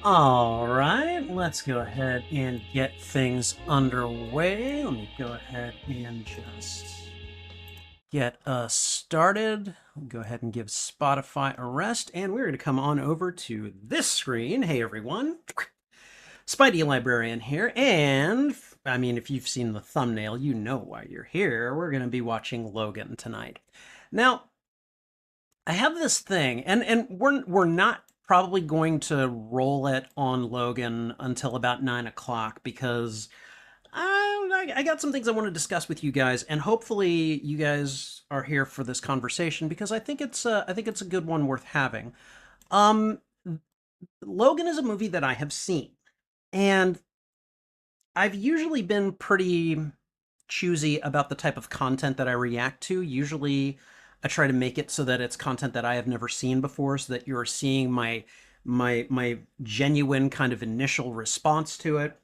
All right, let's go ahead and get things underway. Let me go ahead and just get us started. Go ahead and give Spotify a rest, and we're going to come on over to this screen. Hey, everyone. Spidey Librarian here, and I mean, if you've seen the thumbnail, you know why you're here. We're going to be watching Logan tonight. Now, I have this thing, and we're not probably going to roll it on Logan until about 9 o'clock because I got some things I want to discuss with you guys, and hopefully you guys are here for this conversation because I think it's a good one worth having. Um, Logan is a movie that I have seen, and I've usually been pretty choosy about the type of content that I react to. Usually, I try to make it so that it's content that I have never seen before, so that you're seeing my genuine kind of initial response to it.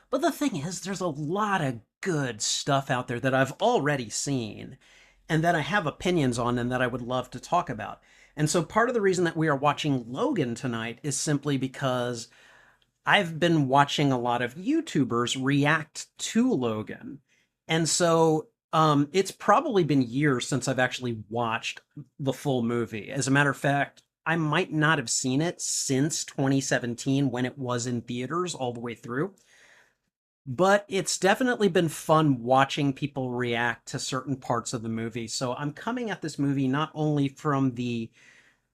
But the thing is, there's a lot of good stuff out there that I've already seen and that I have opinions on and that I would love to talk about. And so part of the reason that we are watching Logan tonight is simply because I've been watching a lot of YouTubers react to Logan. And so it's probably been years since I've actually watched the full movie. As a matter of fact, I might not have seen it since 2017 when it was in theaters all the way through. But it's definitely been fun watching people react to certain parts of the movie. So I'm coming at this movie not only from the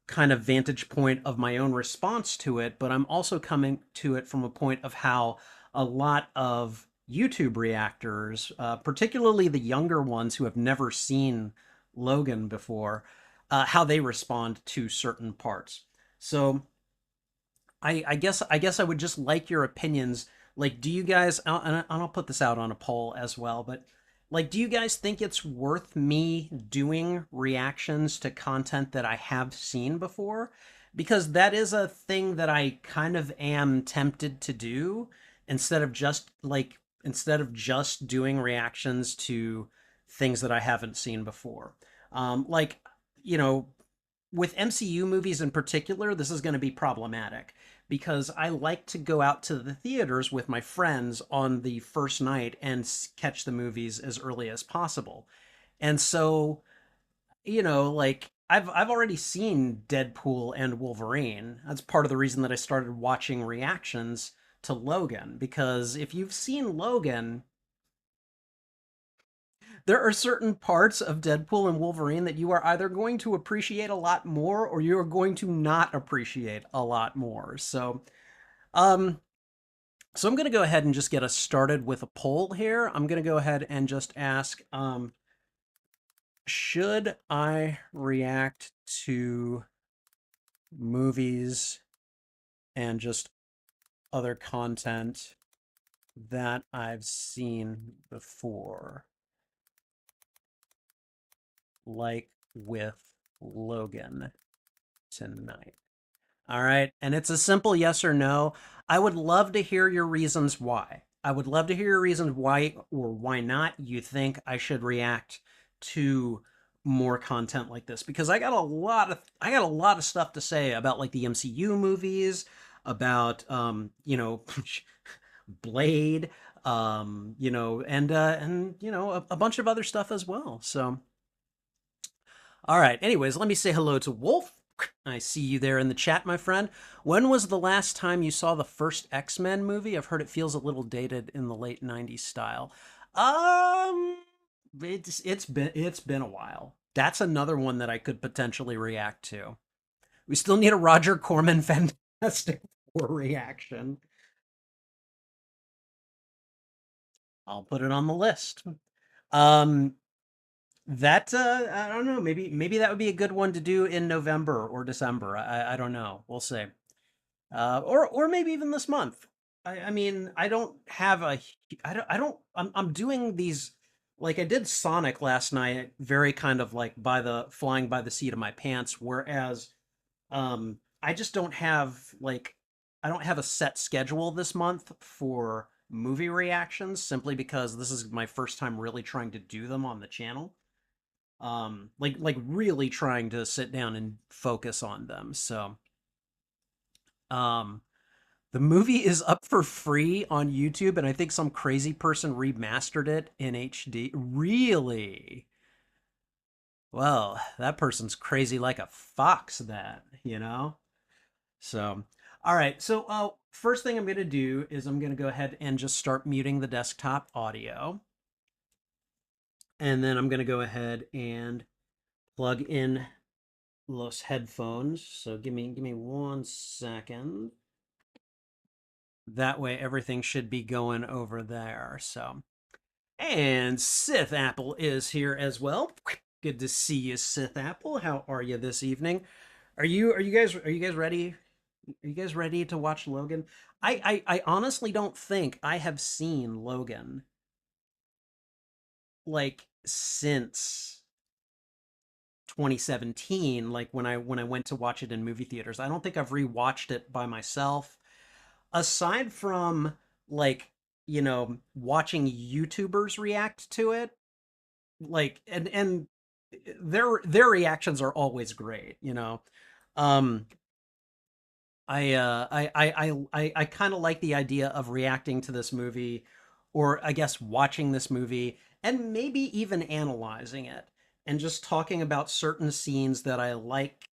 kind of vantage point of my own response to it, but I'm also coming to it from a point of how a lot of YouTube reactors, particularly the younger ones who have never seen Logan before, how they respond to certain parts. So I guess I would just like your opinions. Like, do you guys? And I'll put this out on a poll as well. But like, do you guys think it's worth me doing reactions to content that I have seen before? Because that is a thing that I kind of am tempted to do instead of just doing reactions to things that I haven't seen before. Like, you know, with MCU movies in particular, this is going to be problematic because I like to go out to the theaters with my friends on the first night and catch the movies as early as possible. And so, like I've already seen Deadpool and Wolverine. That's part of the reason that I started watching reactions to Logan because if you've seen Logan, there are certain parts of Deadpool and Wolverine that you are either going to appreciate a lot more or you are going to not appreciate a lot more. Um, so I'm going to go ahead and just get us started with a poll here. I'm going to go ahead and just ask, should I react to movies and just other content that I've seen before? Like with Logan tonight. All right. And it's a simple yes or no. I would love to hear your reasons why. I would love to hear your reasons why or why not you think I should react to more content like this because I got a lot of stuff to say about like the MCU movies, about Blade, and a bunch of other stuff as well. So all right. Anyways, let me say hello to Wolf. I see you there in the chat, my friend. When was the last time you saw the first X-Men movie? I've heard it feels a little dated in the late 90s style. Um it's been a while. That's another one that I could potentially react to. We still need a Roger Corman Fantastic Four reaction. I'll put it on the list. Um, that I don't know. Maybe that would be a good one to do in November or December. I don't know. We'll see. Or maybe even this month. I mean, I don't have a. I don't. I'm doing these. Like I did Sonic last night, very kind of like by the flying by the seat of my pants. Whereas I just don't have like I don't have a set schedule this month for movie reactions simply because this is my first time really trying to do them on the channel. Like really trying to sit down and focus on them. So, um the movie is up for free on YouTube and I think some crazy person remastered it in HD. Really? Well, that person's crazy like a fox then. So, all right. So, first thing I'm going to do is I'm going to go ahead and just start muting the desktop audio. And then I'm going to go ahead and plug in los headphones. So, give me 1 second. That way everything should be going over there. So, and Sith Apple is here as well. Good to see you, Sith Apple. How are you this evening? Are you guys ready? Are you guys ready to watch Logan? I honestly don't think I have seen Logan like since 2017, like when I went to watch it in movie theaters. I don't think I've rewatched it by myself. Aside from like, watching YouTubers react to it, like and their reactions are always great. Um I kind of like the idea of reacting to this movie, or I guess watching this movie and maybe even analyzing it and just talking about certain scenes that I like,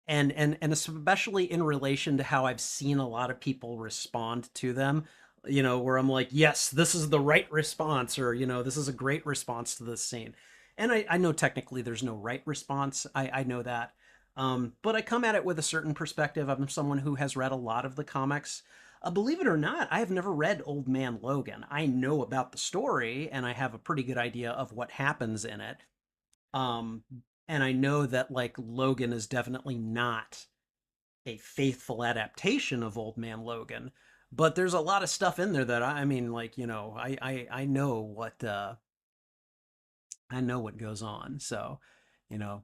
and especially in relation to how I've seen a lot of people respond to them, where I'm like, yes, this is the right response, or this is a great response to this scene. And I know technically there's no right response. I know that. But I come at it with a certain perspective. I'm someone who has read a lot of the comics. Believe it or not, I have never read Old Man Logan. I know about the story and I have a pretty good idea of what happens in it. Um, and I know that like Logan is definitely not a faithful adaptation of Old Man Logan, but there's a lot of stuff in there that I mean, like, I know what I know what goes on. So, you know,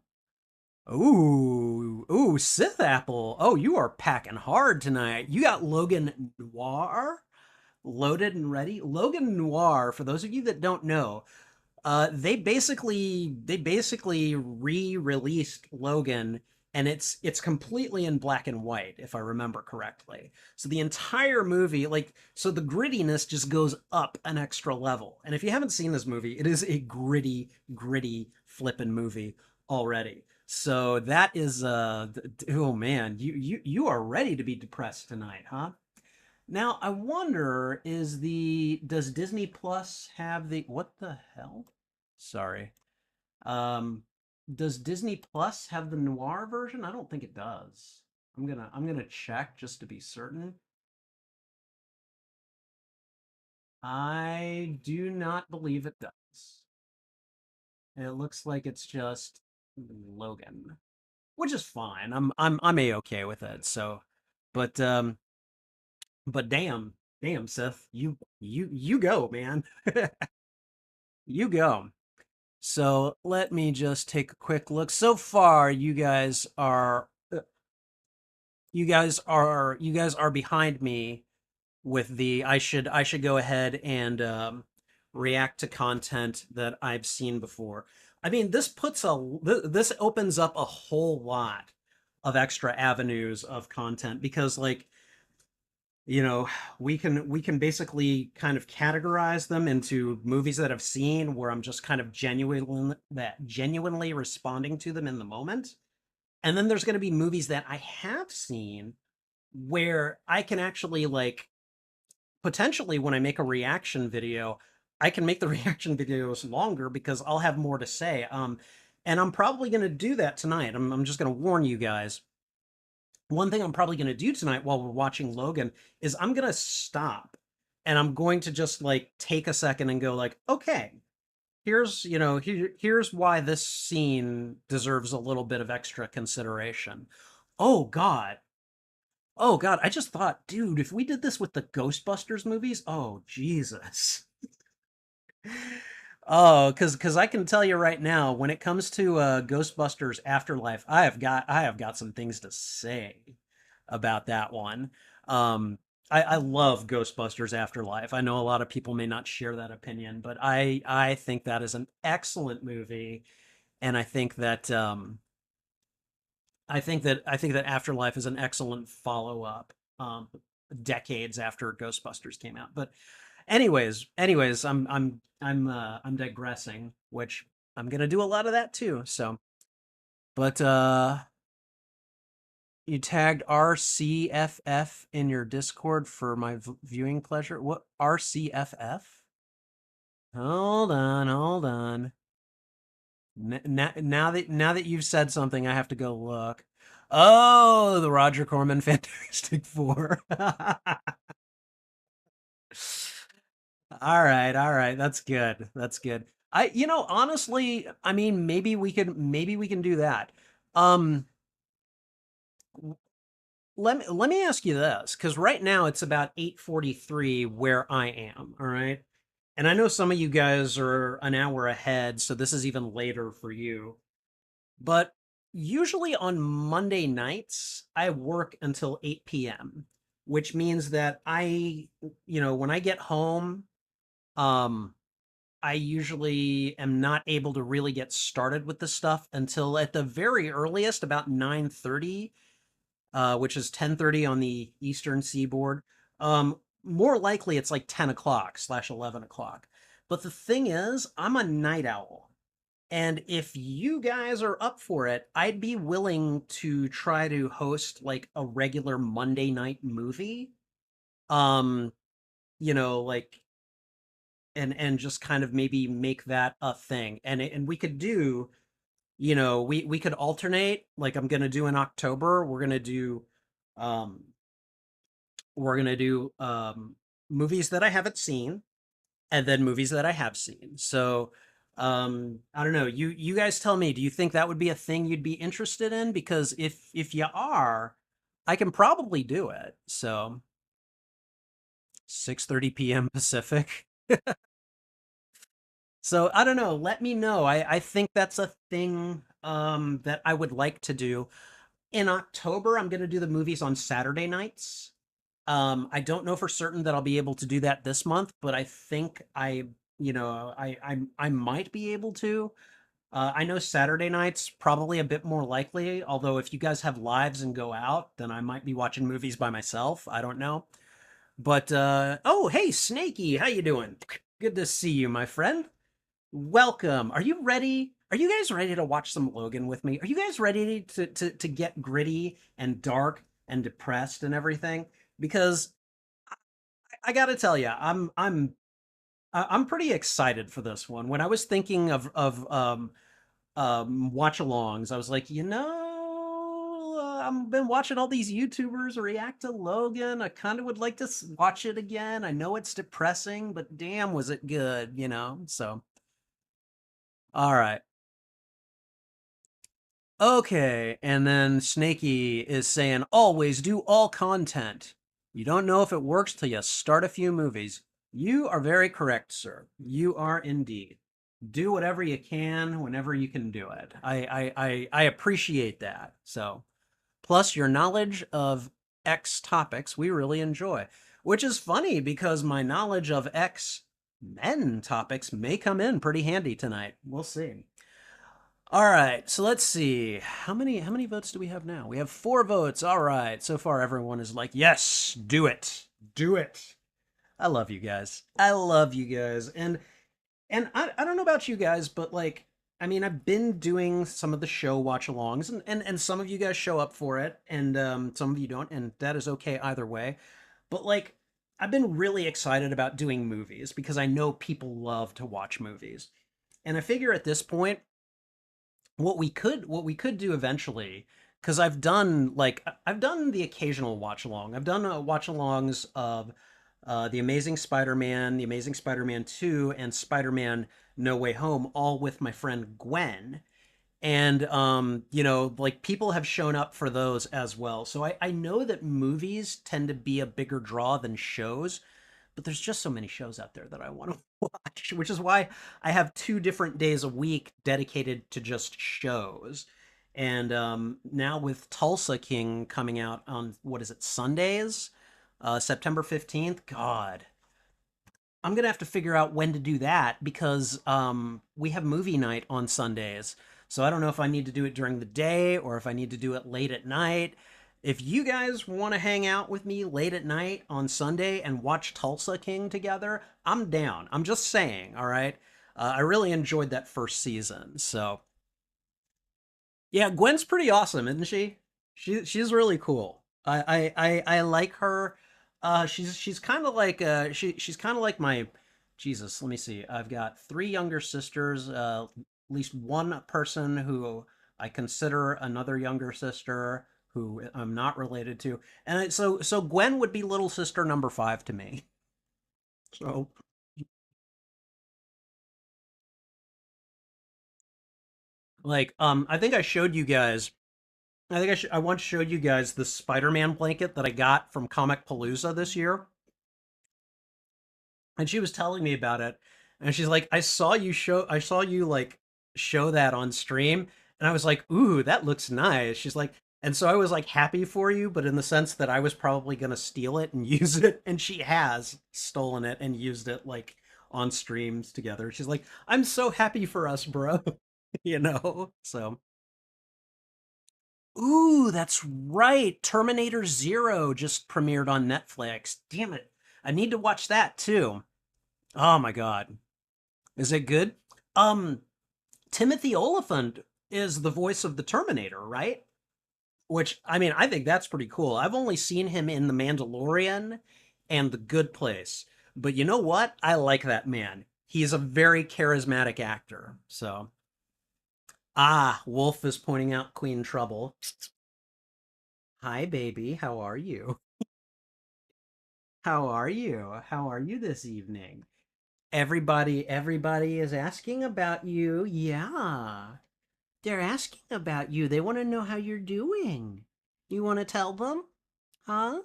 ooh, Sith Apple. Oh, you are packing hard tonight. You got Logan Noir loaded and ready. Logan Noir, for those of you that don't know, they basically re-released Logan, and it's completely in black and white, if I remember correctly. So the entire movie, like, so the grittiness just goes up an extra level. And if you haven't seen this movie, it is a gritty flippin' movie already. So that is oh man, you are ready to be depressed tonight, huh? Now I wonder, does Disney Plus have the what the hell? Sorry. Um, does Disney Plus have the noir version? I don't think it does. I'm gonna check just to be certain. I do not believe it does. It looks like it's just Logan, which is fine. I'm a-okay with it. So, but but damn, Seth, you go, man. You go. So let me just take a quick look. So far, you guys are behind me with the I should go ahead and react to content that I've seen before. I mean, this opens up a whole lot of extra avenues of content because like you know we can basically kind of categorize them into movies that I've seen where I'm just kind of genuinely responding to them in the moment, and then there's going to be movies that I have seen where I can actually like potentially when I make a reaction video, I can make the reaction videos longer because I'll have more to say. And I'm probably going to do that tonight. I'm just going to warn you guys. One thing I'm probably going to do tonight while we're watching Logan is I'm going to stop and I'm going to just like take a second and go like, okay, here's why this scene deserves a little bit of extra consideration. Oh God. Oh God, I just thought, dude, if we did this with the Ghostbusters movies, oh Jesus. Oh, because I can tell you right now, when it comes to Ghostbusters Afterlife, I have got some things to say about that one. Um, I love Ghostbusters Afterlife. I know a lot of people may not share that opinion, but I think that is an excellent movie, and I think that Afterlife is an excellent follow up. Decades after Ghostbusters came out, but anyways, I'm digressing, which I'm gonna do a lot of that too. So, but you tagged RCFF in your Discord for my viewing pleasure. What RCFF? Hold on, hold on. Now that you've said something, I have to go look. Oh, the Roger Corman Fantastic Four. All right. That's good. That's good. Honestly, I mean, maybe we can do that. Um, let me ask you this, because right now it's about 8:43 where I am, all right? And I know some of you guys are an hour ahead, so this is even later for you. But usually on Monday nights, I work until 8 p.m., which means that when I get home, um, I usually am not able to really get started with the stuff until at the very earliest about 9:30, which is 10:30 on the Eastern Seaboard. More likely it's like 10 o'clock slash 11 o'clock. But the thing is, I'm a night owl. And if you guys are up for it, I'd be willing to try to host like a regular Monday night movie. Um, like and just kind of maybe make that a thing. And we could do, we could alternate. Like I'm gonna do in October, um we're gonna do movies that I haven't seen and then movies that I have seen. So I don't know. You guys tell me, do you think that would be a thing you'd be interested in? Because if you are, I can probably do it. So 6:30 p.m. Pacific. So I don't know. Let me know. I think that's a thing that I would like to do. In October, I'm going to do the movies on Saturday nights. I don't know for certain that I'll be able to do that this month, but I think I might be able to. I know Saturday nights probably a bit more likely, although if you guys have lives and go out, then I might be watching movies by myself. I don't know. But oh, hey Snaky, how you doing? Good to see you, my friend. Welcome. Are you ready? Are you guys ready to watch some Logan with me? Are you guys ready to get gritty and dark and depressed and everything? Because I got to tell you, I'm pretty excited for this one. When I was thinking of watch-alongs, I was like, I've been watching all these YouTubers react to Logan. I kind of would like to watch it again. I know it's depressing, but damn, was it good? So, all right. Okay, and then Snaky is saying, always do all content. You don't know if it works till you start a few movies. You are very correct, sir. You are indeed. Do whatever you can whenever you can do it. I appreciate that. So, plus your knowledge of X topics we really enjoy, which is funny because my knowledge of X men topics may come in pretty handy tonight. We'll see. All right, so let's see. How many votes do we have now? We have 4 votes. All right. So far everyone is like, "Yes, do it. Do it." I love you guys. I love you guys. And I don't know about you guys, but like I mean, I've been doing some of the show watch-alongs and some of you guys show up for it and some of you don't, and that is okay either way. But like I've been really excited about doing movies because I know people love to watch movies. And I figure at this point what we could do eventually, because I've done the occasional watch along. I've done watch alongs of The Amazing Spider-Man, The Amazing Spider-Man 2, and Spider-Man No Way Home, all with my friend Gwen. And like people have shown up for those as well. So I know that movies tend to be a bigger draw than shows, but there's just so many shows out there that I want to watch, which is why I have 2 different days a week dedicated to just shows. And now with Tulsa King coming out on what is it, Sundays, September 15th. God, I'm gonna have to figure out when to do that because we have movie night on Sundays. So I don't know if I need to do it during the day or if I need to do it late at night. If you guys want to hang out with me late at night on Sunday and watch Tulsa King together, I'm down. I'm just saying, all right? I really enjoyed that first season. So yeah, Gwen's pretty awesome, isn't she? She's really cool. I like her. She's kind of like she's kind of like my Jesus. Let me see. I've got 3 younger sisters. At least one person who I consider another younger sister who I'm not related to, and so Gwen would be little sister number 5 to me. So like I think I showed you guys. I think I once showed you guys the Spider-Man blanket that I got from Comic Palooza this year, and she was telling me about it, and she's like, I saw you like show that on stream, and I was like, ooh, that looks nice." She's like, and so I was like happy for you, but in the sense that I was probably gonna steal it and use it, and she has stolen it and used it like on streams together. She's like, I'm so happy for us, bro. So ooh, that's right. Terminator Zero just premiered on Netflix. Damn it. I need to watch that too. Oh my god. Is it good? Um, Timothy Oliphant is the voice of the Terminator, right? Which I mean, I think that's pretty cool. I've only seen him in The Mandalorian and The Good Place. But you know what? I like that man. He's a very charismatic actor. So, Wolf is pointing out Queen Trouble. Hi, baby. How are you? How are you? How are you this evening? Everybody is asking about you. Yeah. They're asking about you. They want to know how you're doing. You want to tell them? Huh?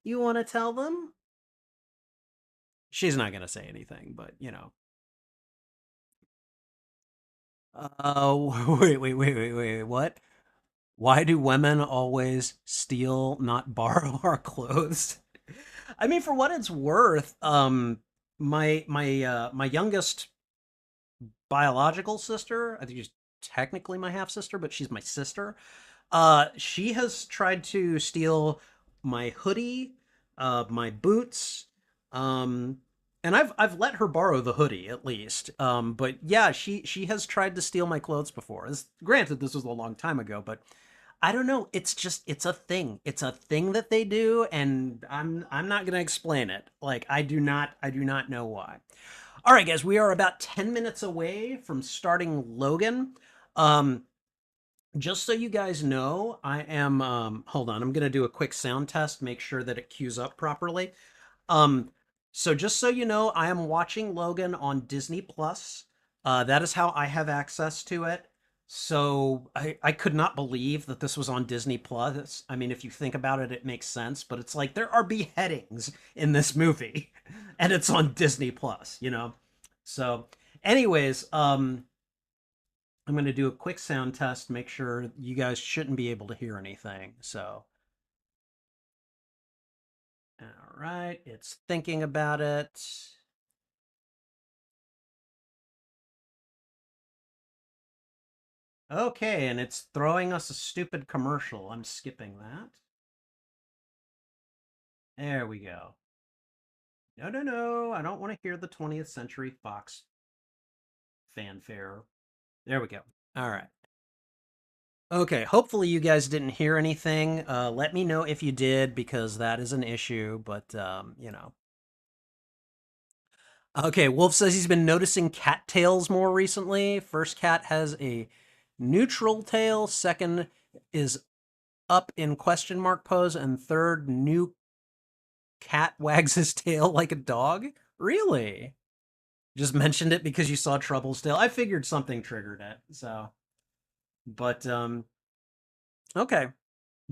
You want to tell them? She's not going to say anything, but wait. What? Why do women always steal, not borrow our clothes? I mean, for what it's worth, my youngest biological sister, I think she's technically my half sister, but she's my sister. She has tried to steal my hoodie, my boots, um, and I've let her borrow the hoodie at least. But yeah, she has tried to steal my clothes before. Granted, this was a long time ago, but I don't know. It's a thing. It's a thing that they do, and I'm not gonna explain it. Like I do not know why. All right, guys, we are about 10 minutes away from starting Logan. Um, just so you guys know, I am hold on, I'm gonna do a quick sound test, make sure that it queues up properly. Um, so just so you know, I am watching Logan on Disney Plus. That is how I have access to it. So I could not believe that this was on Disney Plus. I mean, if you think about it, it makes sense, but it's like there are beheadings in this movie, and it's on Disney Plus. So, anyways, I'm going to do a quick sound test, make sure you guys shouldn't be able to hear anything. So, all right, it's thinking about it. Okay, and it's throwing us a stupid commercial. I'm skipping that. There we go. No, no, no. I don't want to hear the 20th Century Fox fanfare. There we go. All right. Okay, hopefully you guys didn't hear anything. Let me know if you did because that is an issue, but. Okay, Wolf says he's been noticing cattails more recently. First cat has a neutral tail, second is up in question mark pose, and third cat wags his tail like a dog? Really? Just mentioned it because you saw Trouble's tail. I figured something triggered it. So, but okay.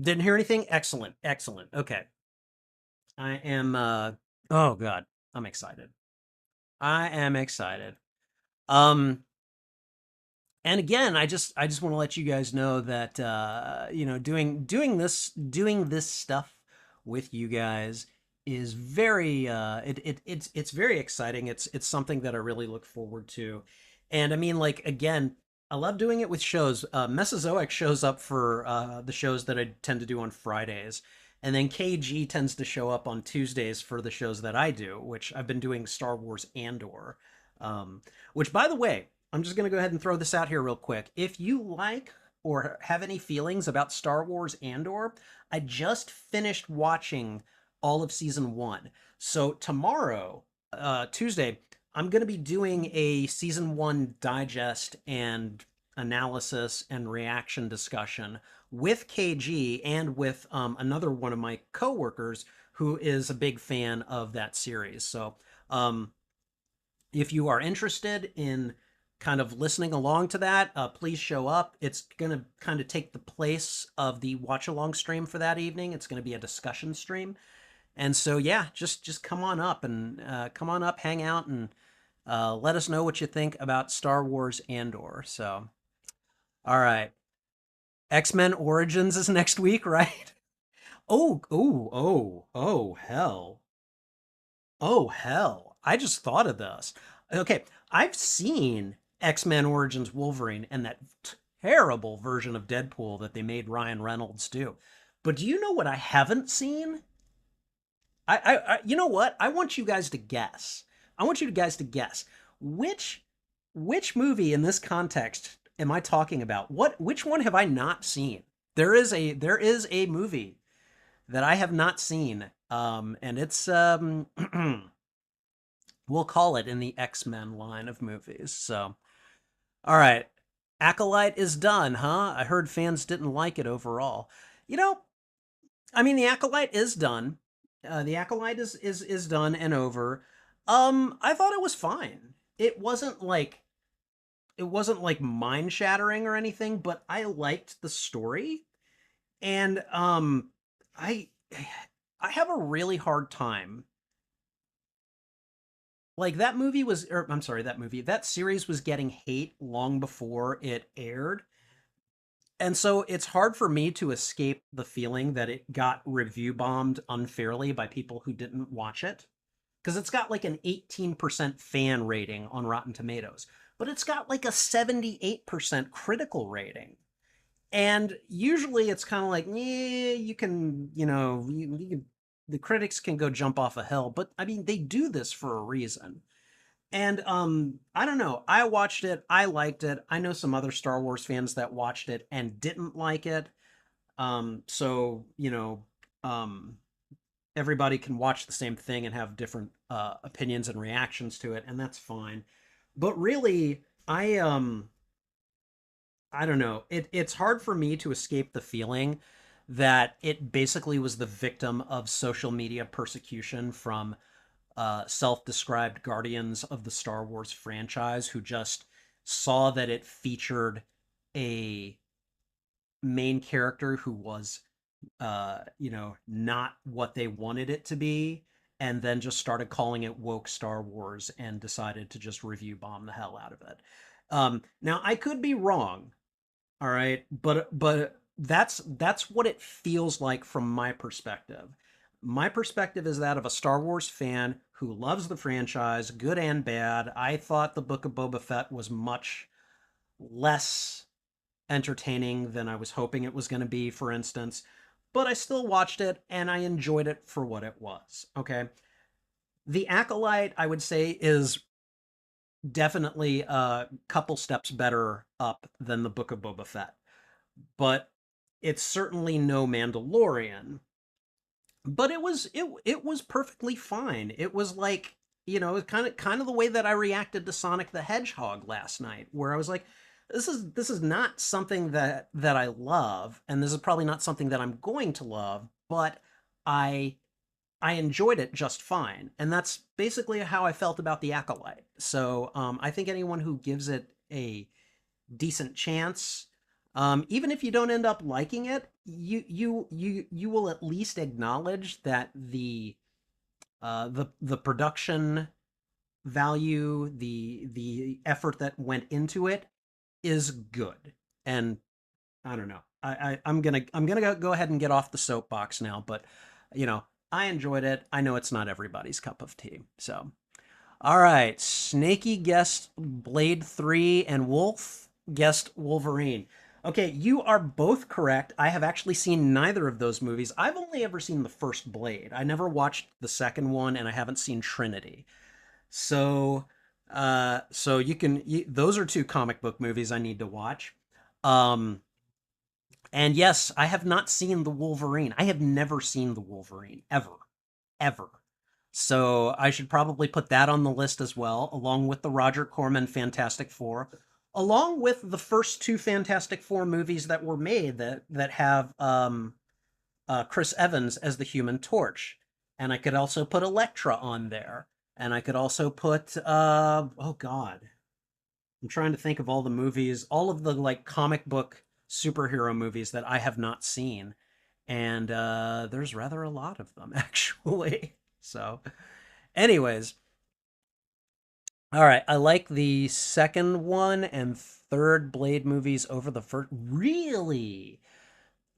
Didn't hear anything. Excellent. Excellent. Okay. I am oh god, I'm excited. I am excited. Um and again, I just want to let you guys know that doing this stuff with you guys is very it's very exciting. It's something that I really look forward to. And I mean, like, again, I love doing it with shows. Mesozoic shows up for the shows that I tend to do on Fridays. And then KG tends to show up on Tuesdays for the shows that I do, which I've been doing Star Wars Andor. Um, which, by the way, I'm just going to go ahead and throw this out here real quick. If you like or have any feelings about Star Wars Andor, I just finished watching all of season one. So tomorrow, Tuesday, I'm going to be doing a season one digest and analysis and reaction discussion with KG and with another one of my coworkers who is a big fan of that series. So, if you are interested in kind of listening along to that, please show up. It's going to kind of take the place of the watch along stream for that evening. It's going to be a discussion stream. And so, yeah, just come on up and hang out, and let us know what you think about Star Wars Andor. So, all right. X-Men Origins is next week, right? Oh, hell. Oh, hell. I just thought of this. Okay, I've seen X-Men Origins Wolverine and that terrible version of Deadpool that they made Ryan Reynolds do. But do you know what I haven't seen? You know what? I want you guys to guess. I want you guys to guess which which movie in this context am I talking about? Which one have I not seen? There is a movie that I have not seen, and it's we'll call it in the X-Men line of movies. So, all right, Acolyte is done, huh? I heard fans didn't like it overall. You know, I mean, the Acolyte is done. The Acolyte is done and over. I thought it was fine. It wasn't like mind shattering or anything, but I liked the story, and I I have a really hard time. Like, that movie was, or I'm sorry, that series was getting hate long before it aired. And so it's hard for me to escape the feeling that it got review bombed unfairly by people who didn't watch it. Because it's got like an 18% fan rating on Rotten Tomatoes, but it's got like a 78% critical rating. And usually it's kind of like, yeah, you can, the critics can go jump off a hill, but I mean, they do this for a reason. And I don't know. I watched it. I liked it. I know some other Star Wars fans that watched it and didn't like it. So um, everybody can watch the same thing and have different opinions and reactions to it, and that's fine. But really, I don't know. It's hard for me to escape the feeling that it basically was the victim of social media persecution from self-described guardians of the Star Wars franchise who just saw that it featured a main character who was, not what they wanted it to be, and then just started calling it woke Star Wars and decided to just review bomb the hell out of it. Now I could be wrong, all right, but that's what it feels like from my perspective. My perspective is that of a Star Wars fan who loves the franchise, good and bad. I thought the Book of Boba Fett was much less entertaining than I was hoping it was going to be, for instance, but I still watched it and I enjoyed it for what it was. Okay. The Acolyte, I would say, is definitely a couple steps better up than the Book of Boba Fett, but it's certainly no Mandalorian. But it was perfectly fine. It was like, kind of the way that I reacted to Sonic the Hedgehog last night, where I was like, this is not something that I love, and this is probably not something that I'm going to love, but I I enjoyed it just fine, and that's basically how I felt about the Acolyte. So I think anyone who gives it a decent chance, even if you don't end up liking it, you will at least acknowledge that the production value, the effort that went into it is good. And I don't know. I'm gonna go ahead and get off the soapbox now, but you know, I enjoyed it. I know it's not everybody's cup of tea. So, all right, Snaky guessed Blade 3 and Wolf guessed Wolverine. Okay, you are both correct. I have actually seen neither of those movies. I've only ever seen the first Blade. I never watched the second one, and I haven't seen Trinity. So, so those are two comic book movies I need to watch. Um, and yes, I have not seen the Wolverine. I have never seen the Wolverine ever, ever. So I should probably put that on the list as well, along with the Roger Corman Fantastic Four, along with the first two Fantastic Four movies that were made that have Chris Evans as the Human Torch, and I could also put Elektra on there, and I could also put oh god, I'm trying to think of all the movies, all of the like comic book superhero movies that I have not seen, and there's rather a lot of them actually. So, anyways, all right, I like the second one and third Blade movies over the first. Really,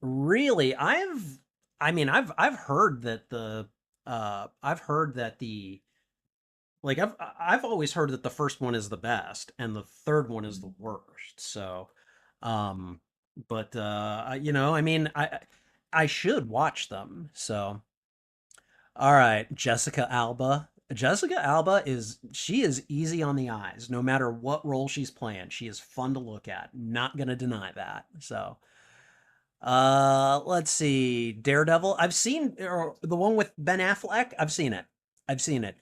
really, I've heard that I've heard that the like I've always heard that the first one is the best and the third one is the worst. So, um, but I should watch them. So, all right, Jessica Alba. Jessica Alba she is easy on the eyes, no matter what role she's playing. She is fun to look at. Not gonna deny that. So, let's see. Daredevil. I've seen or the one with Ben Affleck. I've seen it. I've seen it.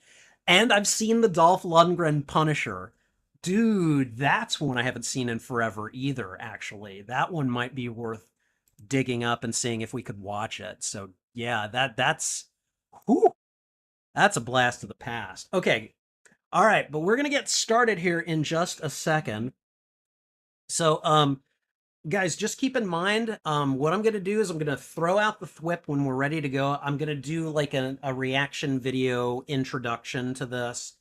And I've seen the Dolph Lundgren Punisher. Dude, that's one I haven't seen in forever either, actually. That one might be worth digging up and seeing if we could watch it. So, yeah, whew, that's a blast of the past. Okay. All right, but we're going to get started here in just a second. So, guys, just keep in mind, what I'm going to do is I'm going to throw out the thwip when we're ready to go. I'm going to do like a reaction video introduction to this,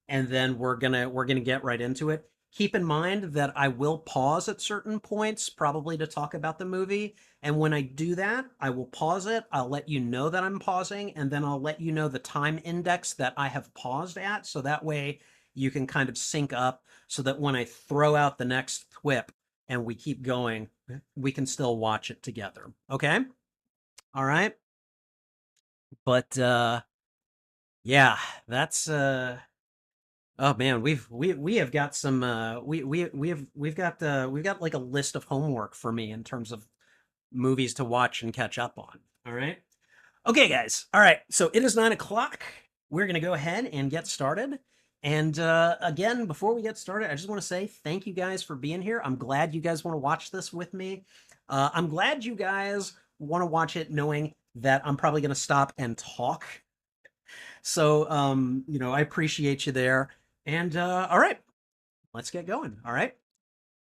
and then we're gonna get right into it. Keep in mind that I will pause at certain points, probably to talk about the movie. And when I do that, I will pause it. I'll let you know that I'm pausing, and then I'll let you know the time index that I have paused at. So that way you can kind of sync up so that when I throw out the next thwip, and we keep going, we can still watch it together. Okay? All right? But yeah, that's oh man, we have got some we've got like a list of homework for me in terms of movies to watch and catch up on. All right? Okay, guys. All right. So it is 9 o'clock. We're going to go ahead and get started. And again, before we get started, I just want to say thank you guys for being here. I'm glad you guys want to watch this with me. I'm glad you guys want to watch it knowing that I'm probably going to stop and talk. So, I appreciate you there. And all right, let's get going. All right,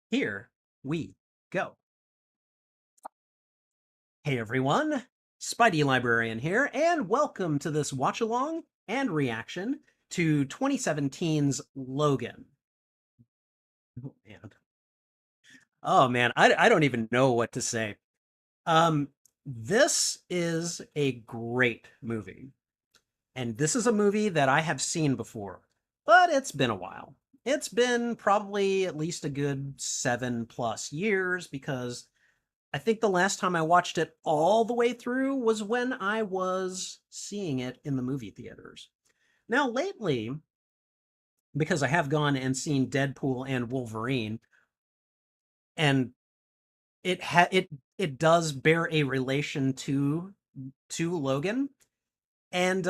here we go. Hey everyone, Spidey Librarian here, and welcome to this watch along and reaction to 2017's Logan. Oh man. Oh man, I don't even know what to say. This is a great movie. And this is a movie that I have seen before, but it's been a while. It's been probably at least a good 7+ years because I think the last time I watched it all the way through was when I was seeing it in the movie theaters. Now, lately, because I have gone and seen Deadpool and Wolverine, and it does bear a relation to Logan. And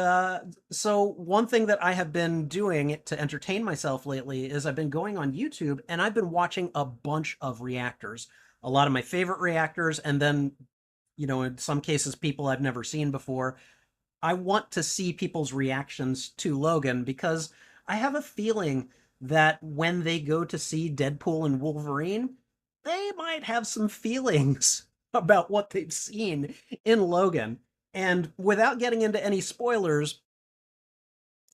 so one thing that I have been doing to entertain myself lately is I've been going on YouTube and I've been watching a bunch of reactors, a lot of my favorite reactors, and then, in some cases, people I've never seen before. I want to see people's reactions to Logan because I have a feeling that when they go to see Deadpool and Wolverine, they might have some feelings about what they've seen in Logan. And without getting into any spoilers,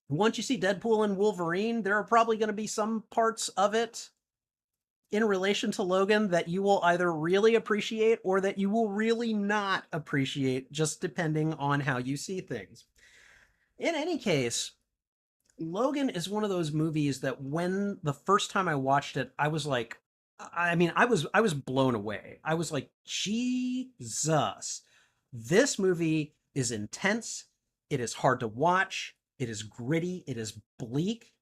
once you see Deadpool and Wolverine, there are probably going to be some parts of it in relation to Logan that you will either really appreciate or that you will really not appreciate, just depending on how you see things. In any case, Logan is one of those movies that when the first time I watched it, I was like, I was blown away. I was like, Jesus, this movie is intense. It is hard to watch. It is gritty. It is bleak.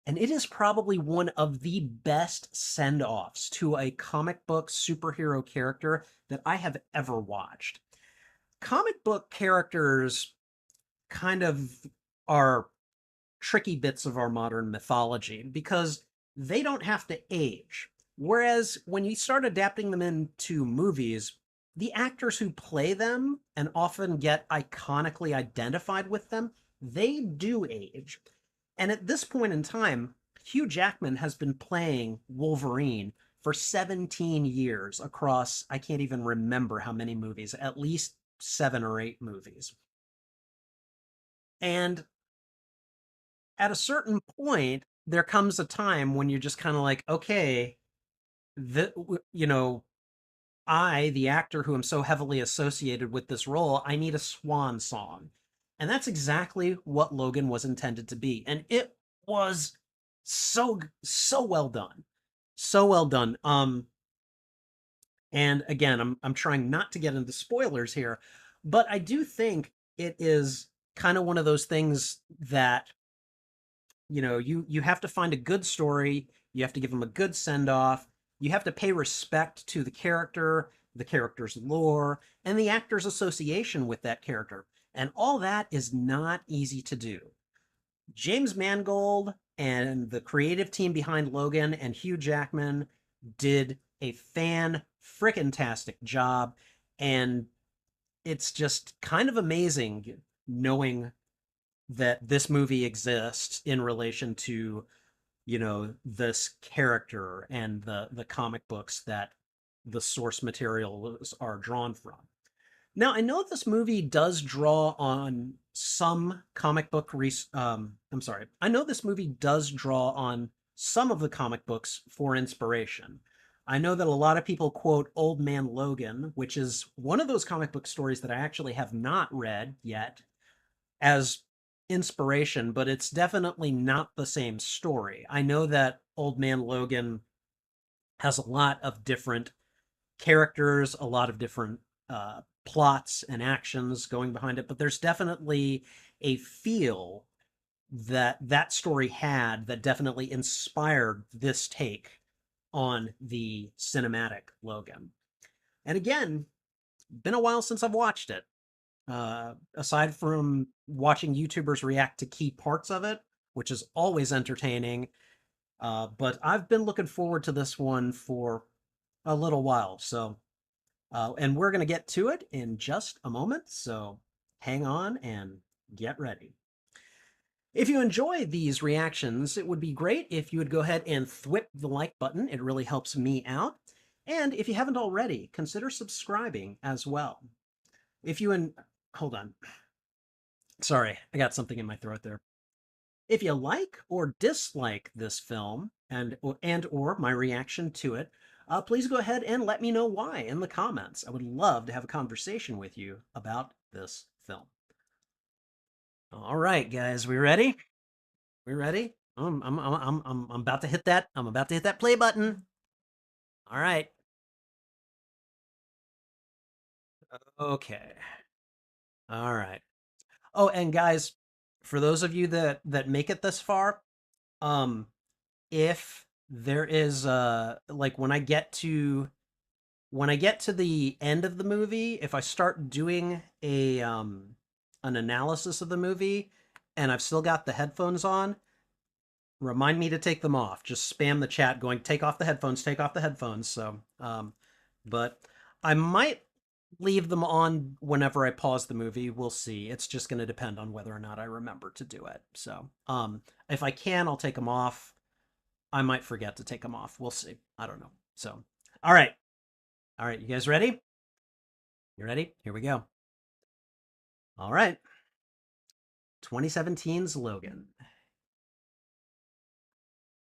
And it is probably one of the best send offs to a comic book superhero character that I have ever watched. Comic book characters kind of are tricky bits of our modern mythology because they don't have to age. Whereas when you start adapting them into movies, the actors who play them and often get iconically identified with them, they do age. And at this point in time, Hugh Jackman has been playing Wolverine for 17 years across, I can't even remember how many movies, at least 7 or 8 movies. And at a certain point, there comes a time when you're just kind of like, okay, the, you know, I, the actor who am so heavily associated with this role, I need a swan song. And that's exactly what Logan was intended to be. And it was so well done. So well done. And again, I'm trying not to get into spoilers here, but I do think it is kind of one of those things that you have to find a good story, you have to give them a good send off, you have to pay respect to the character's lore, and the actor's association with that character. And all that is not easy to do. James Mangold and the creative team behind Logan and Hugh Jackman did a fan frickin' tastic job, and it's just kind of amazing knowing that this movie exists in relation to this character and the comic books that the source materials are drawn from. Now, I know this movie does draw on some comic book I'm sorry, I know this movie does draw on some of the comic books for inspiration. I know that a lot of people quote Old Man Logan, which is one of those comic book stories that I actually have not read yet, as inspiration, but it's definitely not the same story. I know that Old Man Logan has a lot of different characters, a lot of different plots and actions going behind it, but there's definitely a feel that that story had that definitely inspired this take on the cinematic Logan. And again, been a while since I've watched it. Aside from watching YouTubers react to key parts of it, which is always entertaining, but I've been looking forward to this one for a little while. So, and we're going to get to it in just a moment. So hang on and get ready. If you enjoy these reactions, it would be great if you would go ahead and thwip the like button. It really helps me out. And if you haven't already, consider subscribing as well. If you hold on. Sorry, I got something in my throat there. If you like or dislike this film and or my reaction to it, please go ahead and let me know why in the comments. I would love to have a conversation with you about this film. All right, guys, we ready? We ready? I'm about to hit that. I'm about to hit that play button. All right. Okay. All right. Oh, and guys, for those of you that make it this far, um, if there is like when I get to the end of the movie, if I start doing a an analysis of the movie and I've still got the headphones on, remind me to take them off. Just spam the chat going take off the headphones, take off the headphones. So but I might leave them on whenever I pause the movie. We'll see. It's just going to depend on whether or not I remember to do it. So, if I can, I'll take them off. I might forget to take them off. We'll see. I don't know. So, all right. All right. You guys ready? You ready? Here we go. All right. 2017's Logan.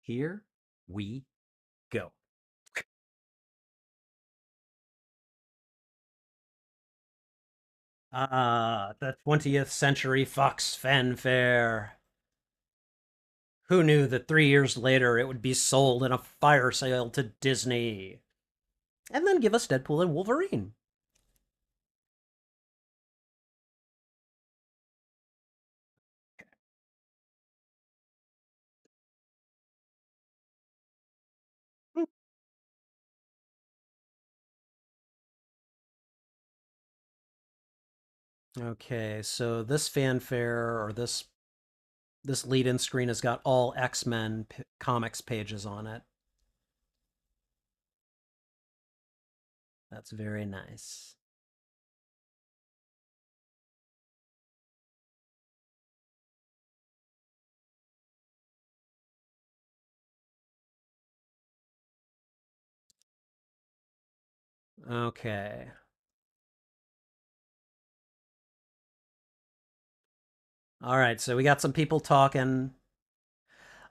Here we go. The 20th Century Fox fanfare. Who knew that 3 years later it would be sold in a fire sale to Disney? And then give us Deadpool and Wolverine. Okay, so this fanfare or this lead-in screen has got all X-Men comics pages on it. That's very nice. Okay. All right, so we got some people talking.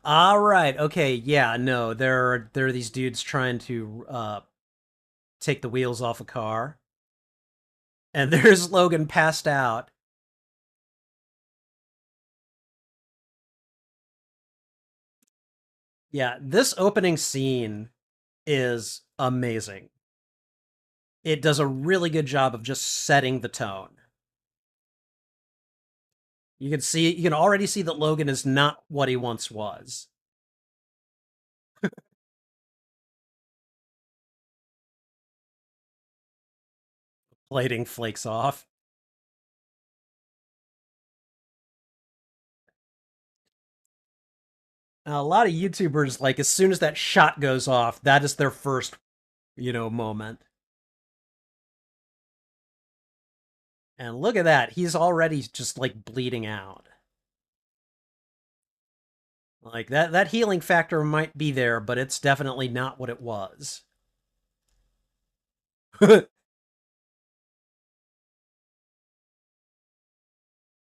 All right. Okay. Yeah. No. There are these dudes trying to take the wheels off a car, and there's Logan passed out. Yeah. This opening scene is amazing. It does a really good job of just setting the tone. You can already see that Logan is not what he once was. Plating flakes off. Now, a lot of YouTubers, like as soon as that shot goes off, that is their first, moment. And look at that. He's already just like bleeding out. Like that healing factor might be there, but it's definitely not what it was.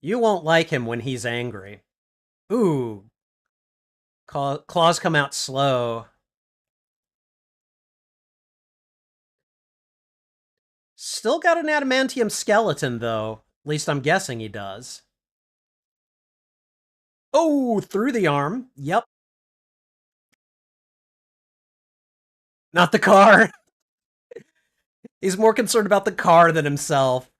You won't like him when he's angry. Ooh, claws come out slow. Still got an adamantium skeleton, though. At least I'm guessing he does. Oh, through the arm. Yep. Not the car. He's more concerned about the car than himself.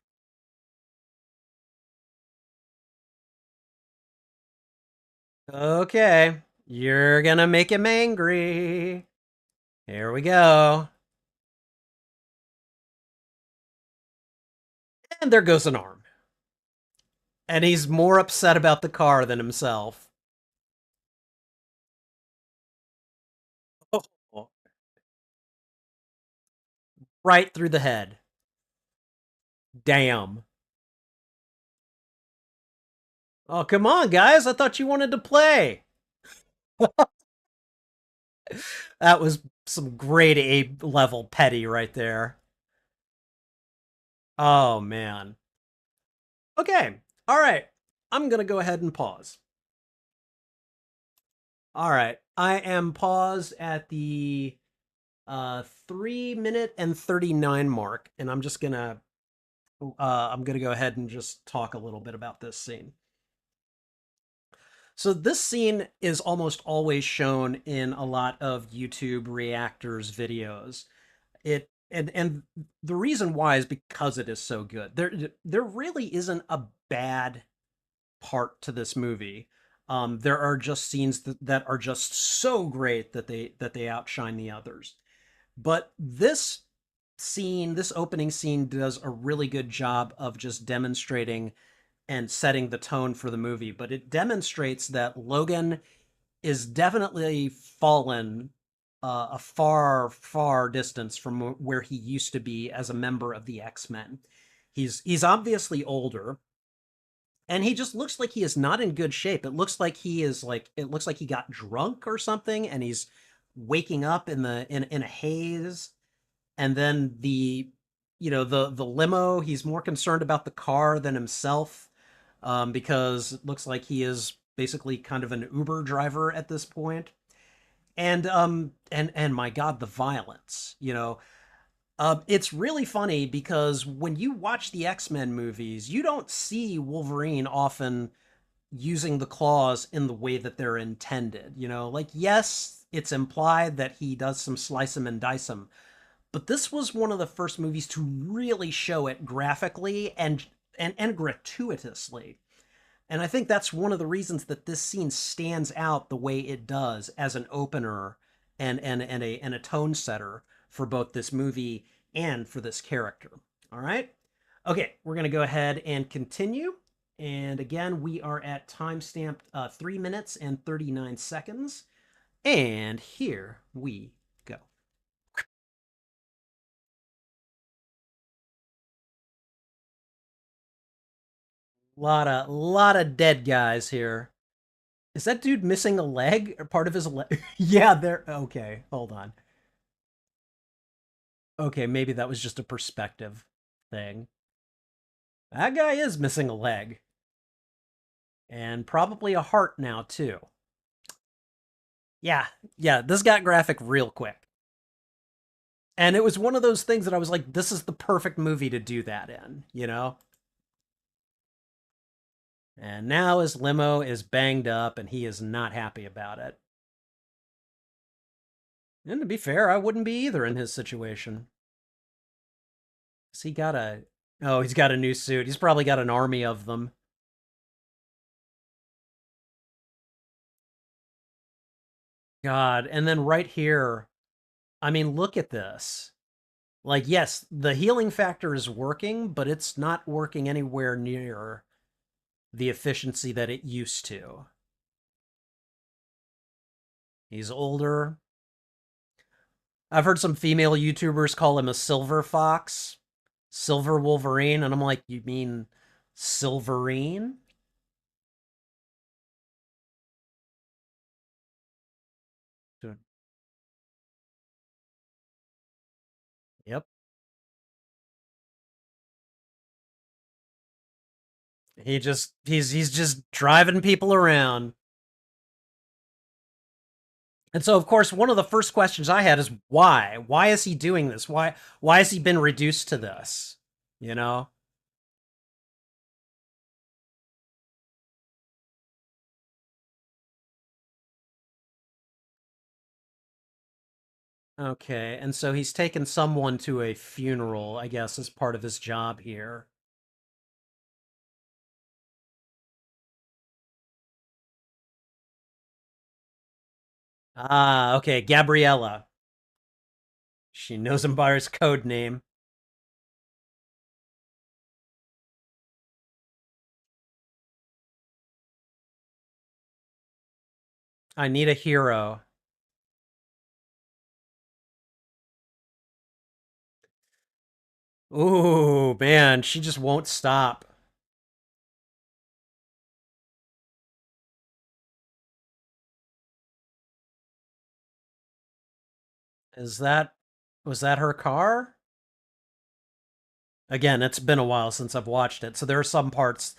Okay. You're gonna make him angry. Here we go. And there goes an arm. And he's more upset about the car than himself. Oh, right through the head. Damn. Oh, come on, guys. I thought you wanted to play. That was some grade A level petty right there. Oh, man. Okay. All right. I'm going to go ahead and pause. All right. I am paused at the 3 minute and 39 mark, and I'm gonna go ahead and just talk a little bit about this scene. So this scene is almost always shown in a lot of YouTube reactors videos. And the reason why is because it is so good. There really isn't a bad part to this movie. There are just scenes that are just so great that they outshine the others. But this opening scene does a really good job of just demonstrating and setting the tone for the movie. But it demonstrates that Logan is definitely fallen a far, far distance from where he used to be as a member of the X-Men. He's obviously older, and he just looks like he is not in good shape. It looks like he got drunk or something, and he's waking up in a haze. And then the limo, he's more concerned about the car than himself, because it looks like he is basically kind of an Uber driver at this point. And my God, the violence, it's really funny because when you watch the X-Men movies, you don't see Wolverine often using the claws in the way that they're intended. Like, yes, it's implied that he does some slice 'em and dice 'em, but this was one of the first movies to really show it graphically and gratuitously. And I think that's one of the reasons that this scene stands out the way it does as an opener and a tone setter for both this movie and for this character. All right. Okay, we're gonna go ahead and continue. And again, we are at timestamp 3 minutes and 39 seconds. And here we go. Lot of dead guys here. Is that dude missing a leg or part of his leg? Yeah, there. Okay, hold on. Okay, maybe that was just a perspective thing. That guy is missing a leg. And probably a heart now, too. Yeah, yeah, this got graphic real quick. And it was one of those things that I was like, this is the perfect movie to do that in? And now his limo is banged up and he is not happy about it. And to be fair, I wouldn't be either in his situation. Has he got a. Oh, he's got a new suit. He's probably got an army of them. God. And then right here, I mean, look at this. Like, yes, the healing factor is working, but it's not working anywhere near the efficiency that it used to. He's older. I've heard some female YouTubers call him a silver fox, silver Wolverine, and I'm like, you mean Silverine? Yep. He's just driving people around. And so, of course, one of the first questions I had is why? Why is he doing this? Why has he been reduced to this? You know? Okay, and so he's taken someone to a funeral, I guess, as part of his job here. Ah, okay, Gabriella. She knows him by his code name. I need a hero. Ooh, man, she just won't stop. Is that was that her car? Again, it's been a while since I've watched it, so there are some parts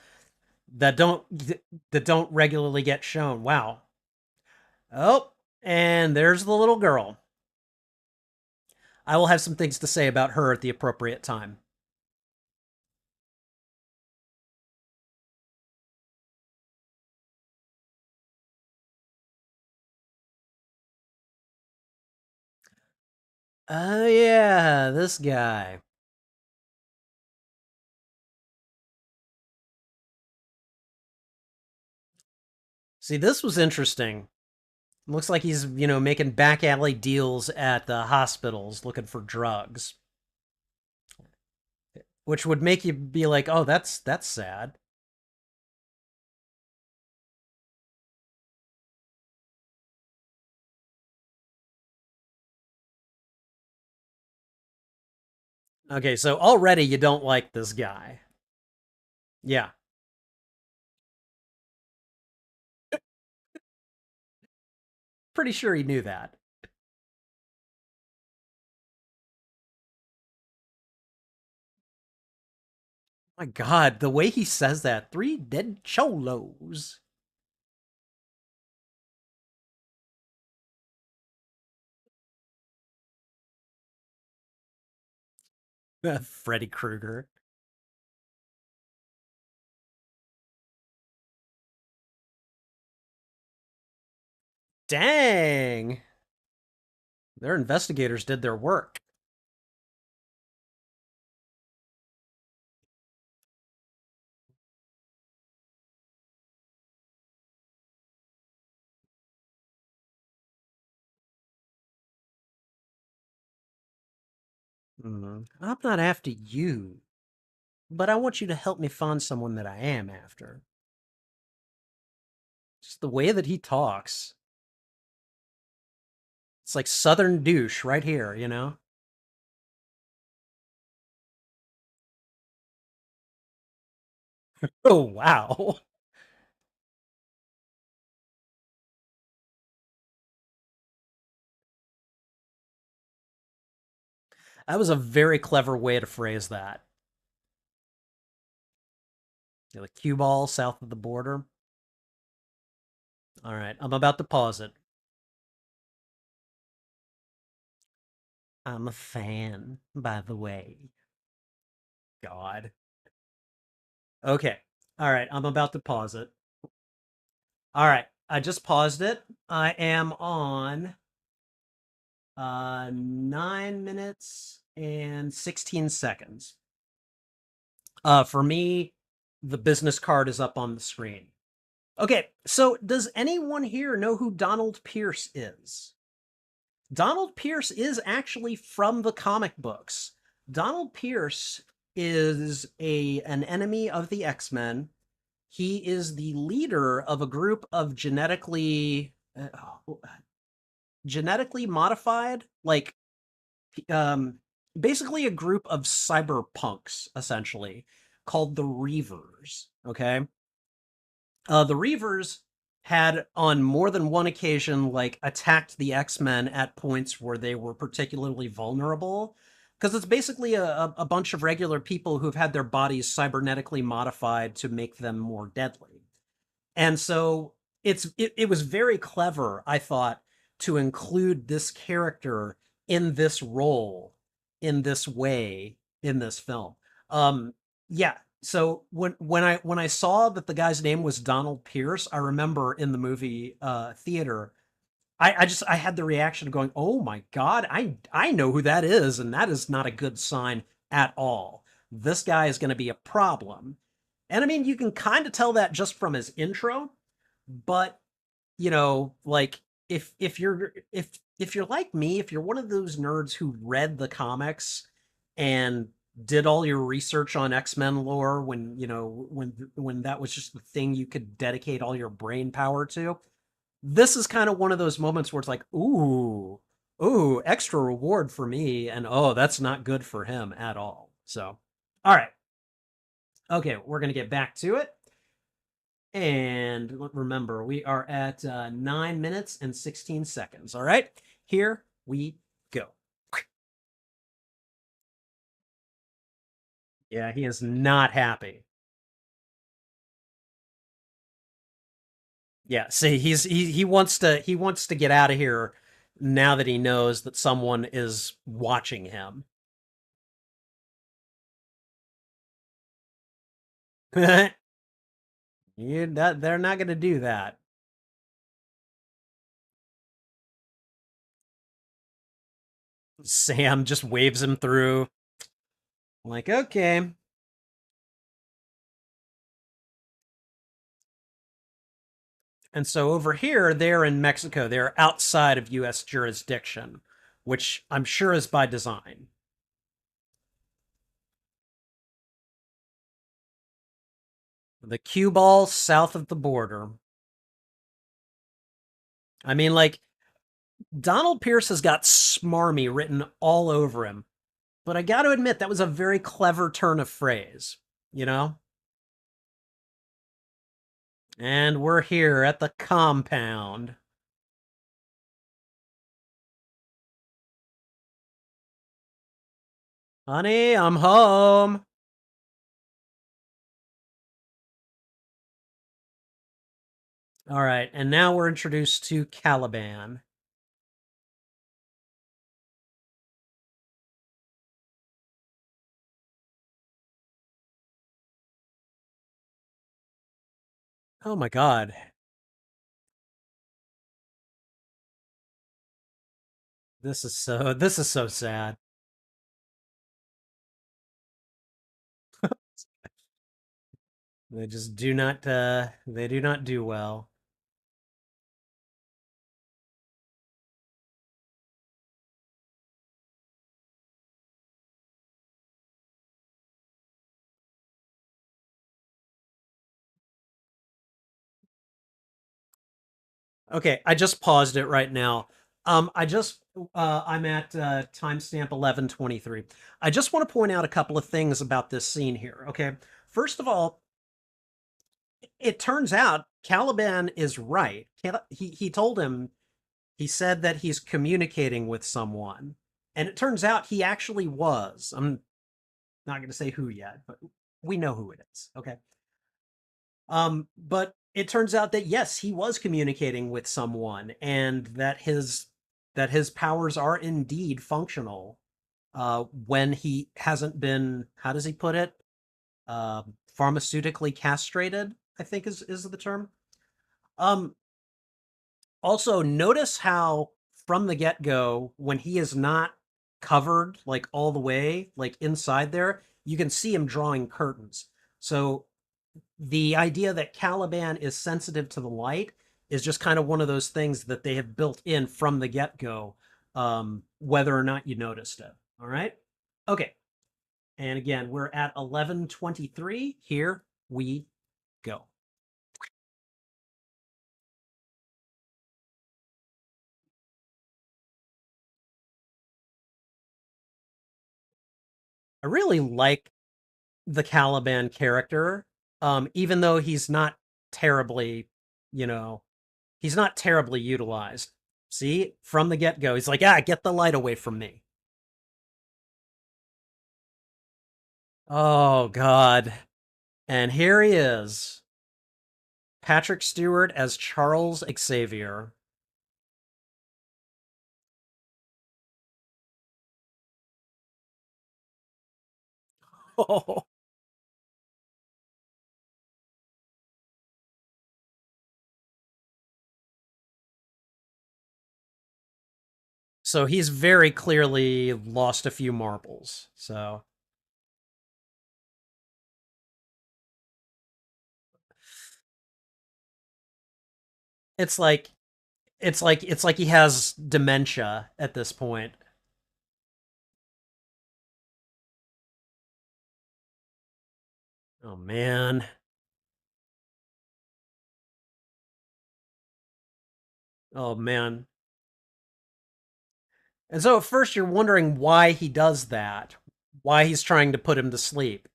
that don't regularly get shown. Wow. Oh, and there's the little girl. I will have some things to say about her at the appropriate time. Oh yeah, this guy. See, this was interesting. Looks like he's, making back alley deals at the hospitals looking for drugs, which would make you be like, "Oh, that's sad." Okay, so already you don't like this guy. Yeah. Pretty sure he knew that. My God, the way he says that, three dead cholos. Freddy Krueger. Dang. Their investigators did their work. I'm not after you, but I want you to help me find someone that I am after. Just the way that he talks. It's like Southern douche right here, you know? Oh, wow. That was a very clever way to phrase that. You know, the cue ball south of the border. All right, I'm about to pause it. I'm a fan, by the way. God. Okay. All right, I'm about to pause it. All right, I just paused it. I am on 9 minutes and 16 seconds. For me, the business card is up on the screen. Okay, so does anyone here know who Donald Pierce is? Donald Pierce is actually from the comic books. Donald Pierce is an enemy of the X-Men. He is the leader of a group of genetically modified, like um basically a group of cyberpunks essentially called the Reavers, okay? The Reavers had on more than one occasion like attacked the X-Men at points where they were particularly vulnerable because it's basically a bunch of regular people who've had their bodies cybernetically modified to make them more deadly. And so it was very clever, I thought, to include this character in this role, in this way, in this film. Um, yeah. So when I saw that the guy's name was Donald Pierce, I remember in the movie theater, I had the reaction of going, "Oh my God, I know who that is, and that is not a good sign at all. This guy is going to be a problem." And I mean, you can kind of tell that just from his intro, but like if you're like me, if you're one of those nerds who read the comics and did all your research on X-Men lore when that was just the thing you could dedicate all your brain power to, this is kind of one of those moments where it's like, ooh, extra reward for me, and oh, that's not good for him at all. So, all right, okay, we're gonna get back to it. And remember, we are at 9 minutes and 16 seconds. All right, here we go. Yeah, he is not happy. Yeah, see, he wants to get out of here now that he knows that someone is watching him. They're not going to do that. Sam just waves him through. Like, okay. And so over here, they're in Mexico. They're outside of U.S. jurisdiction, which I'm sure is by design. The cue ball south of the border. I mean, like, Donald Pierce has got smarmy written all over him, But I got to admit, that was a very clever turn of phrase, you know? And we're here at the compound. Honey, I'm home. All right, and now we're introduced to Caliban. Oh my god. This is so sad. They just do not do well. Okay, I just paused it right now. I'm at timestamp 11:23. I just want to point out a couple of things about this scene here, okay? First of all, it turns out Caliban is right. He told him, he said that he's communicating with someone, and it turns out he actually was. I'm not going to say who yet, but we know who it is, okay? But it turns out that yes, he was communicating with someone, and that his powers are indeed functional. When he hasn't been, how does he put it? Pharmaceutically castrated, I think is the term. Um, Also, notice how from the get go, when he is not covered like all the way, like inside there, you can see him drawing curtains. So the idea that Caliban is sensitive to the light is just kind of one of those things that they have built in from the get go, whether or not you noticed it. All right. Okay. And again, we're at 11:23. Here we go. I really like the Caliban character, even though he's not terribly, you know, he's not terribly utilized. See, from the get go, he's like, ah, get the light away from me. Oh, God. And here he is, Patrick Stewart as Charles Xavier. Oh, so he's very clearly lost a few marbles. So it's like it's like he has dementia at this point. Oh man. Oh man. And so at first you're wondering why he does that, why he's trying to put him to sleep.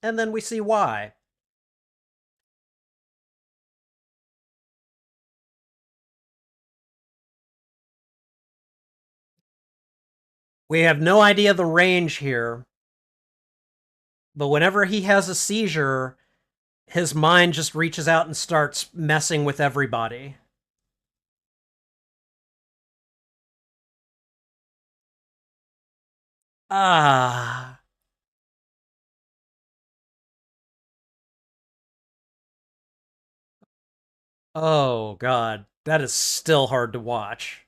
And then we see why. We have no idea the range here, but whenever he has a seizure, his mind just reaches out and starts messing with everybody. Ah. Oh, God. That is still hard to watch.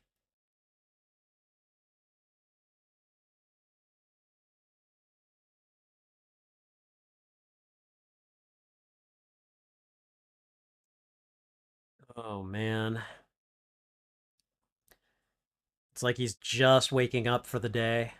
Oh, man. It's like he's just waking up for the day.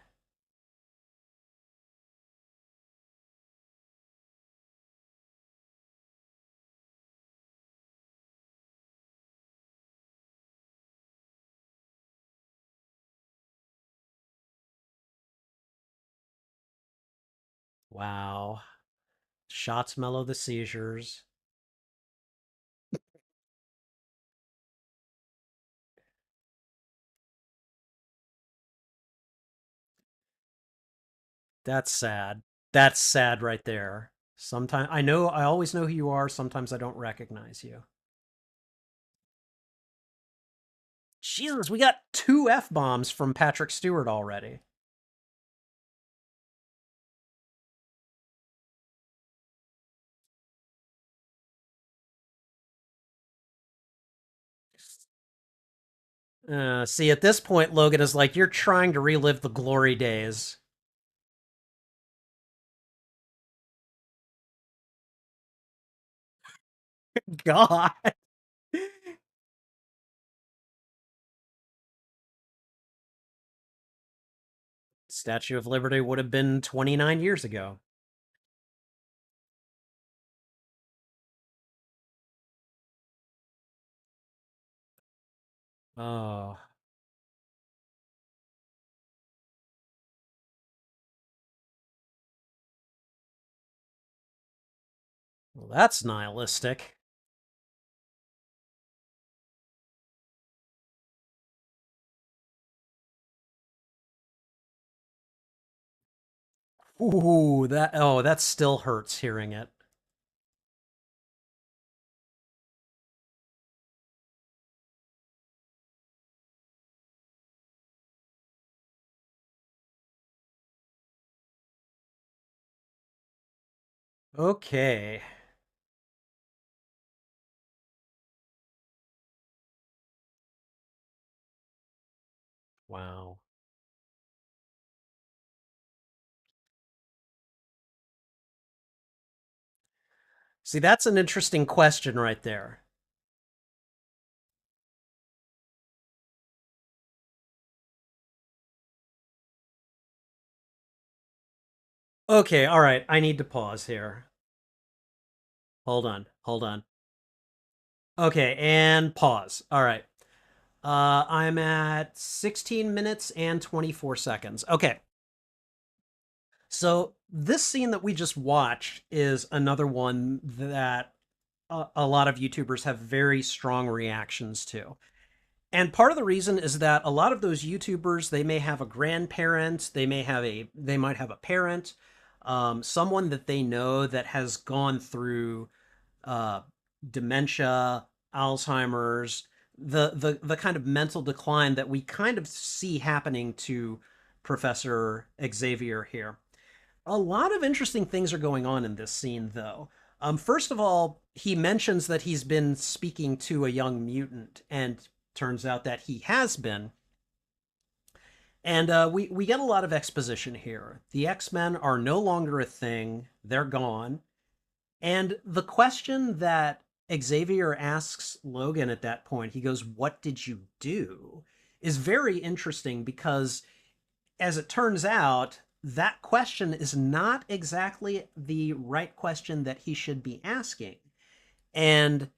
Wow. Shots mellow the seizures. That's sad. That's sad right there. Sometimes I always know who you are. Sometimes I don't recognize you. Jesus, we got two F bombs from Patrick Stewart already. See, at this point, Logan is like, you're trying to relive the glory days. God. Statue of Liberty would have been 29 years ago. Oh, well, that's nihilistic. Ooh, that still hurts hearing it. Okay. Wow. See, that's an interesting question right there. Okay, all right. I need to pause here. Hold on. Hold on. Okay, and pause. All right. I'm at 16 minutes and 24 seconds. Okay. So this scene that we just watched is another one that a lot of YouTubers have very strong reactions to. And part of the reason is that a lot of those YouTubers, they may have a grandparent, they might have a parent, someone that they know that has gone through uh, dementia, Alzheimer's, the kind of mental decline that we kind of see happening to Professor Xavier here. A lot of interesting things are going on in this scene, though. First of all, he mentions that he's been speaking to a young mutant, and turns out that he has been. And we get a lot of exposition here. The X Men are no longer a thing; they're gone. And the question that Xavier asks Logan at that point, he goes, "What did you do?" is very interesting because as it turns out, that question is not exactly the right question that he should be asking. And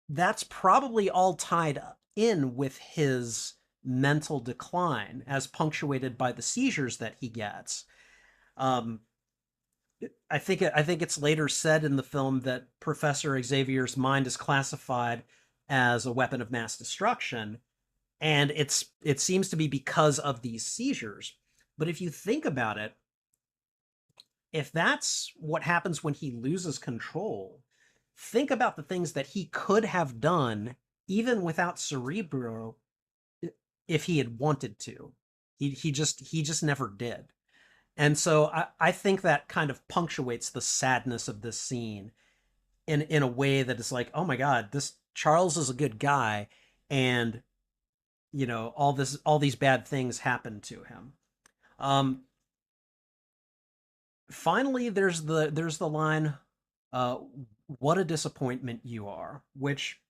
that's probably all tied in with his mental decline, as punctuated by the seizures that he gets. Um, I think it's later said in the film that Professor Xavier's mind is classified as a weapon of mass destruction, and it seems to be because of these seizures. But if you think about it, if that's what happens when he loses control, think about the things that he could have done even without Cerebro if he had wanted to. He just never did. And so I think that kind of punctuates the sadness of this scene in a way that is like, oh my God, this Charles is a good guy, and all these bad things happened to him. Um, Finally, there's the line, uh, "What a disappointment you are," which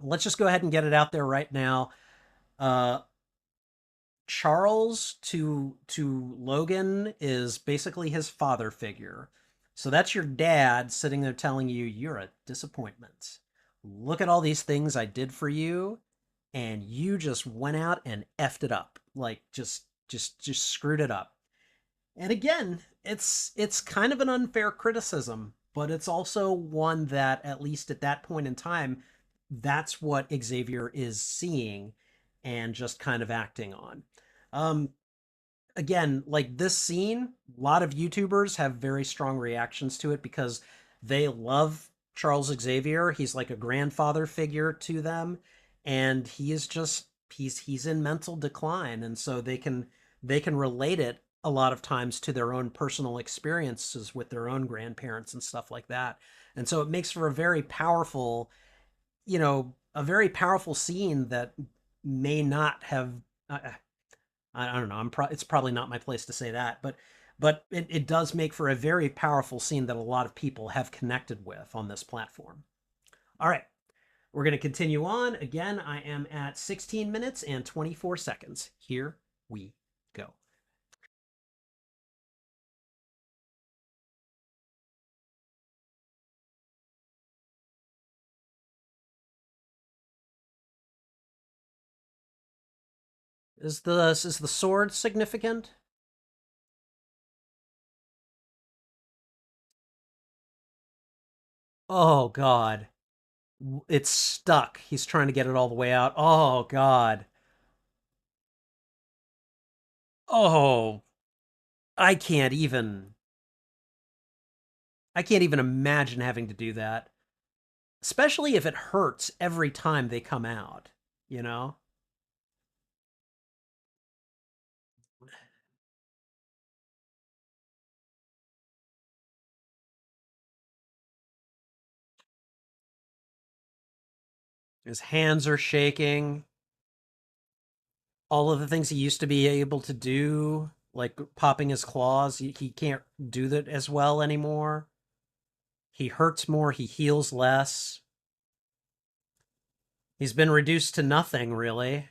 let's just go ahead and get it out there right now. Uh, Charles to Logan is basically his father figure. So that's your dad sitting there telling you you're a disappointment. Look at all these things I did for you, and you just went out and effed it up. Like just screwed it up. And again, it's kind of an unfair criticism, but it's also one that at least at that point in time, that's what Xavier is seeing and just kind of acting on. Um, Again, like this scene, a lot of YouTubers have very strong reactions to it because they love Charles Xavier. He's like a grandfather figure to them, and he is just he's in mental decline, and so they can relate it a lot of times to their own personal experiences with their own grandparents and stuff like that. And so it makes for a very powerful, a very powerful scene that may not have I don't know. It's probably not my place to say that, but it does make for a very powerful scene that a lot of people have connected with on this platform. All right, we're going to continue on. Again, I am at 16 minutes and 24 seconds. Here we go. Is the sword significant? Oh God, it's stuck. He's trying to get it all the way out. Oh God. Oh, I can't even. I can't even imagine having to do that. Especially if it hurts every time they come out, you know? His hands are shaking. All of the things he used to be able to do, like popping his claws, he can't do that as well anymore. He hurts more, he heals less. He's been reduced to nothing, really.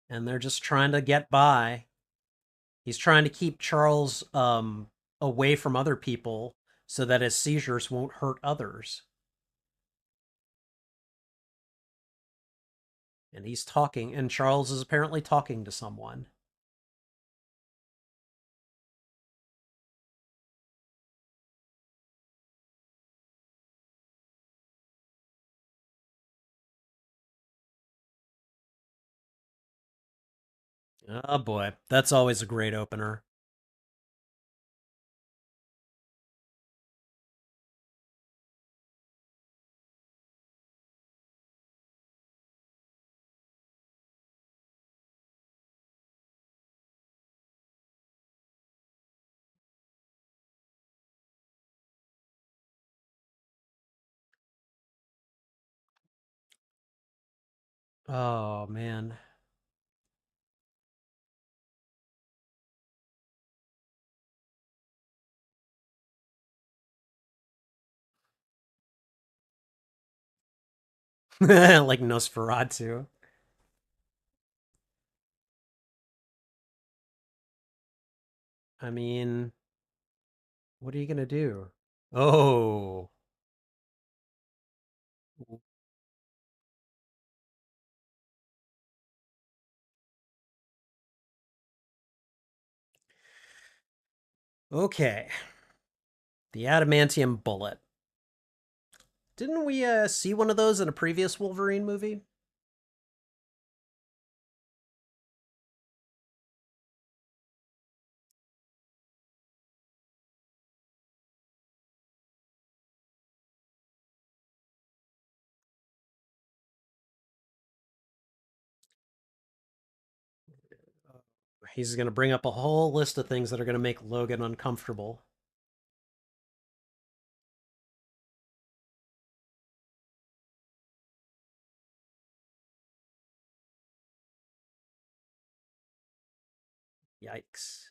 And they're just trying to get by. He's trying to keep Charles away from other people so that his seizures won't hurt others. And he's talking, and Charles is apparently talking to someone. Oh boy, that's always a great opener. Oh man. Like Nosferatu. I mean, what are you gonna do? Oh, okay. The adamantium bullet. Didn't we see one of those in a previous Wolverine movie? He's gonna bring up a whole list of things that are gonna make Logan uncomfortable. Yikes.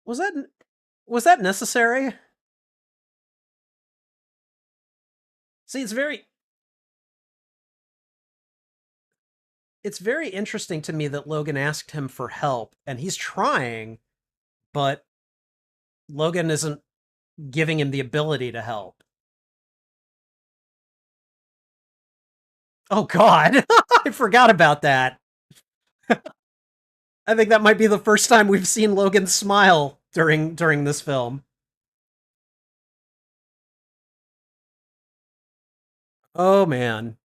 Was that was that necessary? See, it's very interesting to me that Logan asked him for help, and he's trying, but Logan isn't giving him the ability to help. Oh God, I forgot about that. I think that might be the first time we've seen Logan smile during this film. Oh man.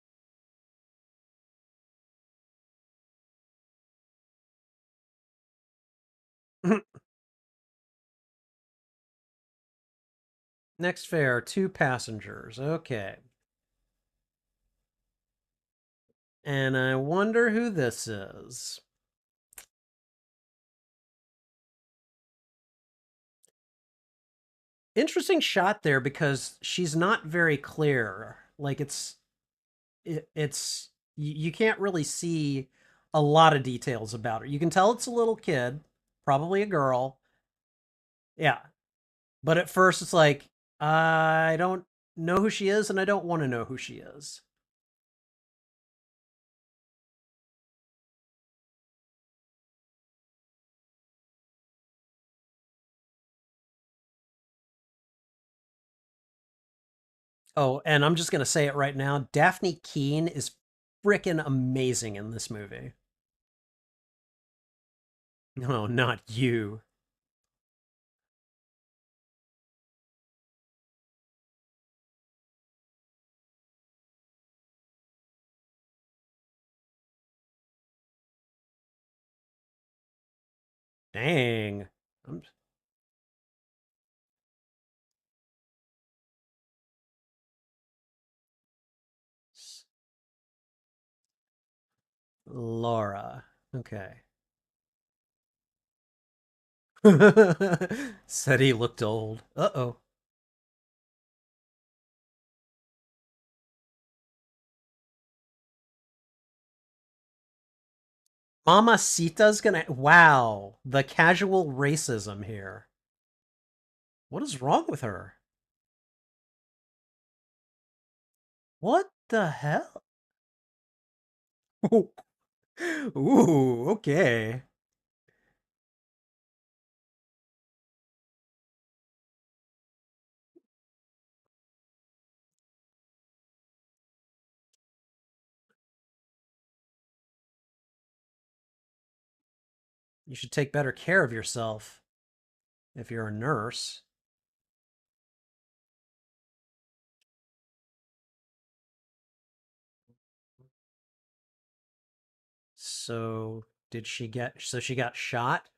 Next fare, two passengers. Okay. And I wonder who this is. Interesting shot there because she's not very clear. Like it's you can't really see a lot of details about her. You can tell it's a little kid, probably a girl. Yeah. But at first it's like I don't know who she is and I don't want to know who she is. Oh, and I'm just going to say it right now. Daphne Keene is freaking amazing in this movie. No, not you. Dang. I'm, Laura. Okay. Said he looked old. Uh-oh. Mama Sita's gonna. Wow. The casual racism here. What is wrong with her? What the hell? Ooh, okay. You should take better care of yourself if you're a nurse. So, did she get. So she got shot?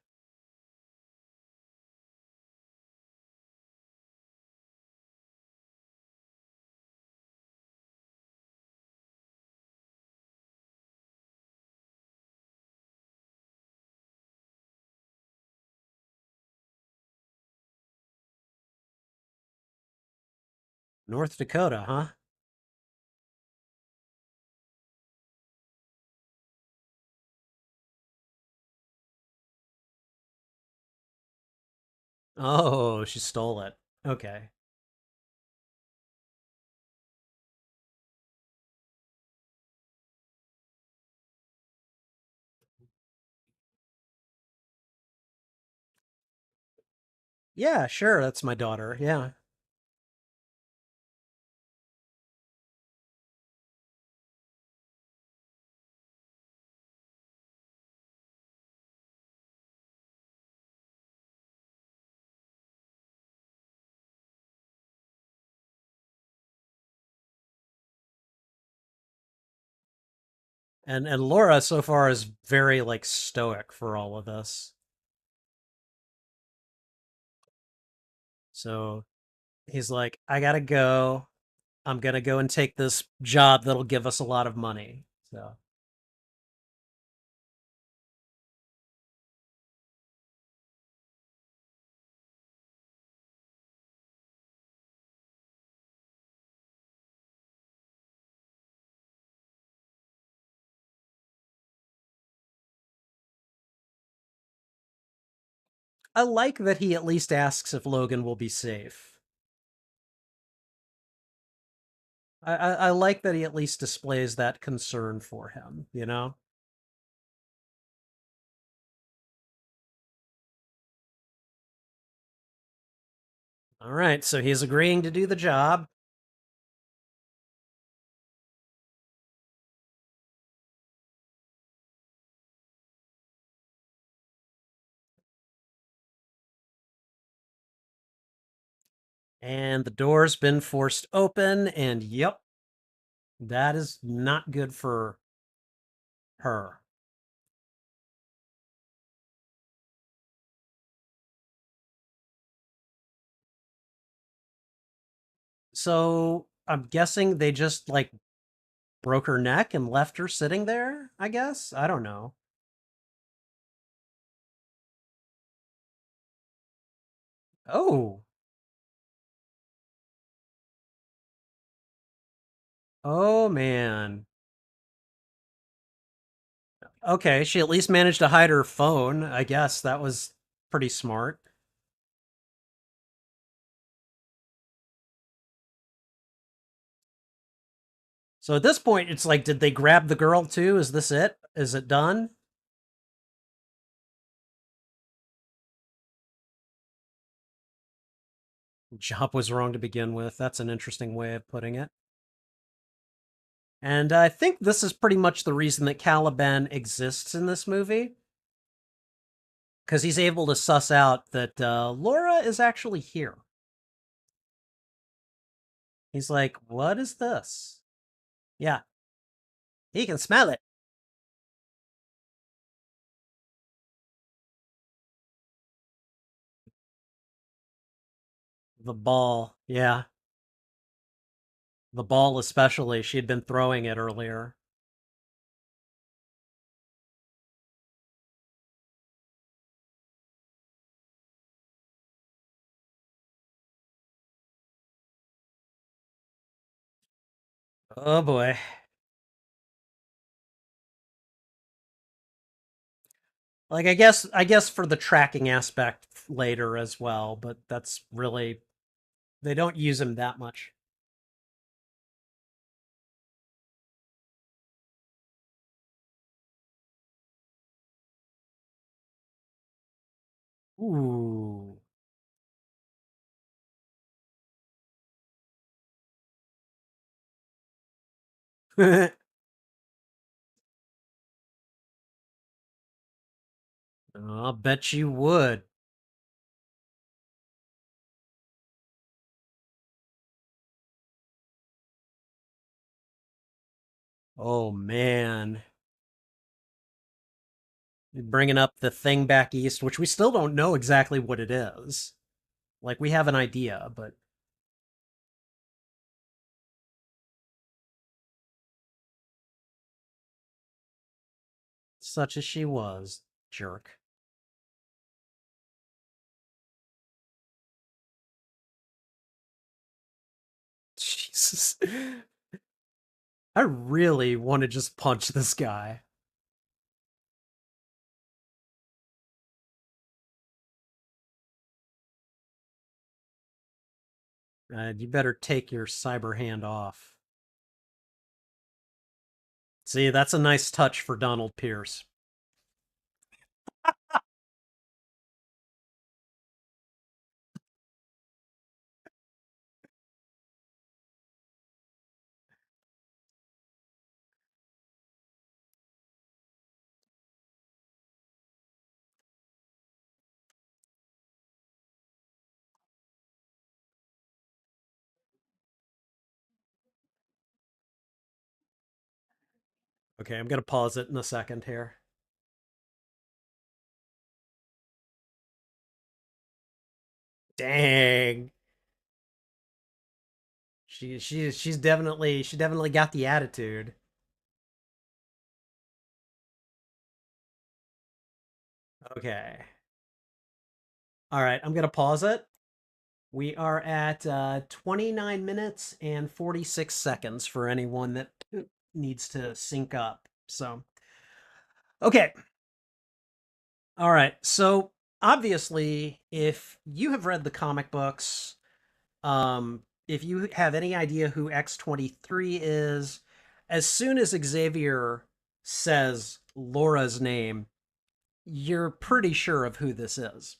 North Dakota, huh? Oh, she stole it. Okay. Yeah, sure. That's my daughter. Yeah. And Laura so far is very like stoic for all of this. So he's like, I gotta go. I'm gonna go and take this job that'll give us a lot of money. So I like that he at least asks if Logan will be safe. I like that he at least displays that concern for him, you know? All right, so he's agreeing to do the job. And the door's been forced open, and yep, that is not good for her. So I'm guessing they just like broke her neck and left her sitting there, I guess. I don't know. Oh. Oh man. Okay, she at least managed to hide her phone. I guess that was pretty smart. So at this point, it's like, did they grab the girl too? Is this it? Is it done? Job was wrong to begin with. That's an interesting way of putting it. And I think this is pretty much the reason that Caliban exists in this movie, because he's able to suss out that Laura is actually here. He's like, what is this? Yeah, he can smell it. The ball. Yeah, the ball especially. She had been throwing it earlier. Oh boy. Like I guess for the tracking aspect later as well, but that's really they don't use him that much. Ooh. I'll bet you would. Oh man. Bringing up the thing back east, which we still don't know exactly what it is. Like we have an idea, but such as she was, jerk. Jesus. I really want to just punch this guy. You better take your cyber hand off. See, that's a nice touch for Donald Pierce. Okay, I'm gonna pause it in a second here. Dang. She's definitely got the attitude. Okay. All right, I'm gonna pause it. We are at 29 minutes and 46 seconds for anyone that needs to sync up. So, okay. All right. So, obviously, if you have read the comic books, if you have any idea who X-23 is, as soon as Xavier says Laura's name, you're pretty sure of who this is.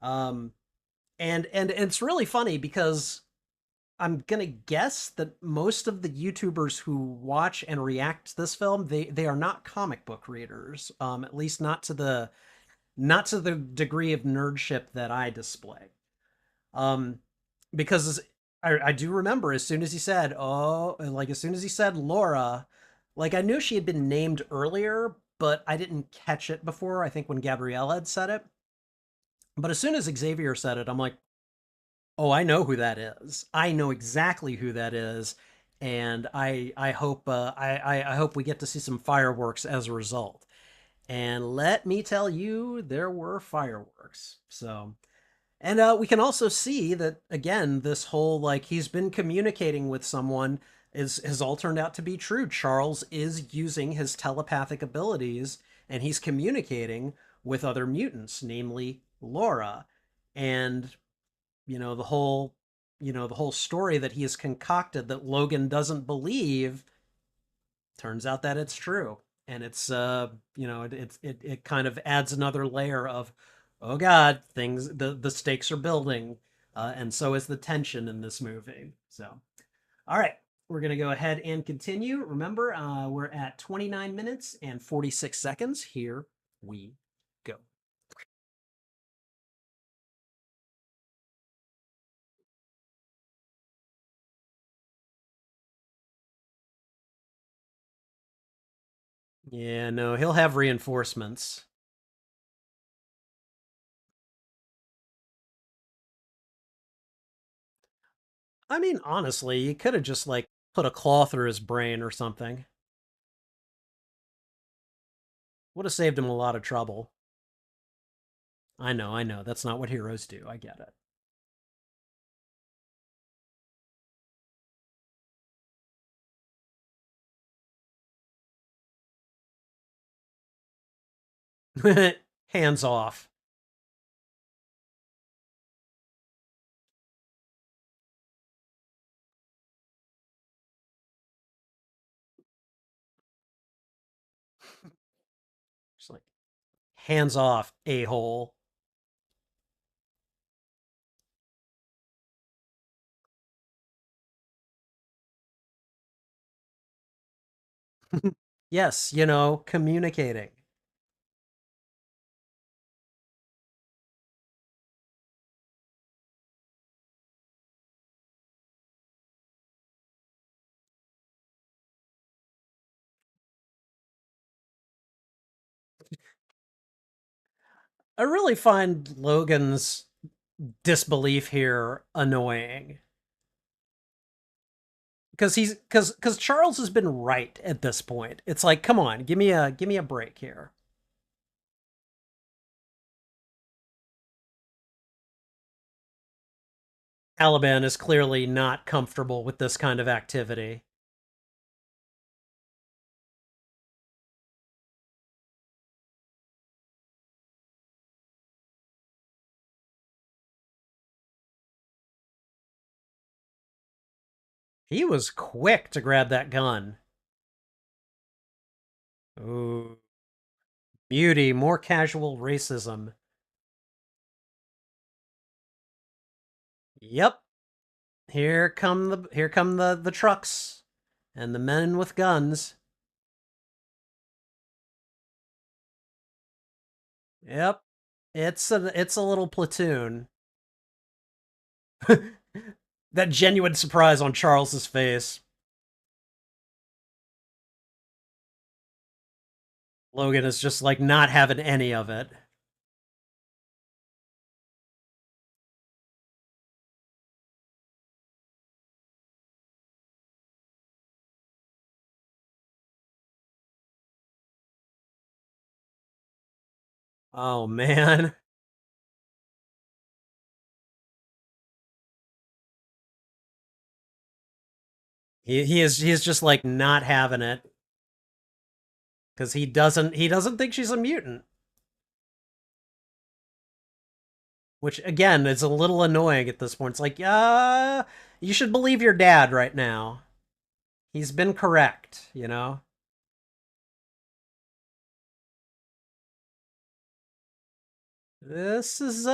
Um, and it's really funny because I'm gonna guess that most of the YouTubers who watch and react to this film, they are not comic book readers. At least not to the degree of nerdship that I display. Um, because I do remember as soon as he said, oh, like as soon as he said Laura, like I knew she had been named earlier, but I didn't catch it before. I think when Gabrielle had said it. But as soon as Xavier said it, I'm like, oh, I know who that is. I know exactly who that is, and I hope I hope we get to see some fireworks as a result. And let me tell you, there were fireworks. So and we can also see that again, this whole like he's been communicating with someone is has all turned out to be true. Charles is using his telepathic abilities and he's communicating with other mutants, namely Laura. And the whole the whole story that he has concocted that Logan doesn't believe turns out that it's true. And it's it kind of adds another layer of oh god, things the stakes are building, and so is the tension in this movie. So all right, we're gonna go ahead and continue. Remember, we're at 29 minutes and 46 seconds. Here we go. Yeah, no, he'll have reinforcements. I mean, honestly, you could have just like put a claw through his brain or something. Would have saved him a lot of trouble. I know. That's not what heroes do. I get it. Hands off. Just like hands off, a hole. Yes, communicating. I really find Logan's disbelief here annoying because because Charles has been right at this point. It's like, come on, give me a break here. Caliban is clearly not comfortable with this kind of activity. He was quick to grab that gun. Ooh, beauty, more casual racism. Yep. Here come the trucks and the men with guns. Yep. It's a little platoon. That genuine surprise on Charles's face. Logan is just like not having any of it. Oh man. He is just like not having it because he doesn't think she's a mutant, which again is a little annoying at this point. It's like, you should believe your dad right now. He's been correct. This is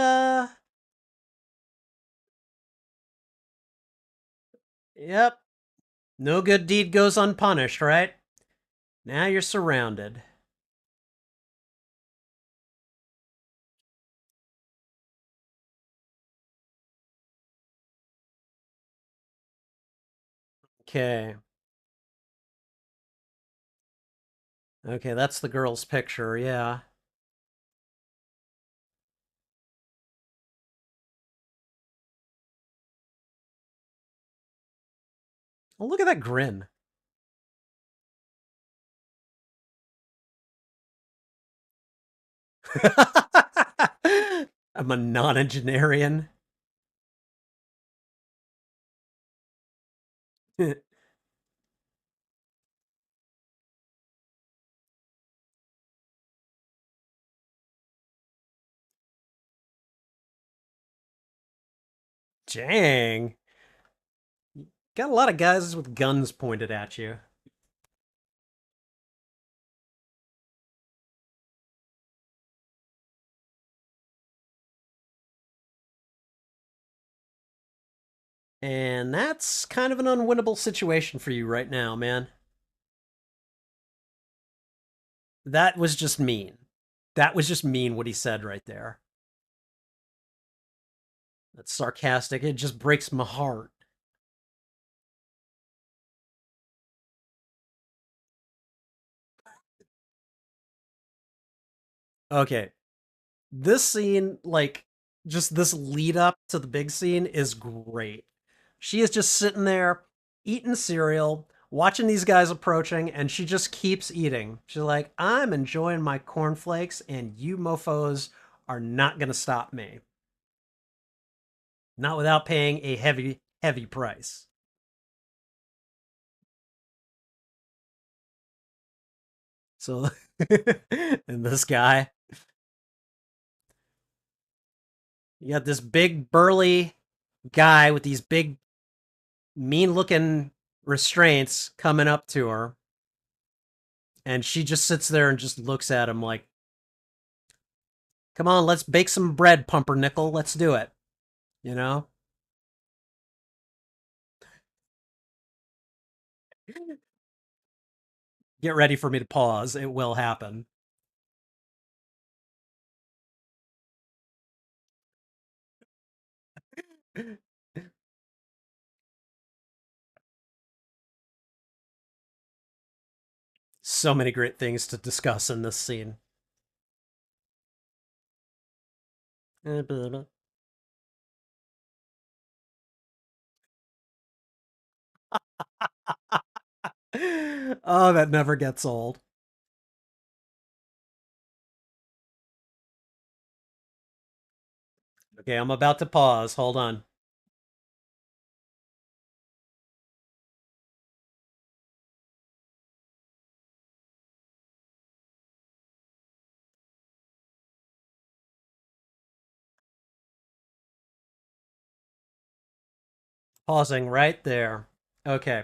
yep. No good deed goes unpunished, right? Now you're surrounded. Okay. Okay, that's the girl's picture, yeah. Oh, look at that grin. I'm a nonagenarian. Dang. Got a lot of guys with guns pointed at you. And that's kind of an unwinnable situation for you right now, man. That was just mean. That was just mean what he said right there. That's sarcastic. It just breaks my heart. Okay. This scene, like, just this lead up to the big scene is great. She is just sitting there eating cereal, watching these guys approaching, and she just keeps eating. She's like, I'm enjoying my cornflakes, and you mofos are not going to stop me. Not without paying a heavy, heavy price. So, and this guy, you got this big, burly guy with these big, mean looking restraints coming up to her. And she just sits there and just looks at him like, come on, let's bake some bread, pumpernickel. Let's do it. You know? Get ready for me to pause. It will happen. So many great things to discuss in this scene. Oh, that never gets old. Okay, I'm about to pause. Hold on. Pausing right there. Okay.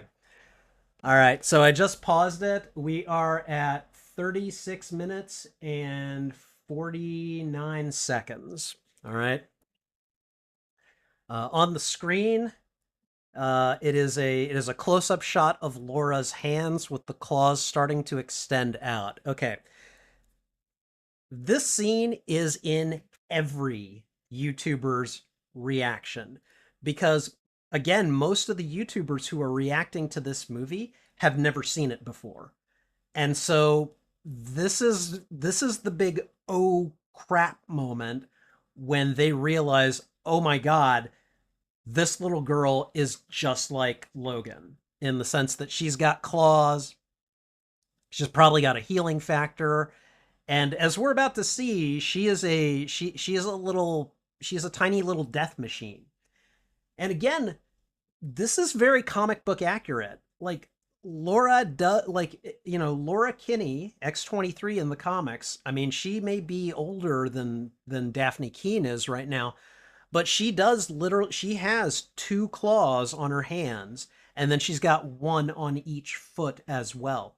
All right. So I just paused it. We are at 36 minutes and 49 seconds. All right. On the screen, it is a close up shot of Laura's hands with the claws starting to extend out. Okay, this scene is in every YouTuber's reaction because again, most of the YouTubers who are reacting to this movie have never seen it before. And so this is the big oh crap moment when they realize, "Oh my god, this little girl is just like Logan in the sense that she's got claws, she's probably got a healing factor, and as we're about to see, she is a little she is a tiny little death machine. And again, this is very comic book accurate. Like Laura does, like Laura Kinney X-23 in the comics. I mean, she may be older than Daphne Keene is right now, but she has two claws on her hands, and then she's got one on each foot as well.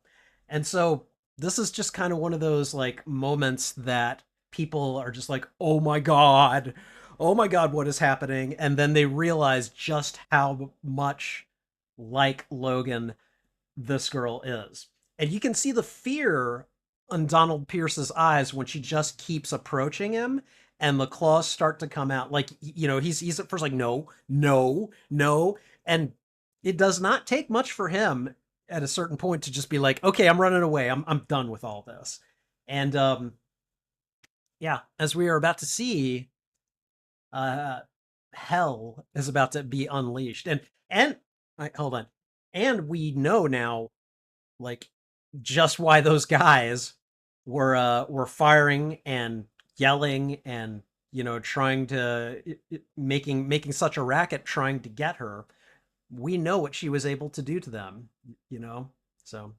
And so this is just kind of one of those like moments that people are just like, oh my god, what is happening? And then they realize just how much like Logan this girl is. And you can see the fear on Donald Pierce's eyes when she just keeps approaching him and the claws start to come out. Like, he's at first like, no, no, no. And it does not take much for him at a certain point to just be like, okay, I'm running away. I'm done with all this. And yeah, as we are about to see, uh, hell is about to be unleashed. And hold on, and we know now, like, just why those guys were firing and yelling and trying to making such a racket trying to get her. We know what she was able to do to them, you know. So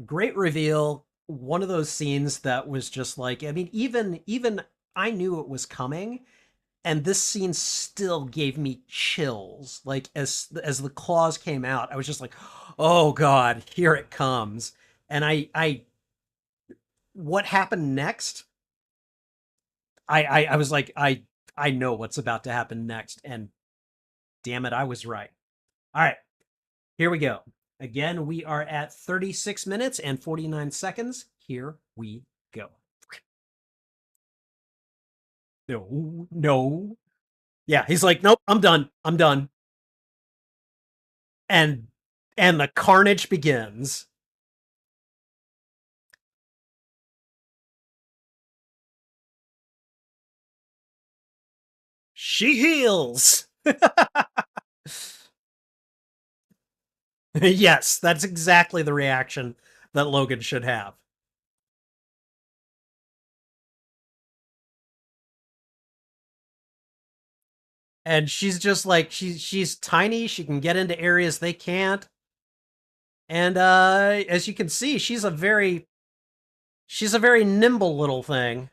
great reveal. One of those scenes that was just like, I mean, even I knew it was coming, and this scene still gave me chills. Like as the claws came out, I was just like, "Oh God, here it comes!" And I what happened next? I was like, I know what's about to happen next, and damn it, I was right. All right, here we go. Again, we are at 36 minutes and 49 seconds. Here we go. No, no. Yeah, he's like, nope, I'm done. I'm done. And and the carnage begins. She heals. Yes, that's exactly the reaction that Logan should have. And she's just like she's tiny, she can get into areas they can't. And as you can see, she's a very nimble little thing.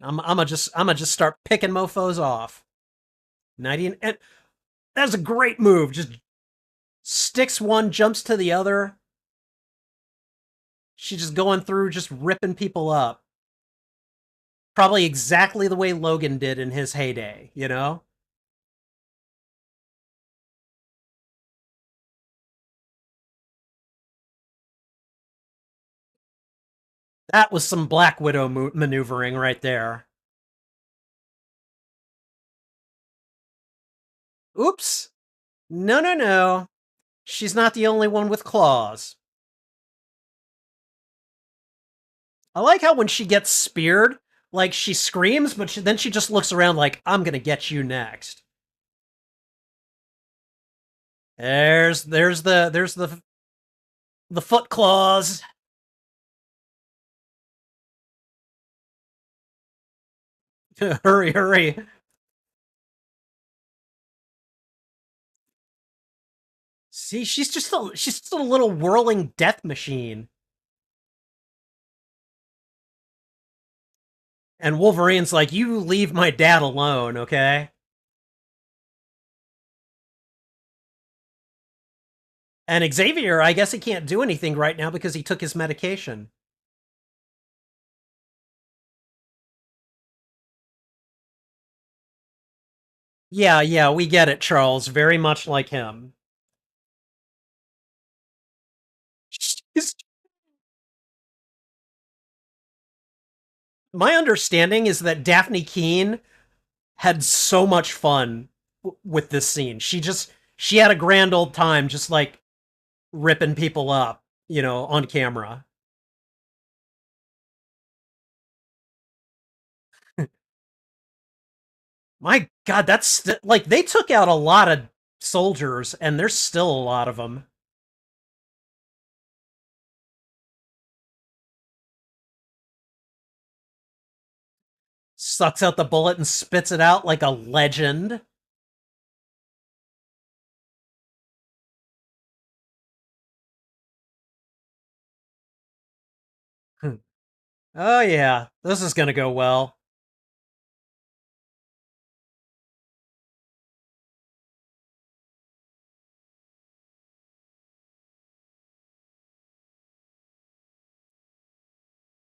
I'm gonna just start picking mofos off. 90 and that's a great move. Just sticks one, jumps to the other. She's just going through, just ripping people up. Probably exactly the way Logan did in his heyday, you know? That was some Black Widow maneuvering right there. Oops. No, no, no. She's not the only one with claws. I like how when she gets speared, like she screams, but then she just looks around like, I'm gonna get you next. There's the foot claws. Hurry, hurry. See, she's just a little whirling death machine. And Wolverine's like, you leave my dad alone, okay? And Xavier, I guess he can't do anything right now because he took his medication. Yeah, yeah, we get it, Charles. Very much like him. She's- My understanding is that Daphne Keene had so much fun with this scene. She had a grand old time just like ripping people up, on camera. My God, like they took out a lot of soldiers, and there's still a lot of them. Sucks out the bullet and spits it out like a legend. Oh yeah, this is gonna go well.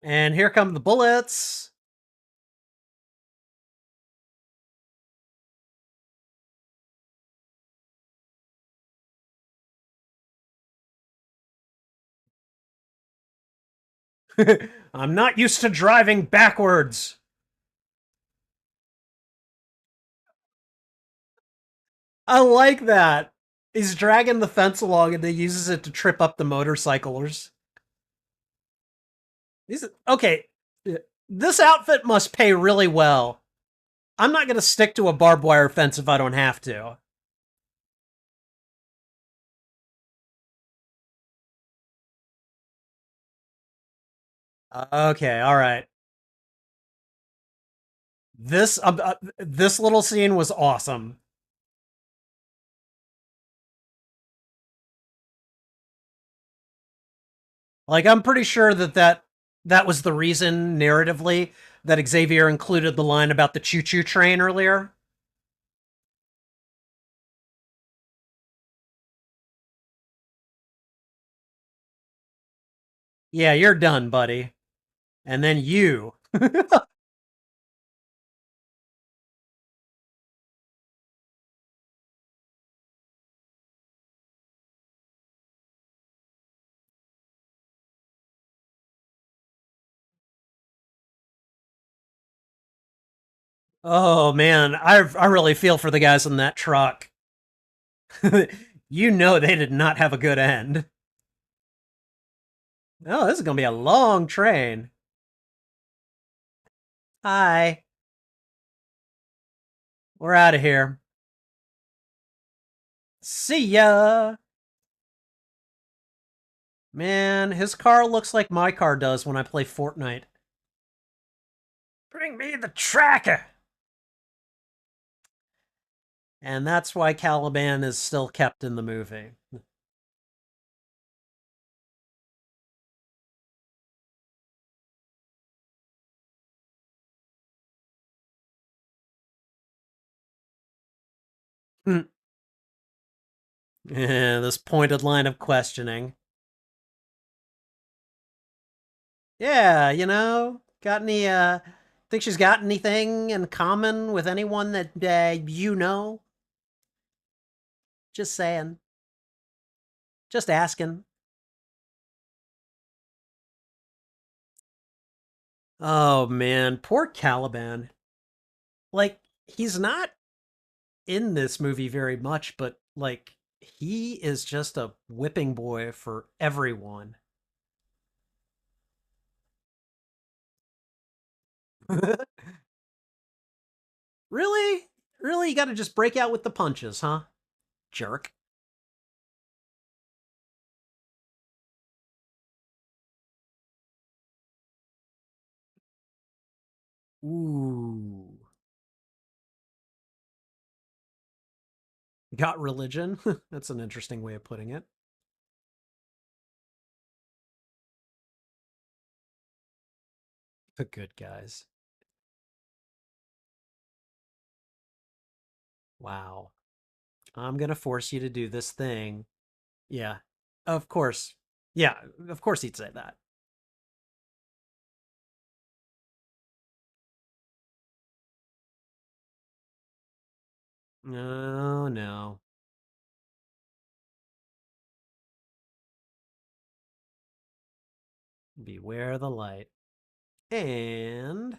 And here come the bullets. I'm not used to driving backwards. I like that. He's dragging the fence along and he uses it to trip up the motorcyclers. Okay, this outfit must pay really well. I'm not going to stick to a barbed wire fence if I don't have to. Okay, all right. This little scene was awesome. Like I'm pretty sure that was the reason narratively that Xavier included the line about the choo-choo train earlier. Yeah, you're done, buddy. And then you. Oh man, I really feel for the guys in that truck. You know they did not have a good end. Oh, this is gonna be a long train. Hi, we're out of here. See ya. Man, his car looks like my car does when I play Fortnite. Bring me the tracker. And that's why Caliban is still kept in the movie. Yeah, this pointed line of questioning. Yeah, got any think she's got anything in common with anyone that you know? Just saying. Just asking. Oh man, poor Caliban. Like he's not in this movie very much, but like he is just a whipping boy for everyone. Really? Really? You got to just break out with the punches, huh? Jerk. Ooh. Got religion? That's an interesting way of putting it. The good guys. Wow. I'm going to force you to do this thing. Yeah. Of course. Yeah, of course he'd say that. No, no. Beware the light. And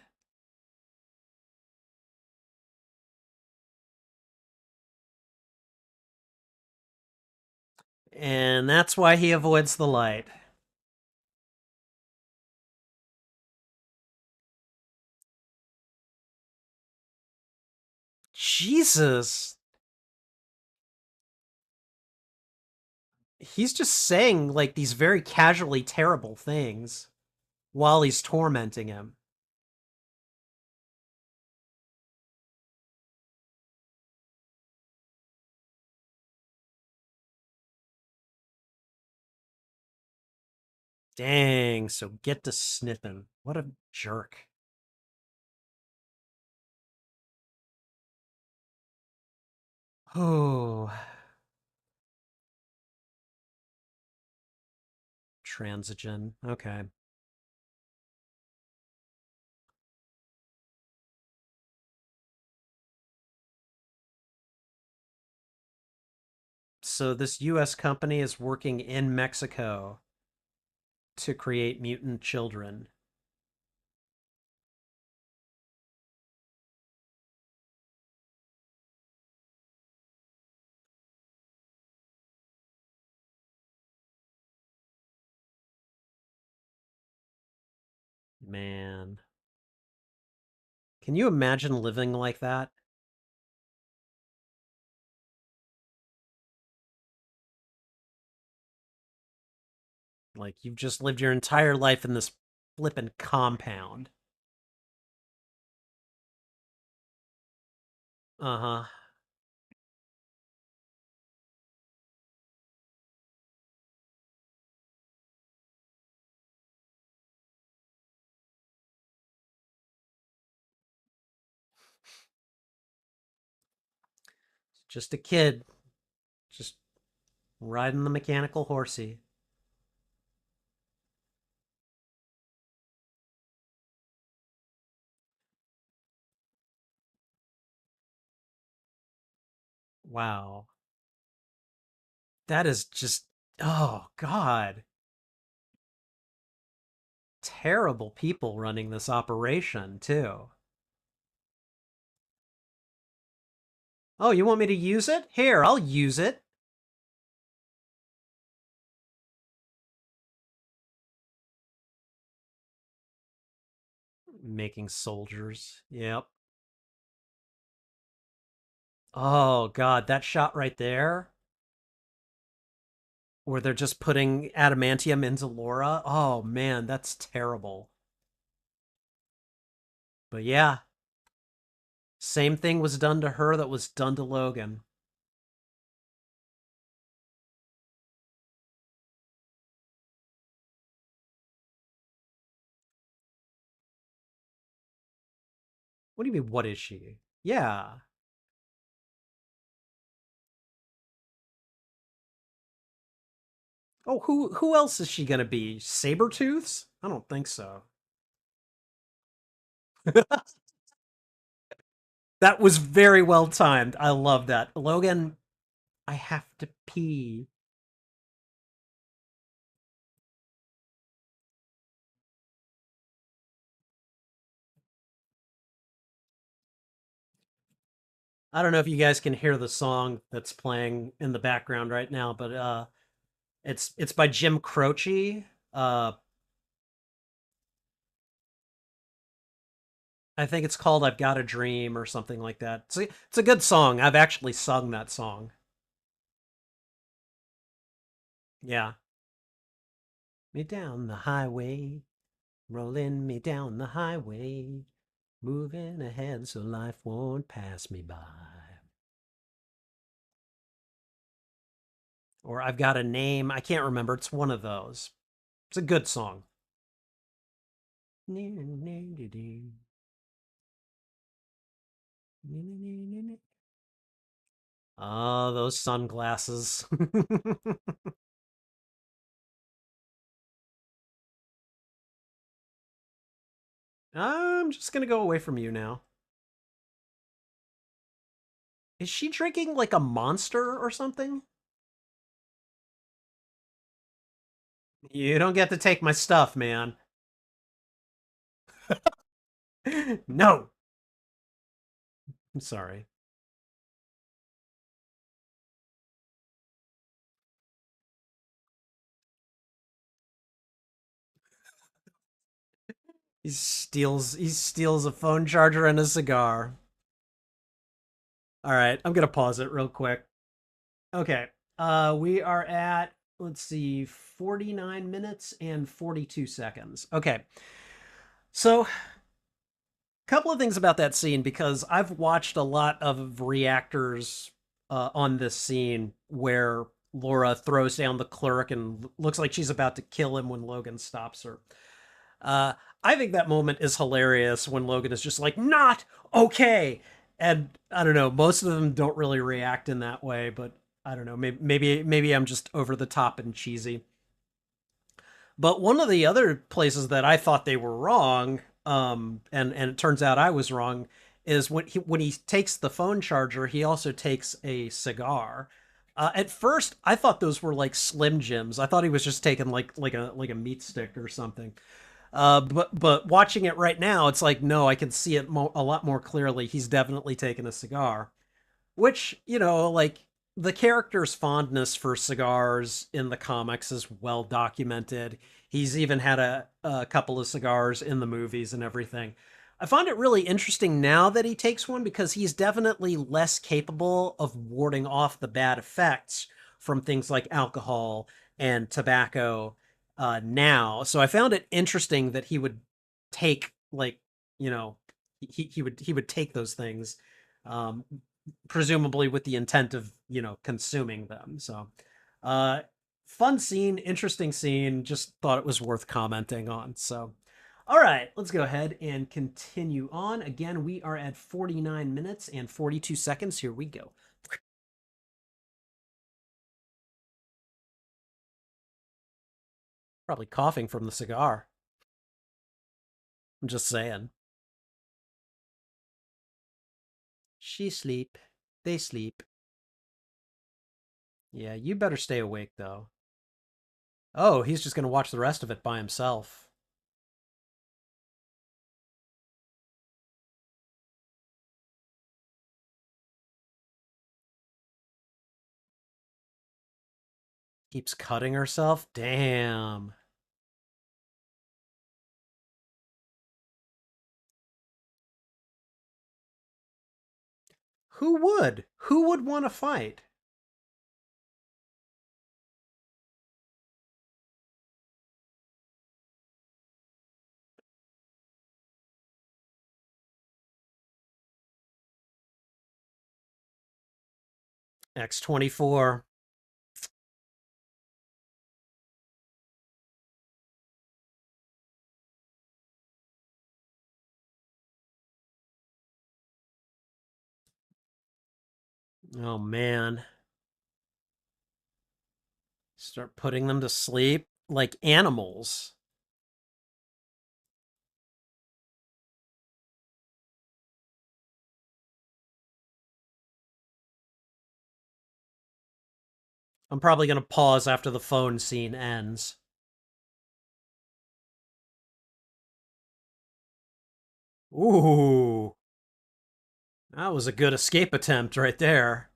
that's why he avoids the light. Jesus. He's just saying like these very casually terrible things while he's tormenting him. Dang, so get to sniffing. What a jerk. Oh, transigen. Okay. So this US company is working in Mexico to create mutant children. Man, can you imagine living like that? Like you've just lived your entire life in this flippin' compound. Uh huh. Just a kid, just riding the mechanical horsey. Wow. That is just, oh, God. Terrible people running this operation, too. Oh, you want me to use it? Here, I'll use it. Making soldiers. Yep. Oh, God. That shot right there, where they're just putting adamantium into Laura. Oh, man, that's terrible. But yeah, same thing was done to her that was done to Logan. What do you mean, what is she? Yeah. Oh, who else is she gonna be? Sabretooths? I don't think so. That was very well timed. I love that. Logan, I have to pee. I don't know if you guys can hear the song that's playing in the background right now, but it's by Jim Croce. Uh I think it's called I've Got a Dream or something like that. It's a good song. I've actually sung that song. Yeah. Me down the highway, rolling me down the highway, moving ahead so life won't pass me by. Or I've Got a Name. I can't remember. It's one of those. It's a good song. Oh, those sunglasses. I'm just gonna go away from you now. Is she drinking like a monster or something? You don't get to take my stuff, man. No. I'm sorry. He steals a phone charger and a cigar. All right, I'm gonna pause it real quick. Okay. We are at, let's see, 49 minutes and 42 seconds. Okay. So, a couple of things about that scene because I've watched a lot of reactors on this scene where Laura throws down the clerk and looks like she's about to kill him when Logan stops her. Uh, I think that moment is hilarious when Logan is just like, not okay. And I don't know, most of them don't really react in that way, but I don't know, maybe I'm just over the top and cheesy. But one of the other places that I thought they were wrong, and it turns out I was wrong, is when he takes the phone charger, he also takes a cigar. At first, I thought those were like Slim Jims. I thought he was just taking like a meat stick or something. But watching it right now, it's like no, I can see it a lot more clearly. He's definitely taken a cigar, which like the character's fondness for cigars in the comics is well documented. He's even had a couple of cigars in the movies and everything. I find it really interesting now that he takes one because he's definitely less capable of warding off the bad effects from things like alcohol and tobacco now. So I found it interesting that he would take like, you know, he would take those things um, presumably with the intent of, consuming them. So, uh, fun scene, interesting scene. Just thought it was worth commenting on. So, all right, let's go ahead and continue on. Again, we are at 49 minutes and 42 seconds. Here we go. Probably coughing from the cigar. I'm just saying. She sleep. They sleep. Yeah, you better stay awake though. Oh, he's just gonna watch the rest of it by himself. Keeps cutting herself. Damn. Who would? Who would want to fight? X-24. Oh man. Start putting them to sleep like animals. I'm probably going to pause after the phone scene ends. Ooh. That was a good escape attempt right there.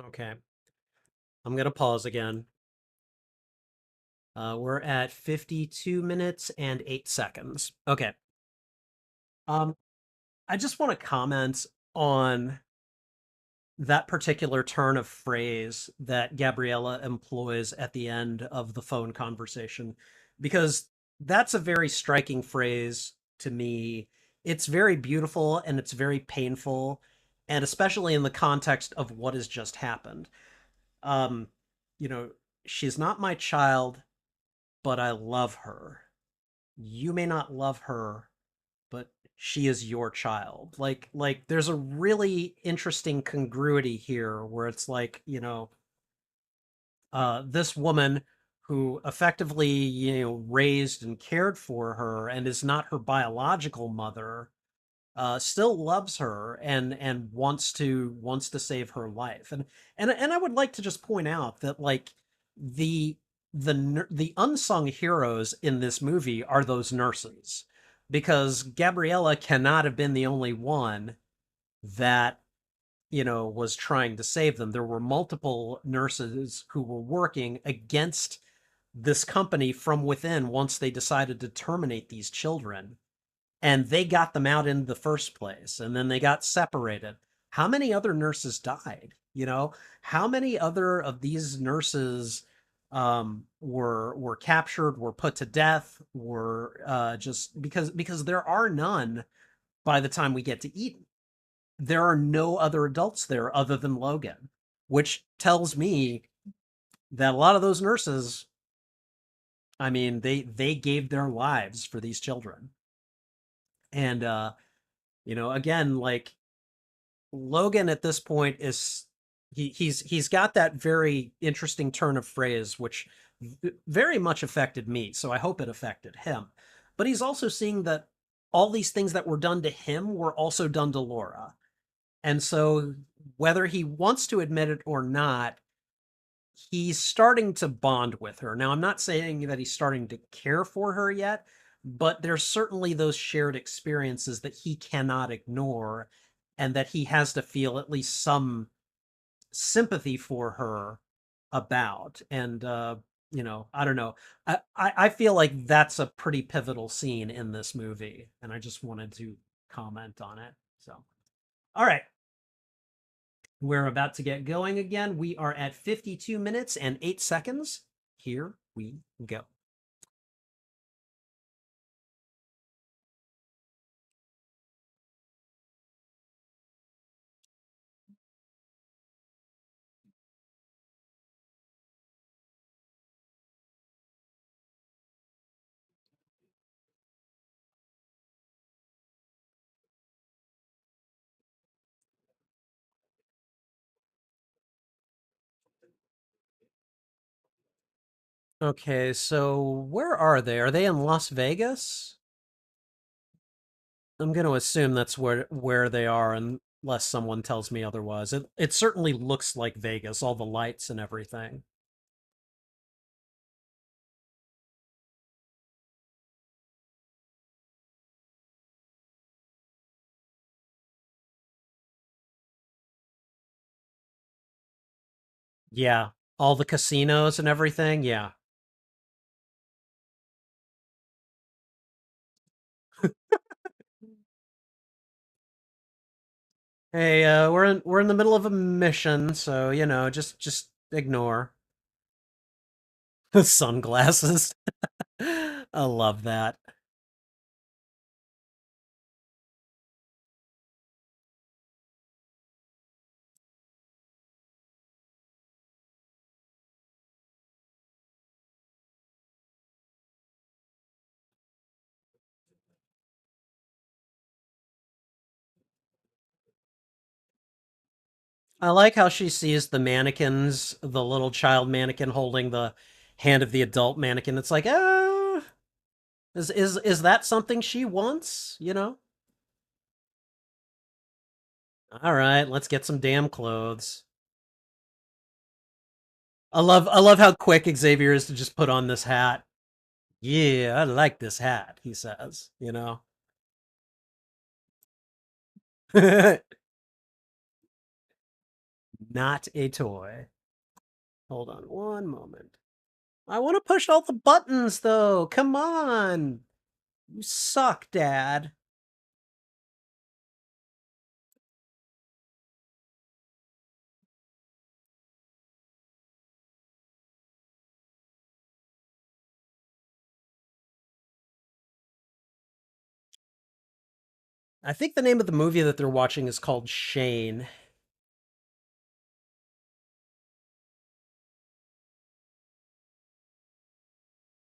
Okay. I'm going to pause again. We're at 52 minutes and 8 seconds. Okay. Um, I just want to comment on that particular turn of phrase that Gabriella employs at the end of the phone conversation, because that's a very striking phrase to me. It's very beautiful and it's very painful, and especially in the context of what has just happened. Um, you know, she's not my child, but I love her. You may not love her, but she is your child. Like there's a really interesting congruity here where it's like, this woman who effectively, raised and cared for her and is not her biological mother, still loves her and wants to save her life. And I would like to just point out that like the the unsung heroes in this movie are those nurses, because Gabriella cannot have been the only one that was trying to save them. There were multiple nurses who were working against this company from within once they decided to terminate these children, and they got them out in the first place, and then they got separated. How many other nurses died? How many other of these nurses were captured, were put to death, were just because there are none by the time we get to Eden. There are no other adults there other than Logan, which tells me that a lot of those nurses, I mean, they gave their lives for these children. And again, like Logan at this point is he's got that very interesting turn of phrase which very much affected me, so I hope it affected him. But he's also seeing that all these things that were done to him were also done to Laura. And so whether he wants to admit it or not, he's starting to bond with her. Now, I'm not saying that he's starting to care for her yet, but there's certainly those shared experiences that he cannot ignore and that he has to feel at least some sympathy for her about. And, I don't know. I feel like that's a pretty pivotal scene in this movie, and I just wanted to comment on it. So, all right. We're about to get going again. We are at 52 minutes and 8 seconds. Here we go. Okay, so where are they? Are they in Las Vegas? I'm going to assume that's where they are unless someone tells me otherwise. It certainly looks like Vegas, all the lights and everything. Yeah, all the casinos and everything. Yeah. Hey, we're in the middle of a mission, so just ignore the sunglasses. I love that. I like how she sees the mannequins, the little child mannequin holding the hand of the adult mannequin. It's like, oh, is that something she wants? All right, let's get some damn clothes. I love how quick Xavier is to just put on this hat. Yeah, I like this hat, he says. Not a toy. Hold on one moment. I want to push all the buttons though. Come on. You suck, Dad. I think the name of the movie that they're watching is called Shane.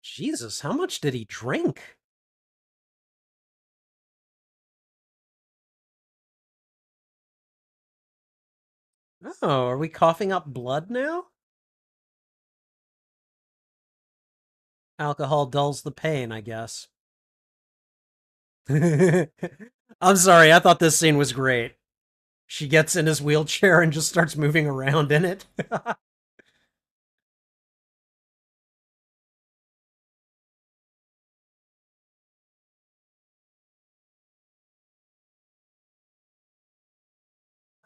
Jesus, how much did he drink? Oh, are we coughing up blood now? Alcohol dulls the pain, I guess. I'm sorry, I thought this scene was great. She gets in his wheelchair and just starts moving around in it.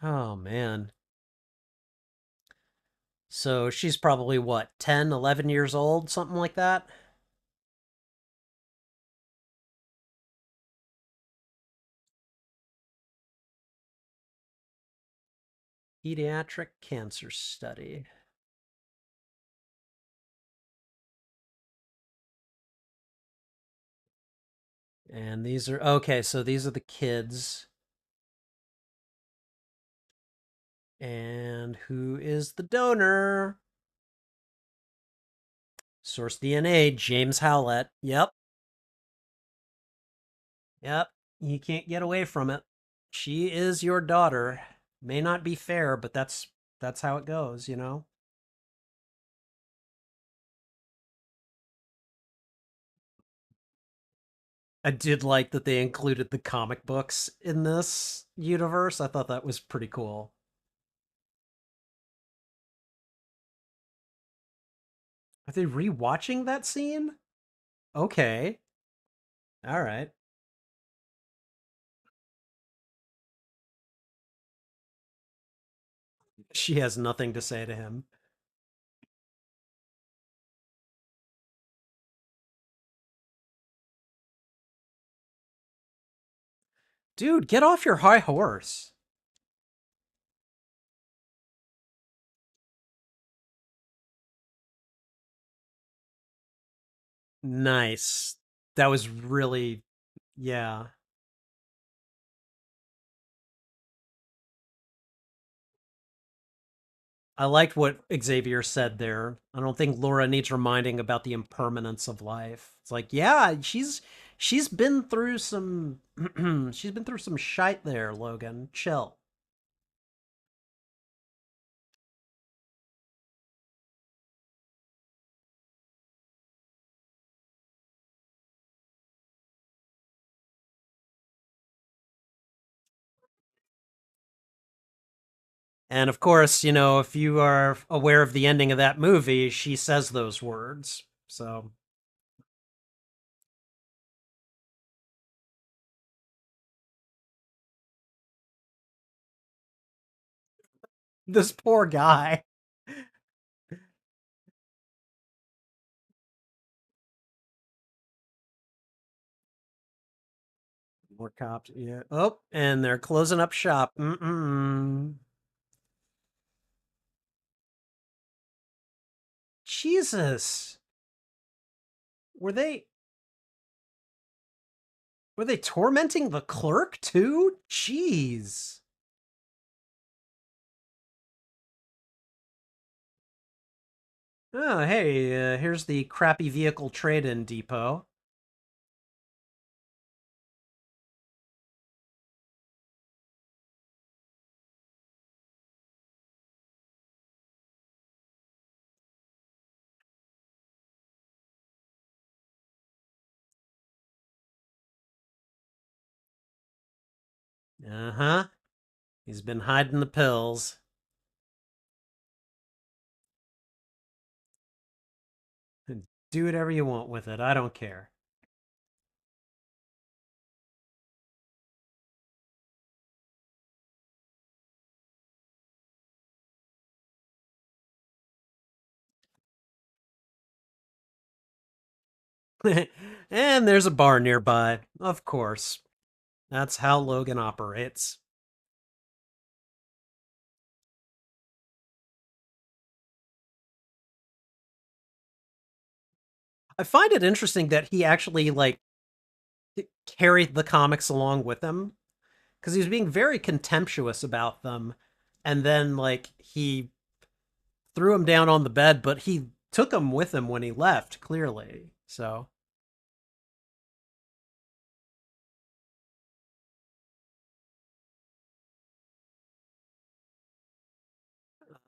Oh, man. So she's probably what, 10, 11 years old, something like that? Pediatric cancer study. And these are okay, so these are the kids. And who is the donor? Source DNA, James Howlett. Yep. Yep. You can't get away from it. She is your daughter. May not be fair, but that's how it goes, you know? I did like that they included the comic books in this universe. I thought that was pretty cool. Are they rewatching that scene? Okay. All right. She has nothing to say to him. Dude, get off your high horse. Nice. That was really, yeah. I liked what Xavier said there. I don't think Laura needs reminding about the impermanence of life. It's like, yeah, she's been through some she's been through some shite there, Logan. Chill. And of course, you know, if you are aware of the ending of that movie, she says those words. So, this poor guy. More cops. Yeah. Oh, and they're closing up shop. Mm-mm. Jesus. Were they were they tormenting the clerk too? Jeez. Oh, hey, here's the crappy vehicle trade-in depot. Uh-huh. He's been hiding the pills. Do whatever you want with it. I don't care. And there's a bar nearby. Of course. That's how Logan operates. I find it interesting that he actually like carried the comics along with him because he was being very contemptuous about them, and then like he threw him down on the bed, but he took them with him when he left. Clearly, so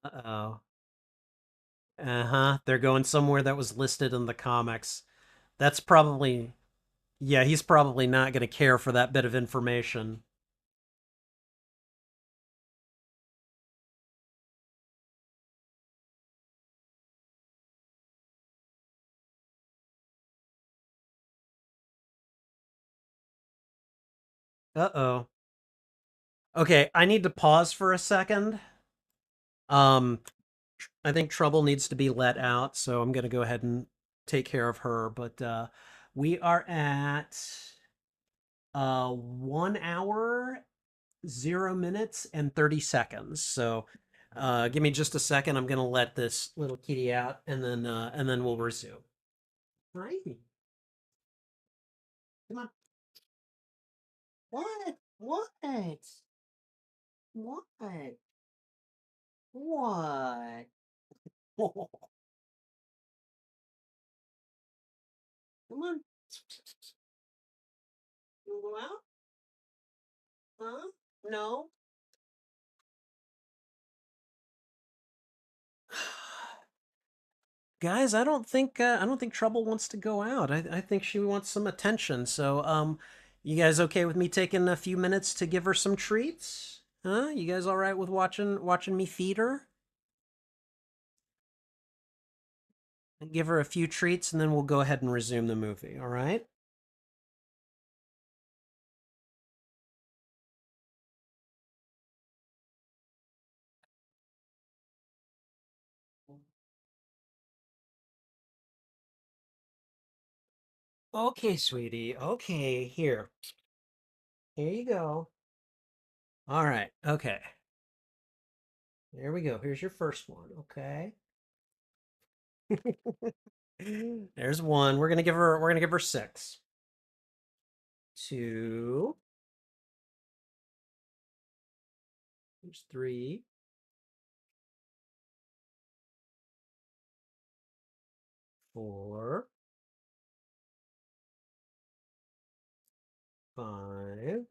oh, uh huh. They're going somewhere that was listed in the comics. That's probably yeah. He's probably not going to care for that bit of information. Uh oh. Okay, I need to pause for a second. Um, I think Trouble needs to be let out, so I'm gonna go ahead and take care of her. But we are at 1 hour, 0 minutes, and 30 seconds. So give me just a second. I'm gonna let this little kitty out, and then we'll resume. Hi, come on. What? What? What? What? Come on. You wanna go out? Huh? No. Guys, I don't think Trouble wants to go out. I think she wants some attention. So, you guys okay with me taking a few minutes to give her some treats? Huh? You guys all right with watching me feed her? And give her a few treats, and then we'll go ahead and resume the movie. All right? Okay, sweetie. Okay, here. Here you go. All right. Okay. There we go. Here's your first one. Okay. There's one. We're gonna give her six. Two. There's three. Four. Five.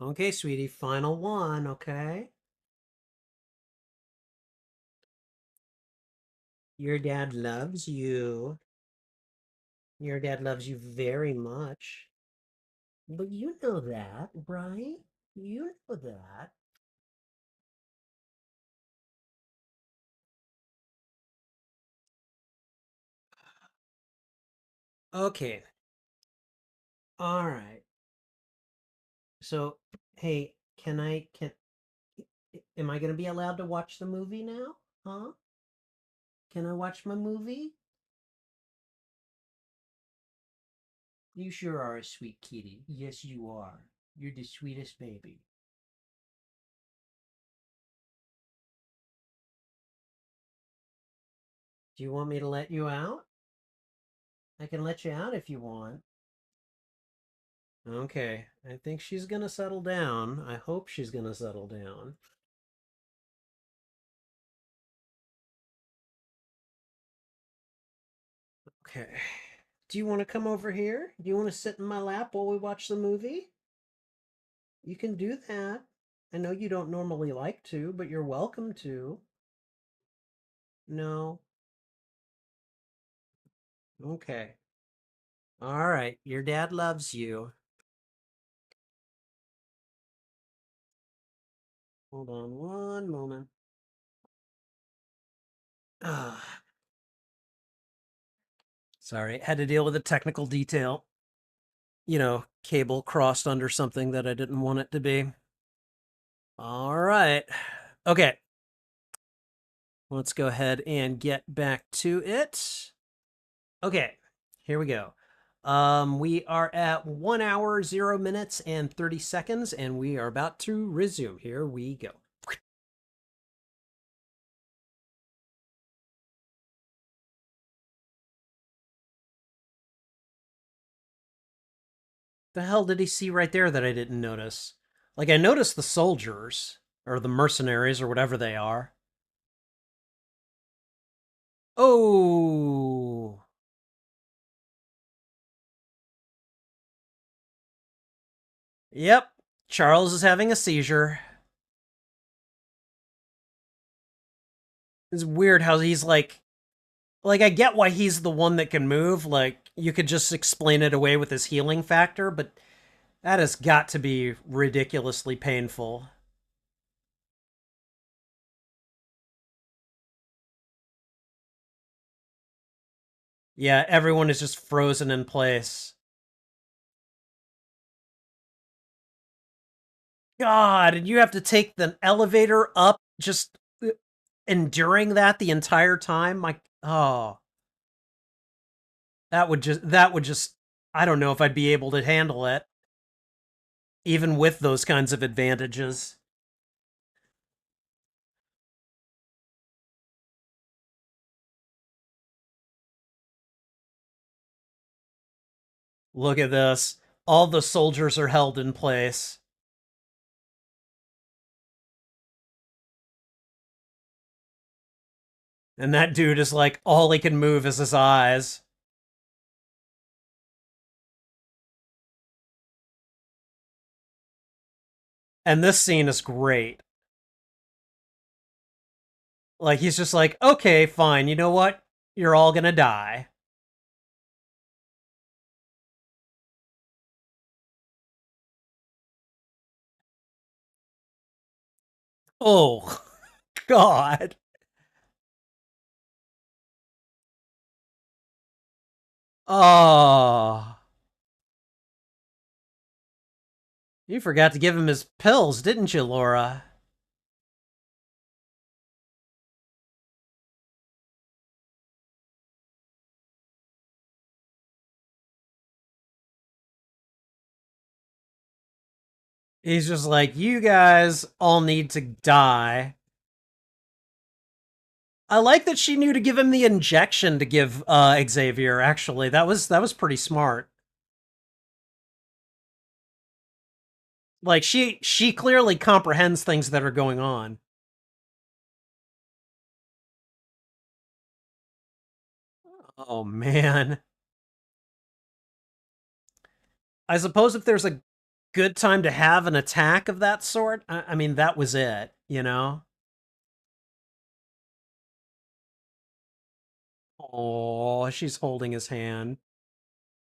Okay, sweetie. Final one. Okay. Your dad loves you. Your dad loves you very much. But you know that, right? You know that. Okay. All right. So, hey, am I gonna be allowed to watch the movie now? Huh? Can I watch my movie? You sure are a sweet kitty. Yes, you are. You're the sweetest baby. Do you want me to let you out? I can let you out if you want. Okay. I think she's gonna settle down. I hope she's gonna settle down. Okay. Do you want to come over here? Do you want to sit in my lap while we watch the movie? You can do that. I know you don't normally like to, but you're welcome to. No. Okay. All right. Your dad loves you. Hold on one moment. Ah, sorry. Had to deal with a technical detail. Cable crossed under something that I didn't want it to be. All right. Okay. Let's go ahead and get back to it. Okay. Here we go. We are at 1 hour, 0 minutes, and 30 seconds, and we are about to resume. Here we go. The hell did he see right there that I didn't notice? Like, I noticed the soldiers, or the mercenaries, or whatever they are. Oh! Yep. Charles is having a seizure. It's weird how he's like, I get why he's the one that can move. Like, you could just explain it away with his healing factor, but that has got to be ridiculously painful. Yeah, everyone is just frozen in place. God, and you have to take the elevator up just enduring that the entire time. Oh, that would just I don't know if I'd be able to handle it even with those kinds of advantages. Look at this. All the soldiers are held in place. And that dude is like, all he can move is his eyes. And this scene is great. Like he's just like, okay, fine. You know what? You're all gonna die. Oh God. Oh, you forgot to give him his pills, didn't you, Laura? He's just like, you guys all need to die. I like that she knew to give him the injection to give Xavier. Actually, that was pretty smart. Like she clearly comprehends things that are going on. Oh man. I suppose if there's a good time to have an attack of that sort, I mean that was it, you know? Oh, she's holding his hand.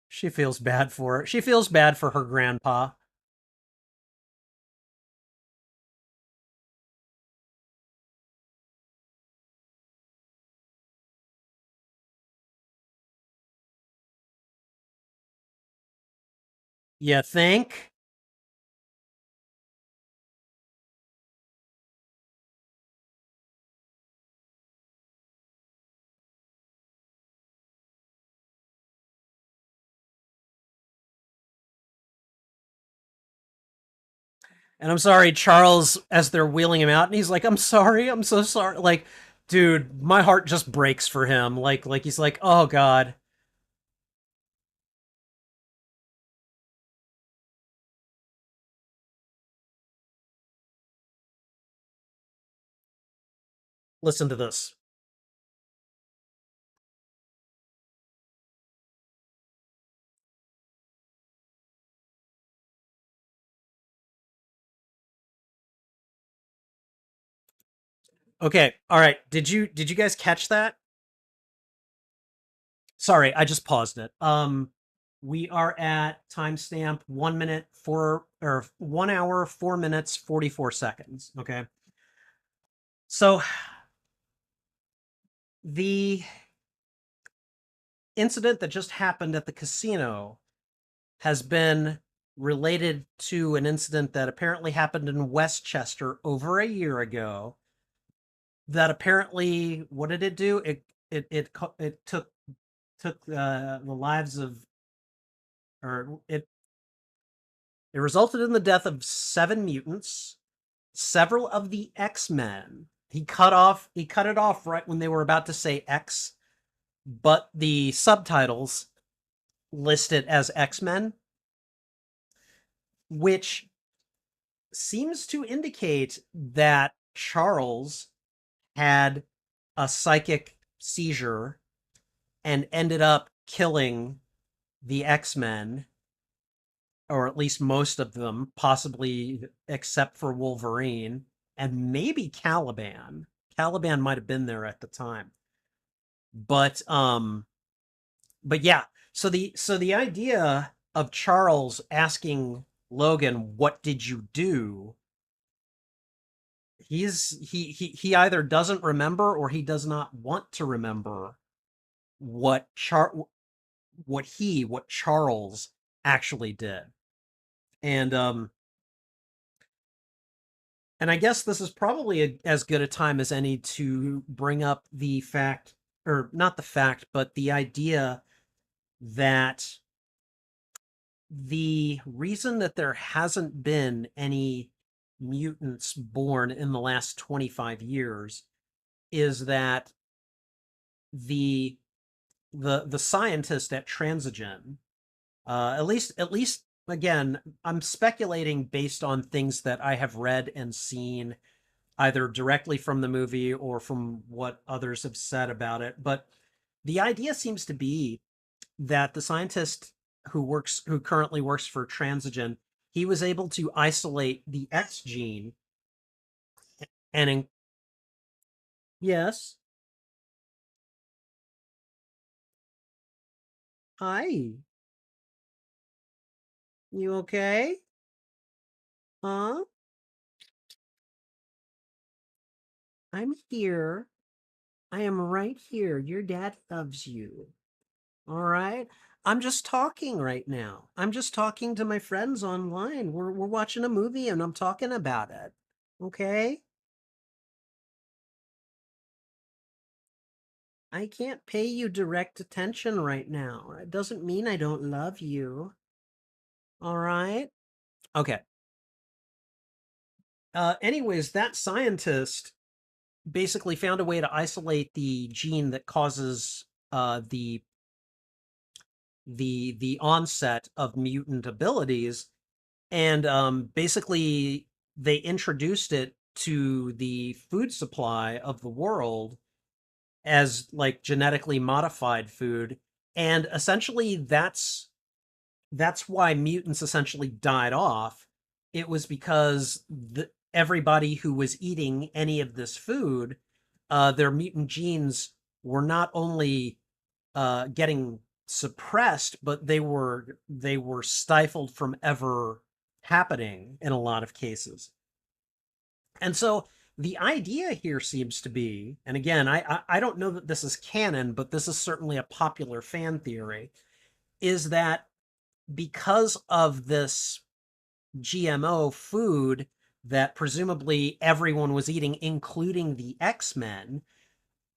She feels bad for it. She feels bad for her grandpa. You think? And I'm sorry, Charles, as they're wheeling him out, and he's like, I'm sorry, I'm so sorry. Like, dude, my heart just breaks for him. Like he's like, oh God. Listen to this. Okay, all right. Did you guys catch that? Sorry, I just paused it. We are at timestamp 1 minute four or 1 hour 4 minutes 44 seconds. Okay, so the incident that just happened at the casino has been related to an incident that apparently happened in Westchester over a year ago. That apparently, what did it do? It took the lives of, or it resulted in the death of 7 mutants, several of the X-Men. He cut it off right when they were about to say X, but the subtitles list it as X-Men, which seems to indicate that Charles had a psychic seizure and ended up killing the X-Men, or at least most of them, possibly except for Wolverine and maybe Caliban. Caliban might have been there at the time. But but yeah, so the idea of Charles asking Logan, "What did you do?" He either doesn't remember or he does not want to remember what what Charles actually did. And and I guess this is probably as good a time as any to bring up the fact, or not the fact, but the idea that the reason that there hasn't been any mutants born in the last 25 years is that the the scientist at Transigen, at least again, I'm speculating based on things that I have read and seen either directly from the movie or from what others have said about it. But the idea seems to be that the scientist who currently works for Transigen, he was able to isolate the X gene and yes. Hi. You okay? Huh? I'm here. I am right here. Your dad loves you. All right. I'm just talking right now. I'm just talking to my friends online. We're watching a movie and I'm talking about it. Okay? I can't pay you direct attention right now. It doesn't mean I don't love you. All right? Okay. Anyways, that scientist basically found a way to isolate the gene that causes the onset of mutant abilities, and basically they introduced it to the food supply of the world as like genetically modified food, and essentially that's why mutants essentially died off. It was because everybody who was eating any of this food, their mutant genes were not only getting suppressed, but they were stifled from ever happening in a lot of cases. And so the idea here seems to be, and again, I don't know that this is canon, but this is certainly a popular fan theory, is that because of this GMO food that presumably everyone was eating, including the X-Men,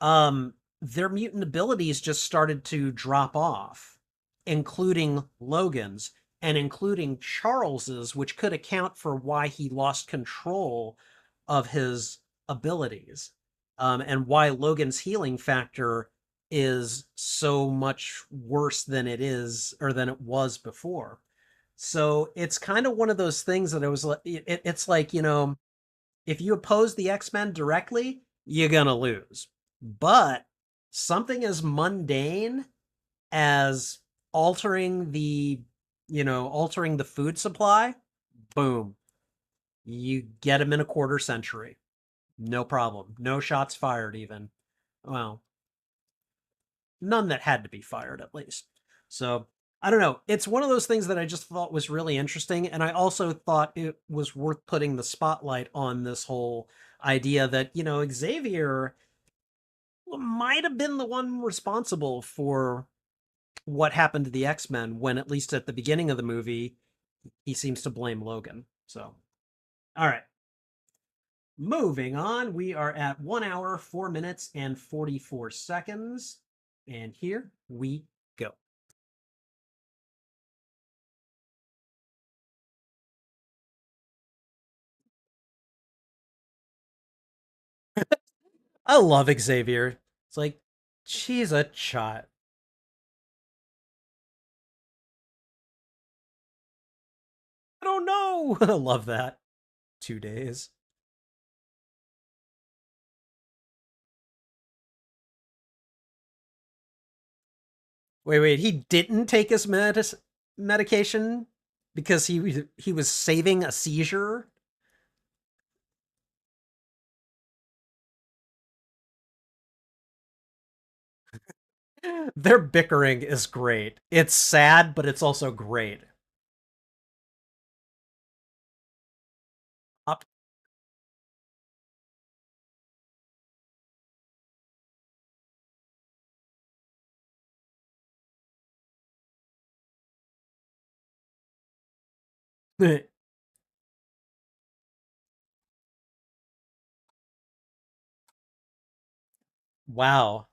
their mutant abilities just started to drop off, including Logan's and including Charles's, which could account for why he lost control of his abilities, and why Logan's healing factor is so much worse than it is or than it was before. So it's kind of one of those things that it was like, it's like, if you oppose the X-Men directly, you're going to lose. But something as mundane as altering altering the food supply, boom, you get them in a quarter century. No problem. No shots fired, even. Well, none that had to be fired, at least. So I don't know. It's one of those things that I just thought was really interesting. And I also thought it was worth putting the spotlight on this whole idea that, Xavier might have been the one responsible for what happened to the X-Men when, at least at the beginning of the movie, he seems to blame Logan. So, all right. Moving on, we are at 1 hour, 4 minutes, and 44 seconds. And here we go. I love Xavier. It's like, she's a child. I don't know. I love that. 2 days. Wait. He didn't take his medication because he was saving a seizure. Their bickering is great. It's sad, but it's also great. Up. Wow.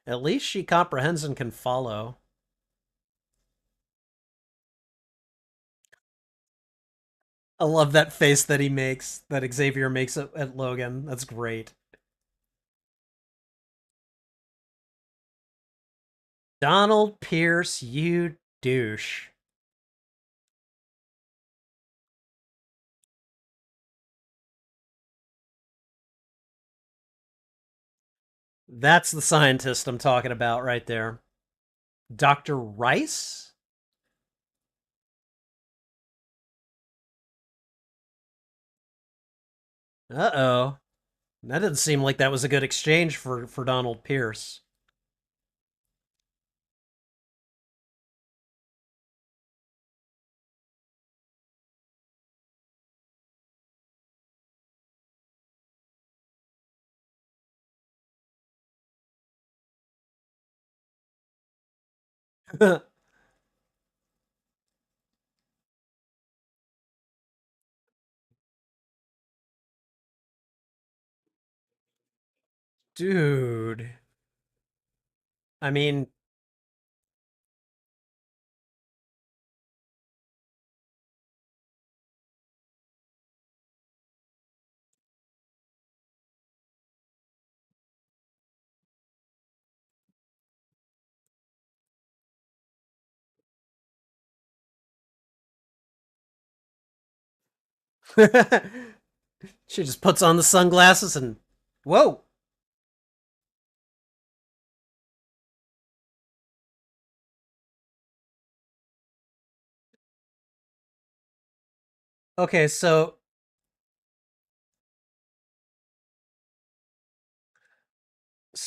At least she comprehends and can follow. I love that face that he makes, that Xavier makes at Logan. That's great. Donald Pierce, you douche. That's the scientist I'm talking about right there. Dr. Rice? Uh-oh. That didn't seem like that was a good exchange for Donald Pierce. Dude. I mean, she just puts on the sunglasses and whoa. Okay, so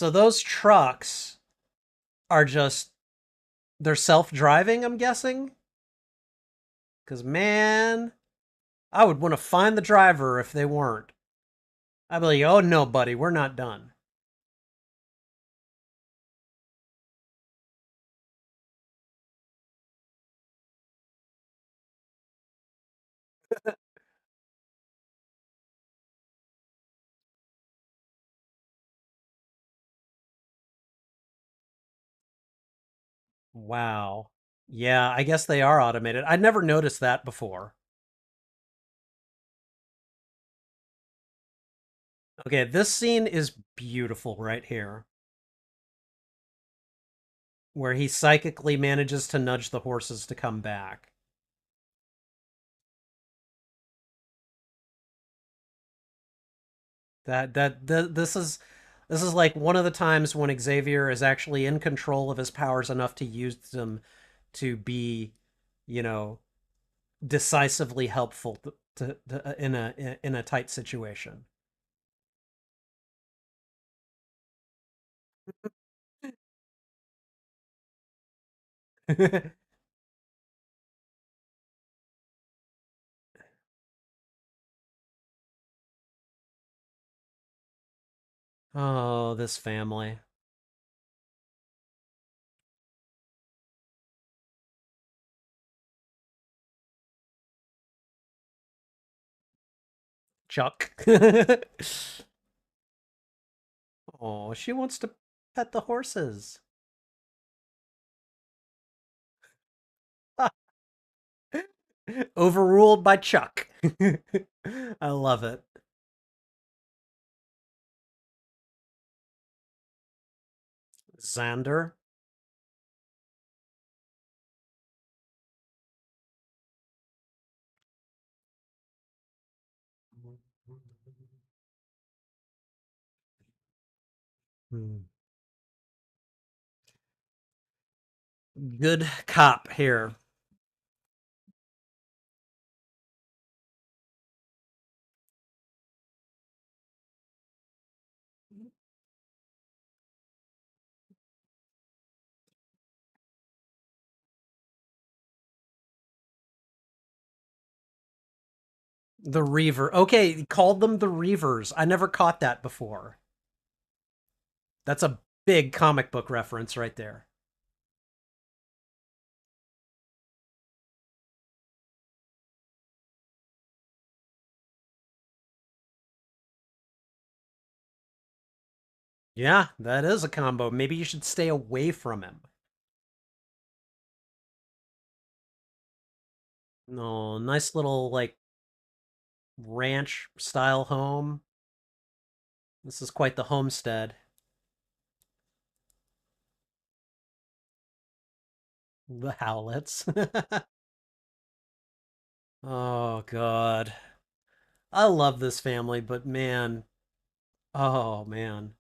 those trucks are just they're self-driving, I'm guessing? Cuz man, I would want to find the driver if they weren't. I'd be like, "Oh no, buddy, we're not done." Wow. Yeah, I guess they are automated. I'd never noticed that before. Okay, this scene is beautiful right here, where he psychically manages to nudge the horses to come back. This is like one of the times when Xavier is actually in control of his powers enough to use them to be, you know, decisively helpful in a tight situation. Oh, this family. Chuck. Oh, she wants to pet the horses. Overruled by Chuck. I love it. Xander. Hmm. Good cop here. The Reaver. Okay, he called them the Reavers. I never caught that before. That's a big comic book reference right there. Yeah, that is a combo. Maybe you should stay away from him. No, nice little like ranch style home. This is quite the homestead. The Howlets. Oh god. I love this family, but man, oh man.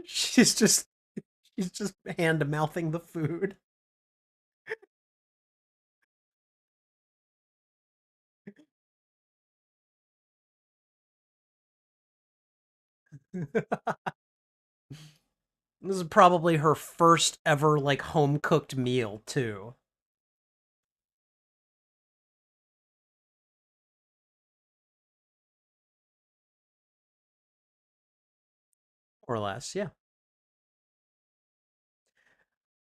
she's just she's just hand mouthing the food. This is probably her first ever like home cooked meal too, or less. Yeah,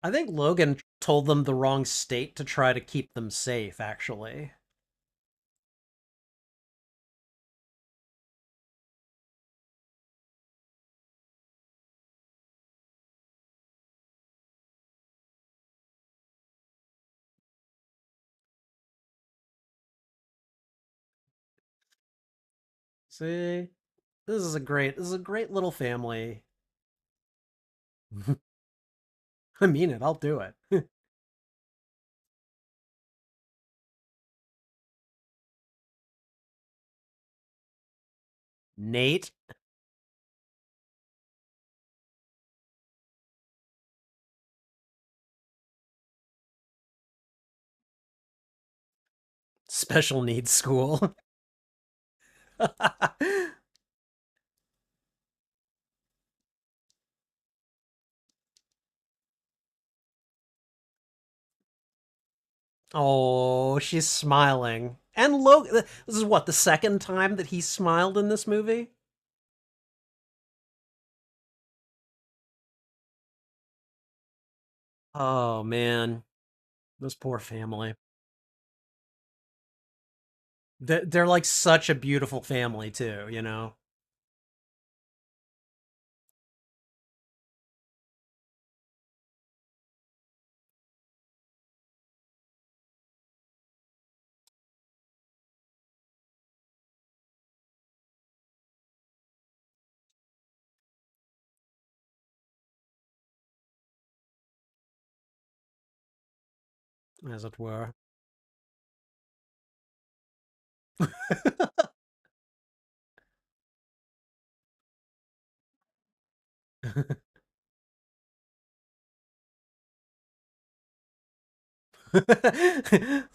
I think Logan told them the wrong state to try to keep them safe. Actually, see, this is a great little family. I mean it. I'll do it. Nate, special needs school. Oh, she's smiling. And Logan, this is what, the second time that he smiled in this movie? Oh, man. This poor family. They're like such a beautiful family, too, you know? As it were.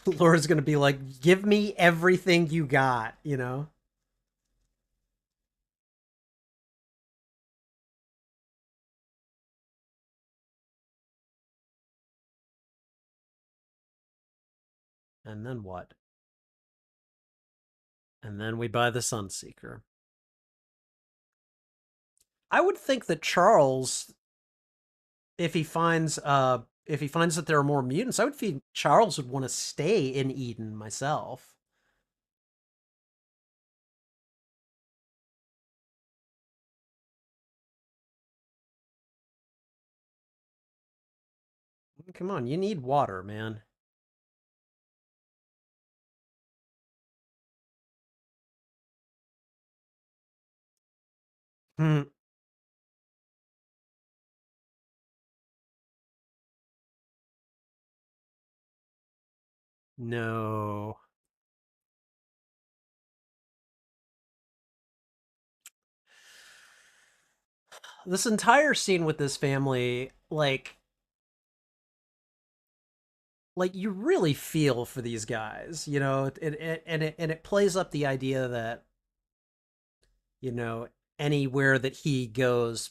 Laura's gonna be like, give me everything you got, you know? And then what? And then we buy the Sunseeker. I would think that Charles, if he finds that there are more mutants, I would think Charles would want to stay in Eden myself. Come on, you need water, man. Hmm, no. This entire scene with this family, like you really feel for these guys, you know, and it plays up the idea that, you know, anywhere that he goes,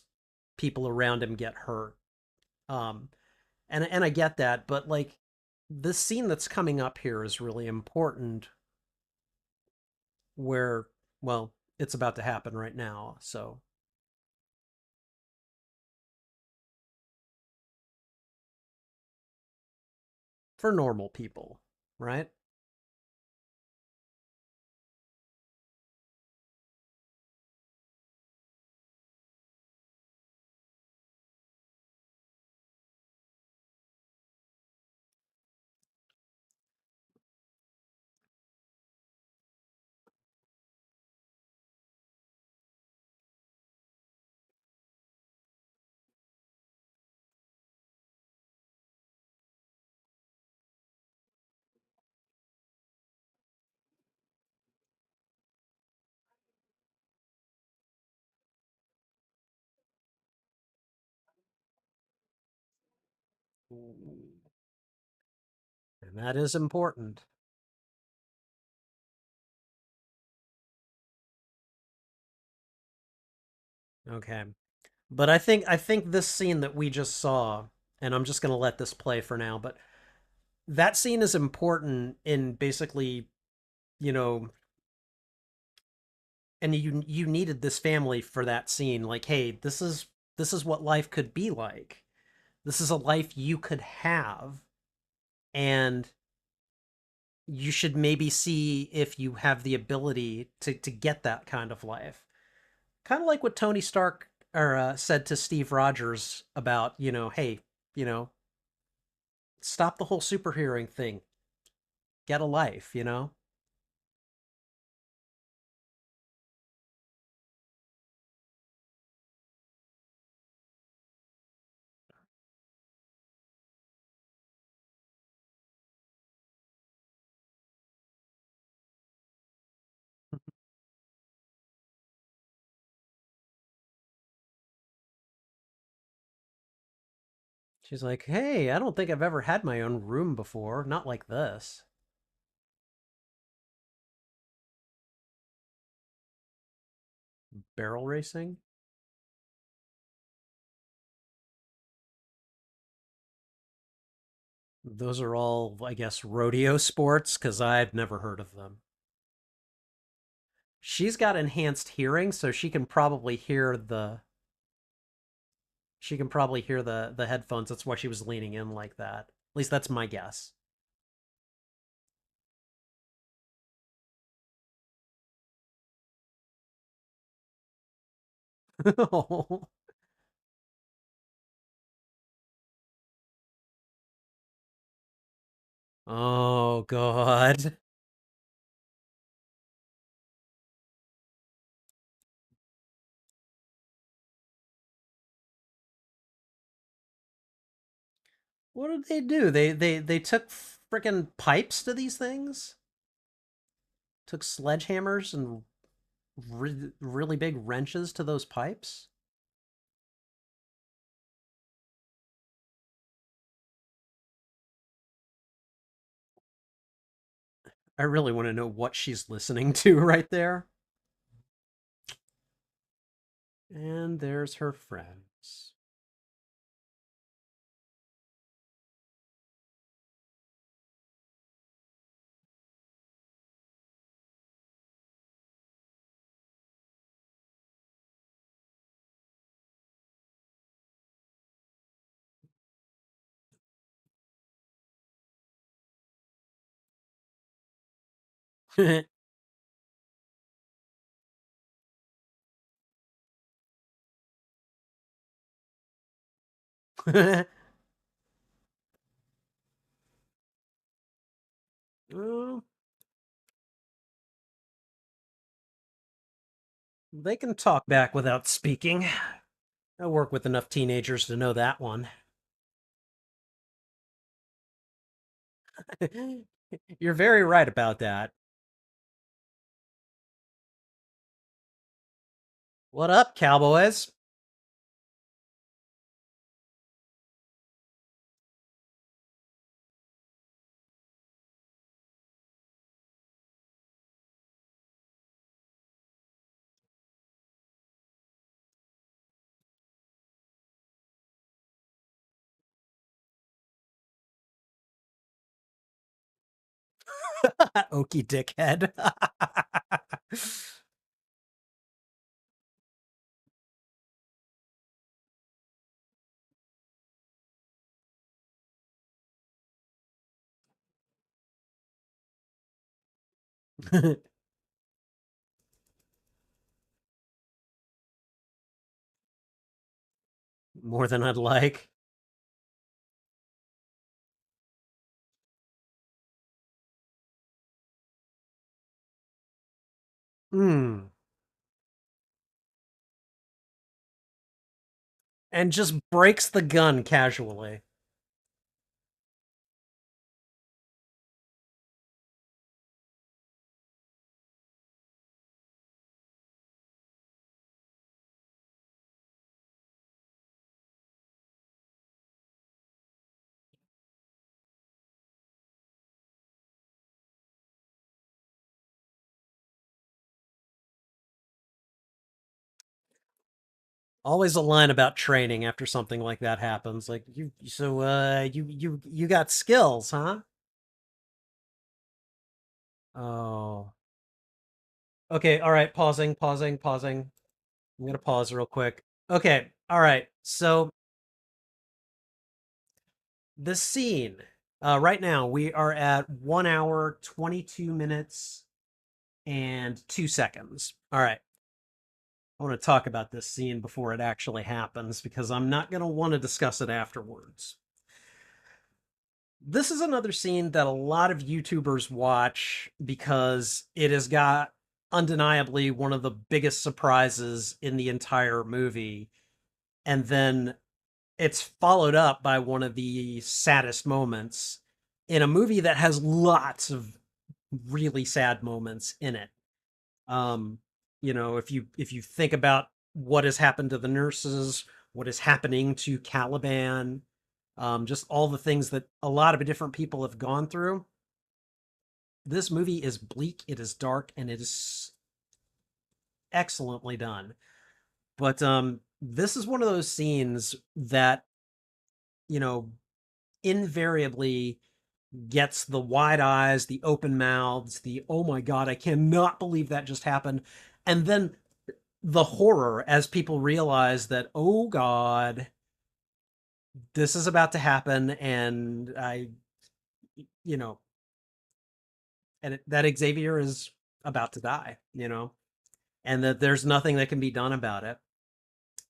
people around him get hurt. Um, and I get that, but like this scene that's coming up here is really important where, well, it's about to happen right now. So for normal people, right? And that is important. Okay. But I think this scene that we just saw, and I'm just going to let this play for now, but that scene is important in basically, you know, and you needed this family for that scene. Like, hey, this is what life could be like. This is a life you could have, and you should maybe see if you have the ability to get that kind of life. Kind of like what Tony Stark or said to Steve Rogers about, hey, you know, stop the whole superheroing thing. Get a life. She's like, hey, I don't think I've ever had my own room before. Not like this. Barrel racing? Those are all, I guess, rodeo sports, because I've never heard of them. She's got enhanced hearing, so she can probably hear the headphones. That's why she was leaning in like that. At least that's my guess. Oh god. What did they do? They took freaking pipes to these things? Took sledgehammers and really big wrenches to those pipes? I really want to know what she's listening to right there. And there's her friends. Oh, they can talk back without speaking. I work with enough teenagers to know that one. You're very right about that. What up, cowboys? Okie dickhead. More than I'd like. Hmm. And just breaks the gun casually. Always a line about training after something like that happens. Like you got skills, huh? Oh. Okay, all right, pausing. I'm gonna pause real quick. Okay, all right. So the scene. Right now we are at 1 hour, 22 minutes, and 2 seconds. All right. I want to talk about this scene before it actually happens because I'm not going to want to discuss it afterwards. This is another scene that a lot of YouTubers watch because it has got undeniably one of the biggest surprises in the entire movie. And then it's followed up by one of the saddest moments in a movie that has lots of really sad moments in it. Um, if you think about what has happened to the nurses, what is happening to Caliban, just all the things that a lot of different people have gone through. This movie is bleak, it is dark, and it is excellently done. But this is one of those scenes that, you know, invariably gets the wide eyes, the open mouths, the oh my god, I cannot believe that just happened. And then the horror as people realize that, oh god, this is about to happen, and you know, that Xavier is about to die, and that there's nothing that can be done about it.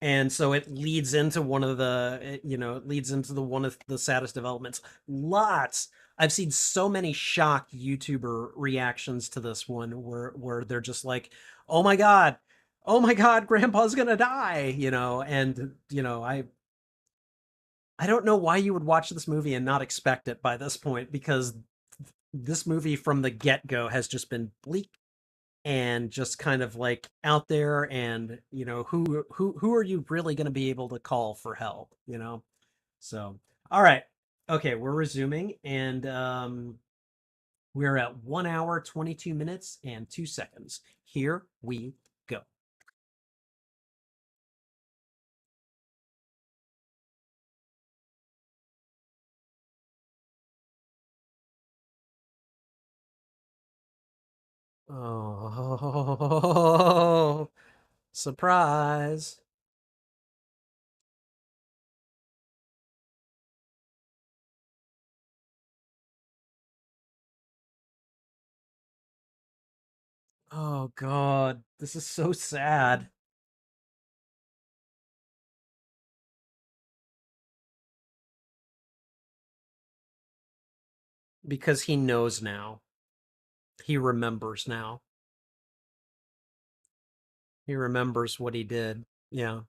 And so it leads into it leads into the one of the saddest developments. Lots. I've seen so many shocked YouTuber reactions to this one where they're just like, oh my God, Grandpa's gonna die, and I don't know why you would watch this movie and not expect it by this point because this movie from the get-go has just been bleak and just kind of like out there, and who are you really going to be able to call for help. So all right, okay, we're resuming, and we're at 1 hour 22 minutes and 2 seconds. Here we go. Oh, surprise. Oh god, this is so sad because he knows now. He remembers now. He remembers what he did. Yeah.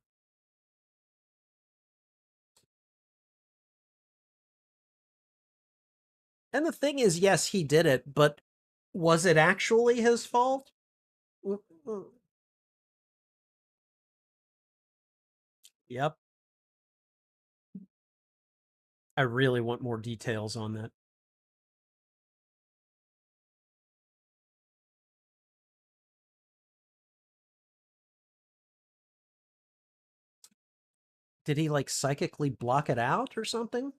And the thing is, yes, he did it, but was it actually his fault? Yep. I really want more details on that. Did he like psychically block it out or something?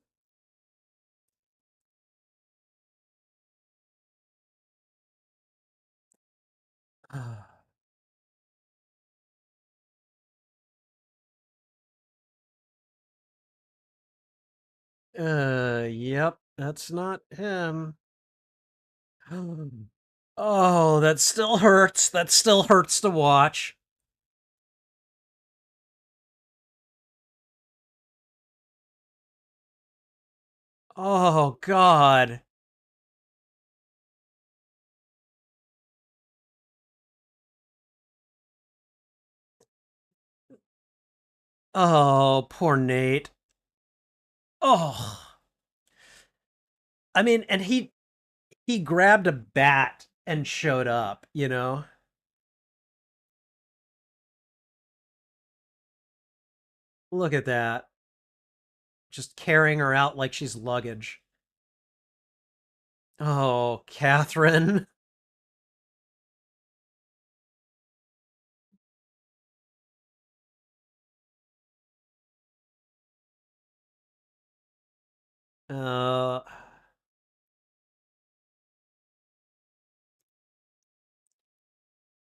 Yep, that's not him. Oh, that still hurts. That still hurts to watch. Oh, God. Oh, poor Nate. Oh, I mean, and he grabbed a bat and showed up. Look at that. Just carrying her out like she's luggage. Oh, Catherine. Uh,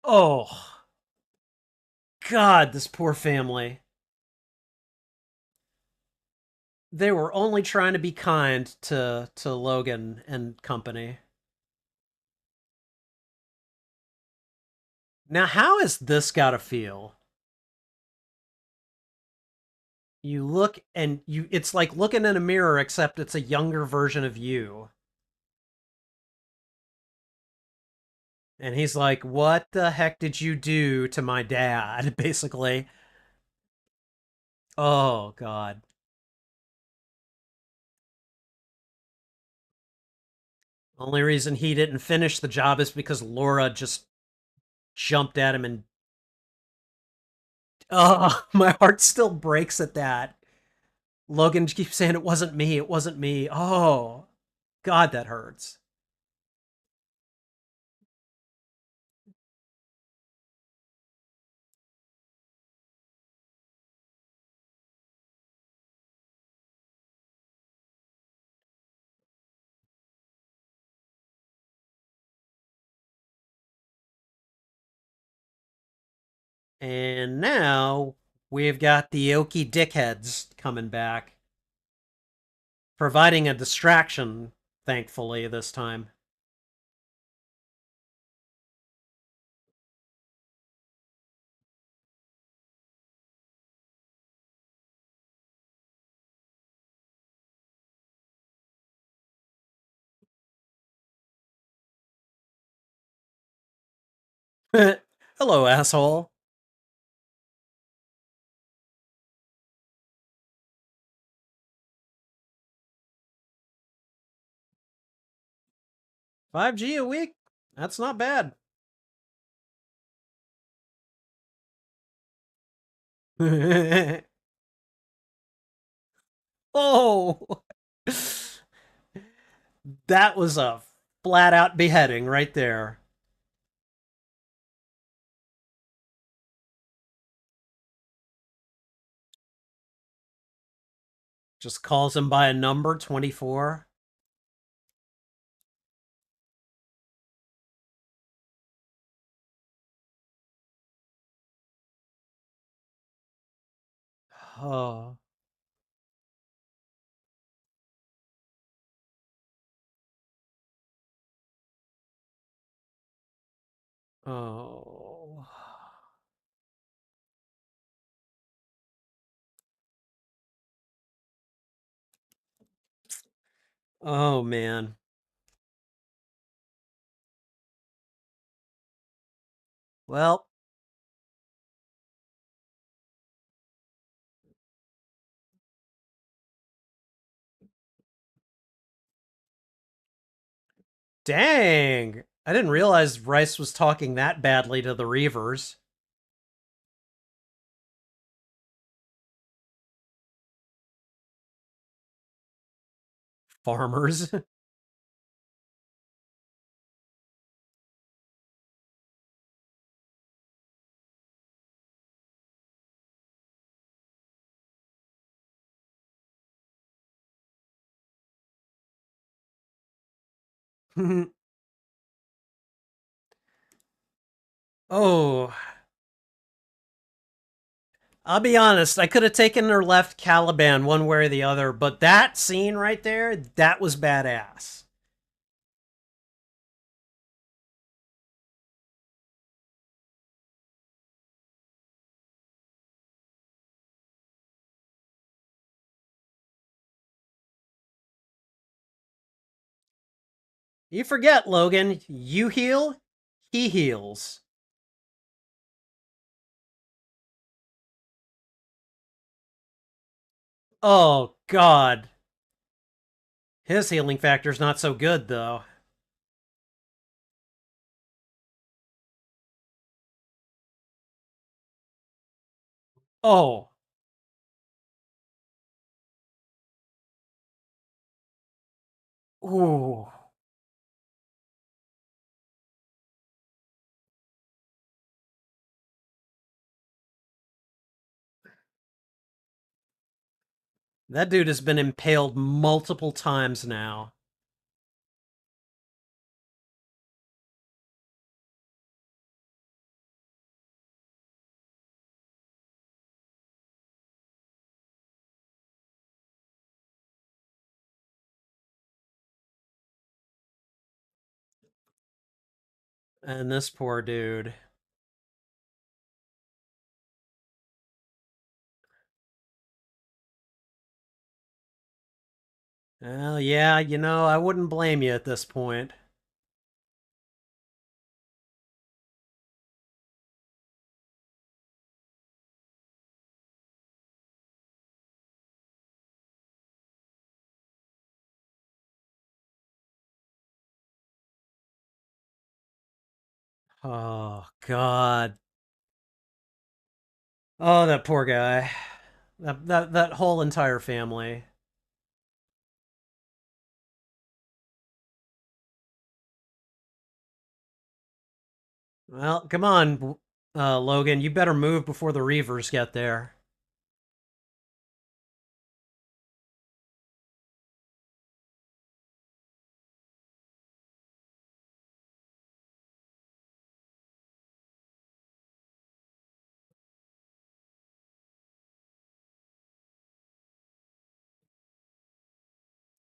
oh, God, this poor family. They were only trying to be kind to Logan and company. Now, how has this got to feel? You look and you it's like looking in a mirror except it's a younger version of you. And he's like, "What the heck did you do to my dad?" basically. Oh god. Only reason he didn't finish the job is because Laura just jumped at him and oh, my heart still breaks at that. Logan keeps saying it wasn't me, it wasn't me. Oh, god that hurts. And now we've got the Okie dickheads coming back, providing a distraction, thankfully, this time. Hello, asshole. 5G a week? That's not bad. Oh, that was a flat out beheading right there. Just calls him by a number 24. Oh, oh, oh, man. Well, dang. I didn't realize Rice was talking that badly to the Reavers. Farmers. Oh, I'll be honest. I could have taken or left Caliban one way or the other, but that scene right there, that was badass. You forget, Logan. You heal, he heals. Oh, God. His healing factor's not so good, though. Oh. Ooh. That dude has been impaled multiple times now. And this poor dude. Well, yeah, I wouldn't blame you at this point. Oh, God. Oh, that poor guy. That whole entire family. Well, come on, Logan. You better move before the Reavers get there.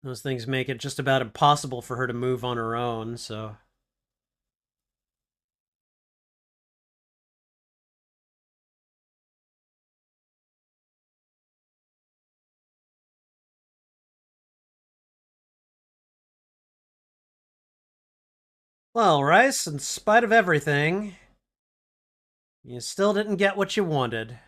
Those things make it just about impossible for her to move on her own, so. Well, Rice, in spite of everything, you still didn't get what you wanted.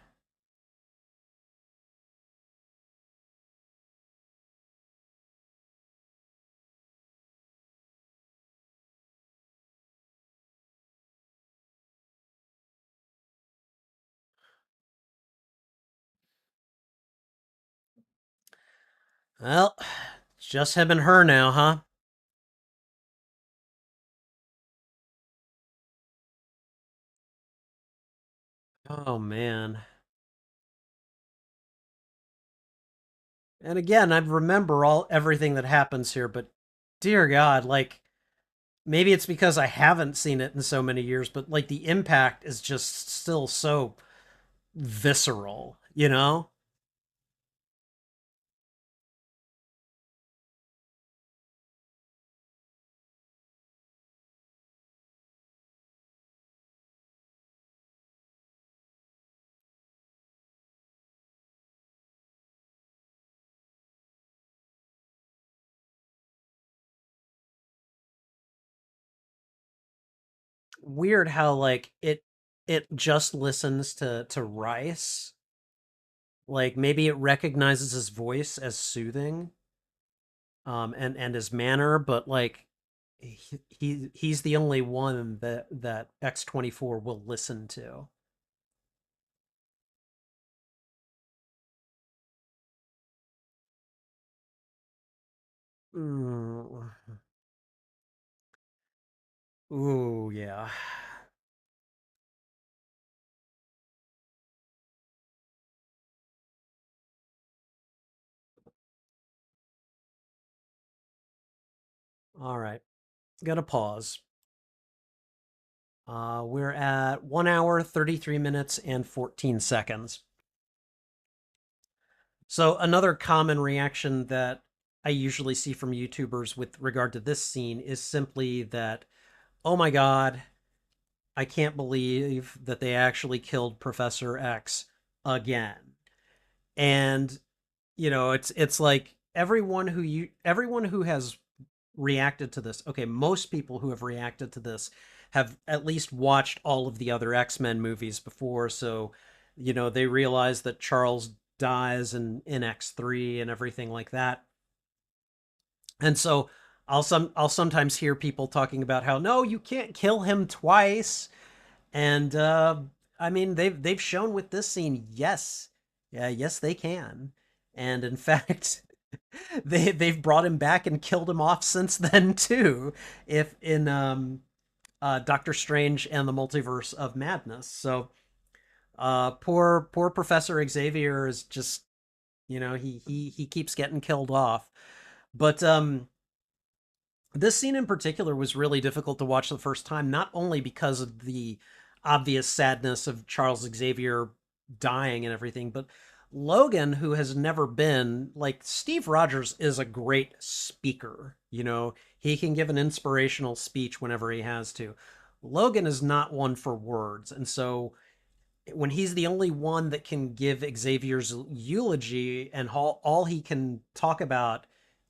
Well, it's just him and her now, huh? Oh, man. And again, I remember everything that happens here, but dear God, like maybe it's because I haven't seen it in so many years, but like the impact is just still so visceral, you know? Weird how like it just listens to Rice. Like maybe it recognizes his voice as soothing, and his manner, but like he's the only one that X-24 will listen to. Mm. Ooh, yeah. All right. Gotta pause. We're at 1 hour, 33 minutes, and 14 seconds. So, another common reaction that I usually see from YouTubers with regard to this scene is simply that, oh my God, I can't believe that they actually killed Professor X again. And, it's like everyone who has reacted to this. Okay, most people who have reacted to this have at least watched all of the other X-Men movies before, so they realize that Charles dies in X3 and everything like that. And so I'll sometimes hear people talking about how no, you can't kill him twice. And I mean they've shown with this scene, yes. Yeah, yes they can. And in fact, they've brought him back and killed him off since then too. If in Doctor Strange and the Multiverse of Madness. So poor Professor Xavier is just He keeps getting killed off. But this scene in particular was really difficult to watch the first time, not only because of the obvious sadness of Charles Xavier dying and everything, but Logan, who has never been like Steve Rogers, is a great speaker. He can give an inspirational speech whenever he has to. Logan is not one for words. And so when he's the only one that can give Xavier's eulogy and all he can talk about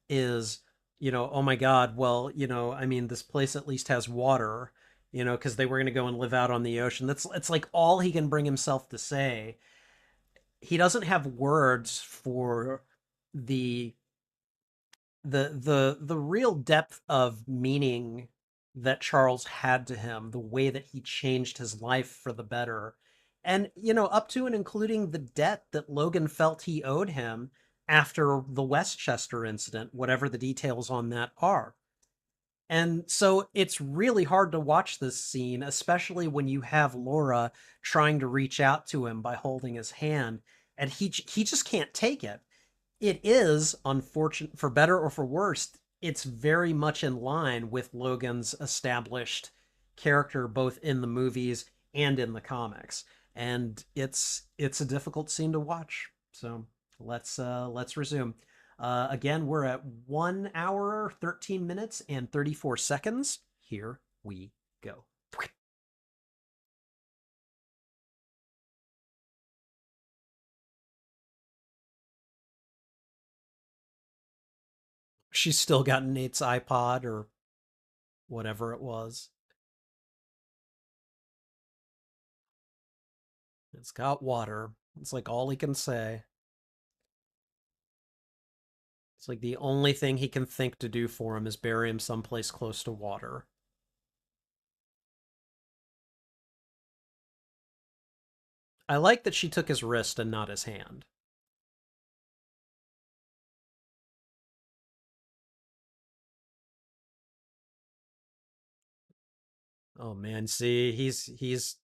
is, oh my God, well, I mean, this place at least has water, because they were going to go and live out on the ocean. It's like all he can bring himself to say. He doesn't have words for the the real depth of meaning that Charles had to him, the way that he changed his life for the better. And, up to and including the debt that Logan felt he owed him after the Westchester incident, whatever the details on that are. And so it's really hard to watch this scene, especially when you have Laura trying to reach out to him by holding his hand, and he just can't take it. It is unfortunate, for better or for worse. It's very much in line with Logan's established character, both in the movies and in the comics, and it's a difficult scene to watch. So let's resume. Again, we're at 1 hour, 13 minutes, and 34 seconds. Here we go. She's still got Nate's iPod or whatever it was. It's got water. It's like all he can say. It's like the only thing he can think to do for him is bury him someplace close to water. I like that she took his wrist and not his hand. Oh man, see, he's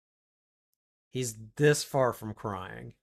this far from crying.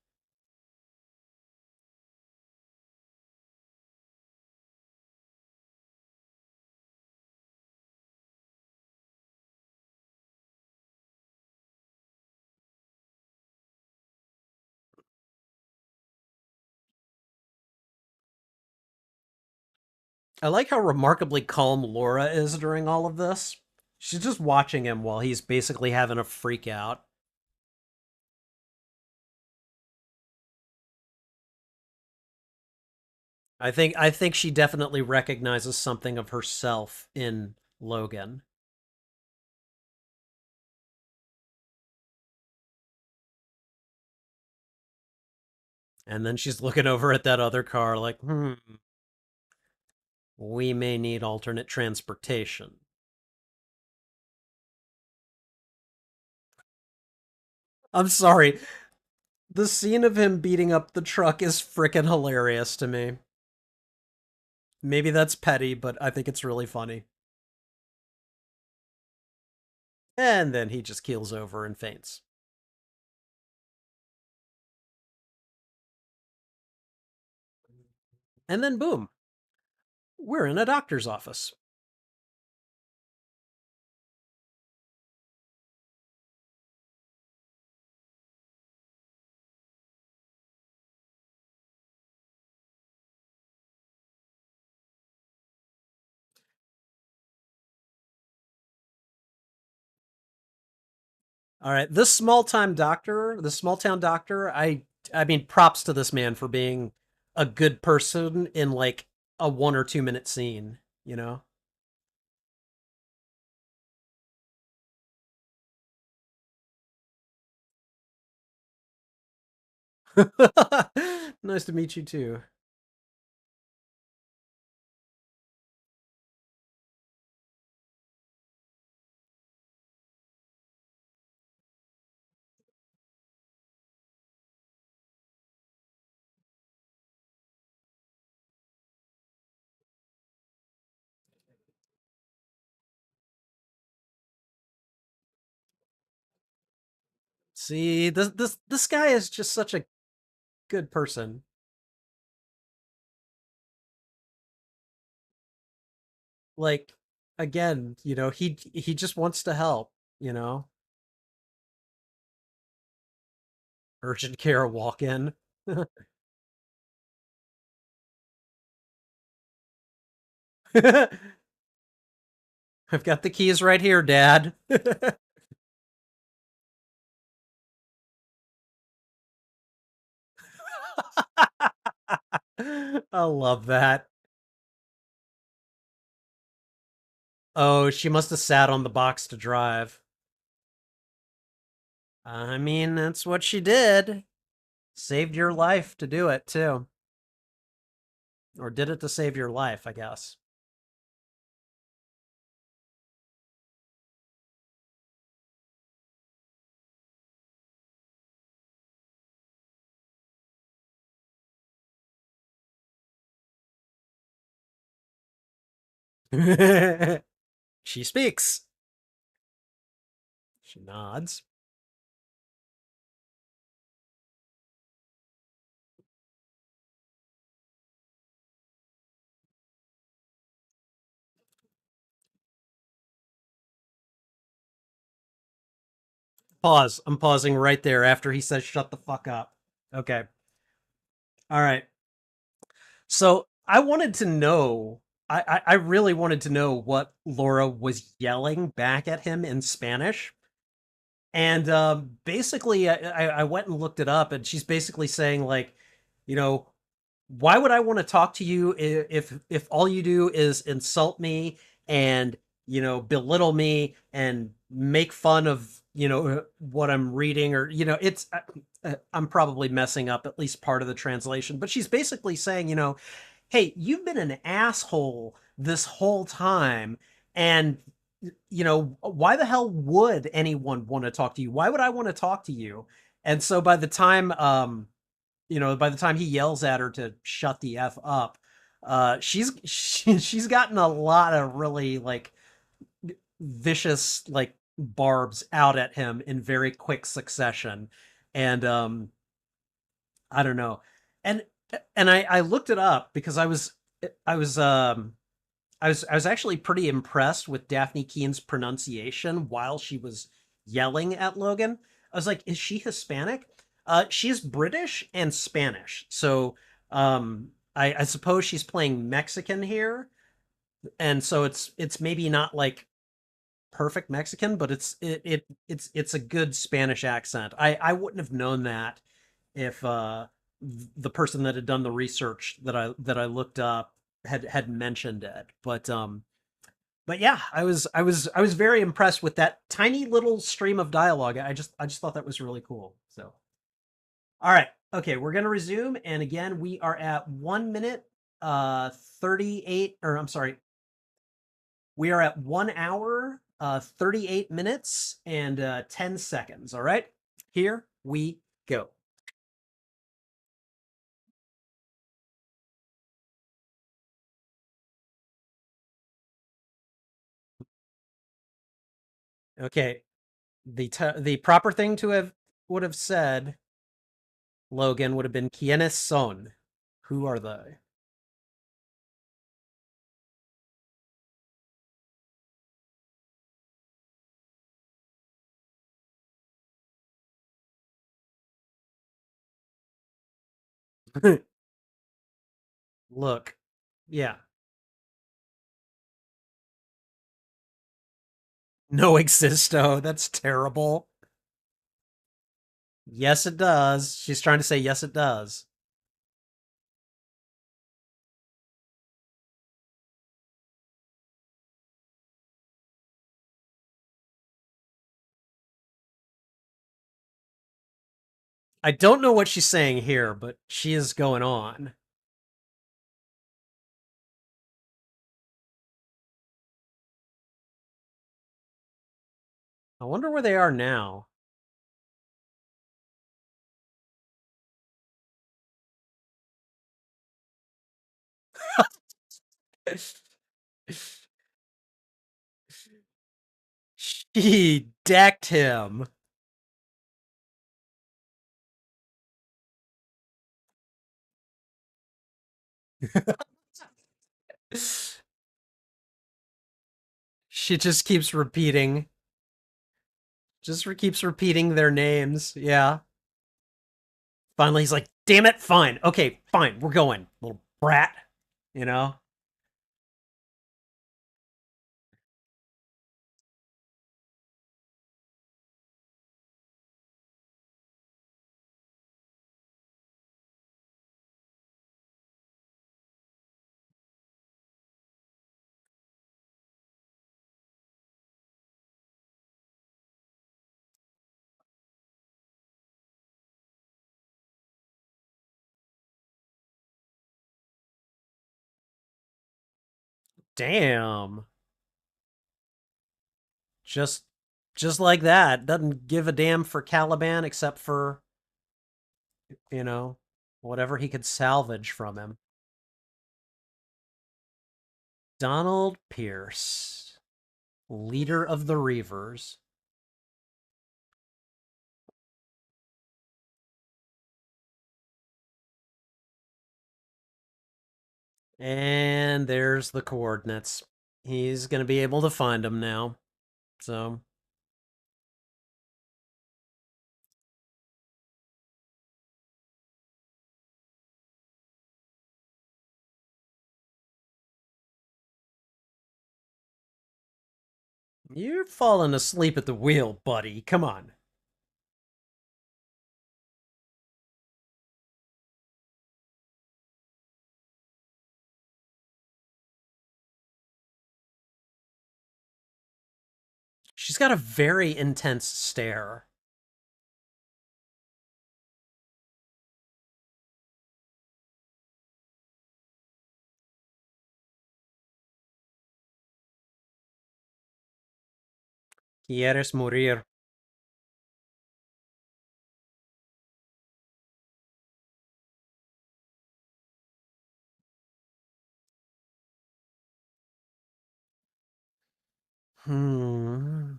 I like how remarkably calm Laura is during all of this. She's just watching him while he's basically having a freak out. I think she definitely recognizes something of herself in Logan. And then she's looking over at that other car like, we may need alternate transportation. I'm sorry. The scene of him beating up the truck is freaking hilarious to me. Maybe that's petty, but I think it's really funny. And then he just keels over and faints. And then boom, we're in a doctor's office. All right, this small town doctor, I mean props to this man for being a good person in like a 1 or 2 minute scene, you know? Nice to meet you too. See, this guy is just such a good person. Like again, he just wants to help, you know. Urgent care walk in. I've got the keys right here, Dad. I love that. Oh, she must have sat on the box to drive. I mean, that's what she did. Saved your life to do it, too. Or did it to save your life, I guess. She speaks. She nods. Pause. I'm pausing right there after he says, shut the fuck up. Okay. All right. So I wanted to know, I really wanted to know what Laura was yelling back at him in Spanish. And basically, I went and looked it up, and she's basically saying, like, you know, why would I want to talk to you if all you do is insult me and belittle me and make fun of what I'm reading, or it's I'm probably messing up at least part of the translation, but she's basically saying, hey, you've been an asshole this whole time, and why the hell would anyone want to talk to you? Why would I want to talk to you? And so by the time he yells at her to shut the f up, she's gotten a lot of really like vicious like barbs out at him in very quick succession, and I don't know, and I looked it up because I was I was actually pretty impressed with Daphne Keene's pronunciation while she was yelling at Logan. I was like, is she Hispanic? She's British and Spanish. So I suppose she's playing Mexican here. And so it's maybe not like perfect Mexican, but it's a good Spanish accent. I wouldn't have known that if the person that had done the research that I looked up had mentioned it. But yeah, I was very impressed with that tiny little stream of dialogue. I just thought that was really cool. So, all right, okay, we're gonna resume, and again, we are at 1 minute, 38, or I'm sorry, we are at 1 hour, 38 minutes and 10 seconds. All right, here we go. Okay, the proper thing to have would have said, Logan, would have been "Quienes son?" Who are they? Look, yeah, no existo. That's terrible. Yes, it does. She's trying to say yes, it does. I don't know what she's saying here, but she is going on. I wonder where they are now. She decked him. She just keeps repeating their names. Yeah. Finally, he's like, "Damn it, fine, okay, fine, we're going, little brat." You know? Damn. Just just like that. Doesn't give a damn for Caliban except for, you know, whatever he could salvage from him. Donald Pierce, leader of the Reavers. And there's the coordinates. He's going to be able to find them now. So, you're falling asleep at the wheel, buddy. Come on. She's got a very intense stare. Quieres morir. Hmm.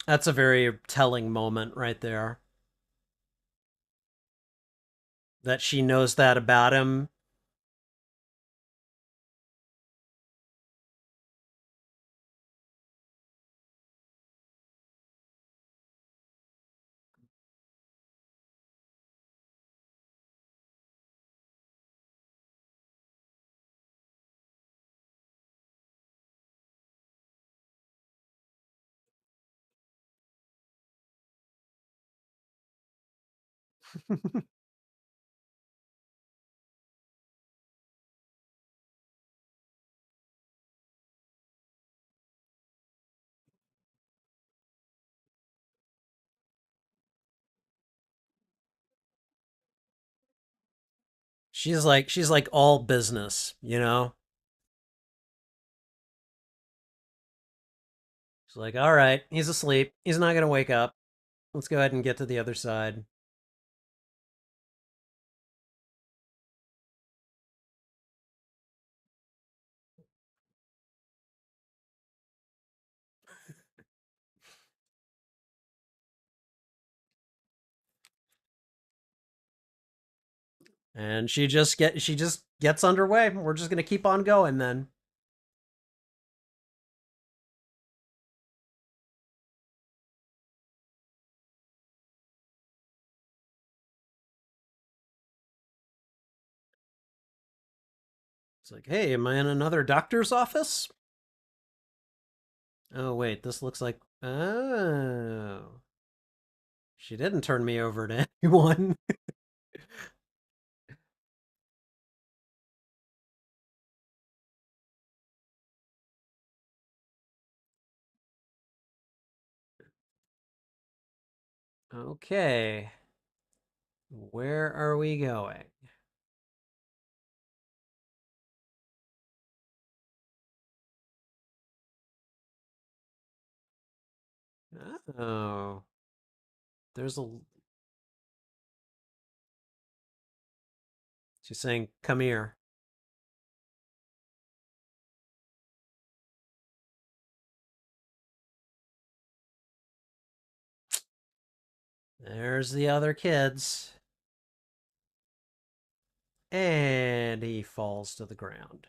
That's a very telling moment right there. That she knows that about him. She's like all business, you know? She's like, all right, he's asleep. He's not gonna wake up. Let's go ahead and get to the other side. And she just gets underway. We're just gonna keep on going then. It's like, hey, am I in another doctor's office? Oh wait, this looks like, oh, she didn't turn me over to anyone. Okay, where are we going? Oh, there's a. She's saying, "Come here." There's the other kids, and he falls to the ground.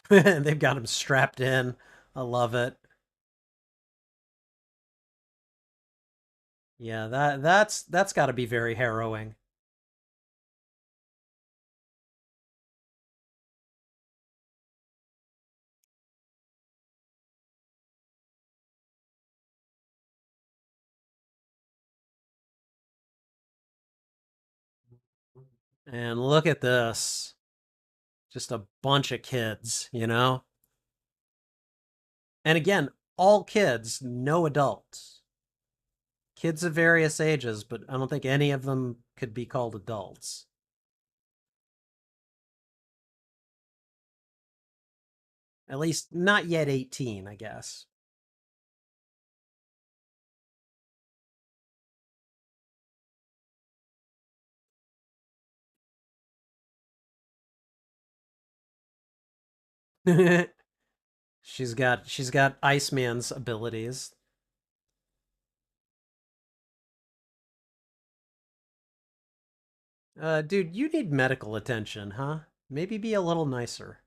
They've got him strapped in. I love it. Yeah, that's got to be very harrowing. And look at this. Just a bunch of kids, you know? And again, all kids, no adults. Kids of various ages, but I don't think any of them could be called adults. At least not yet 18, I guess. she's got Iceman's abilities. Dude, you need medical attention, huh? Maybe be a little nicer.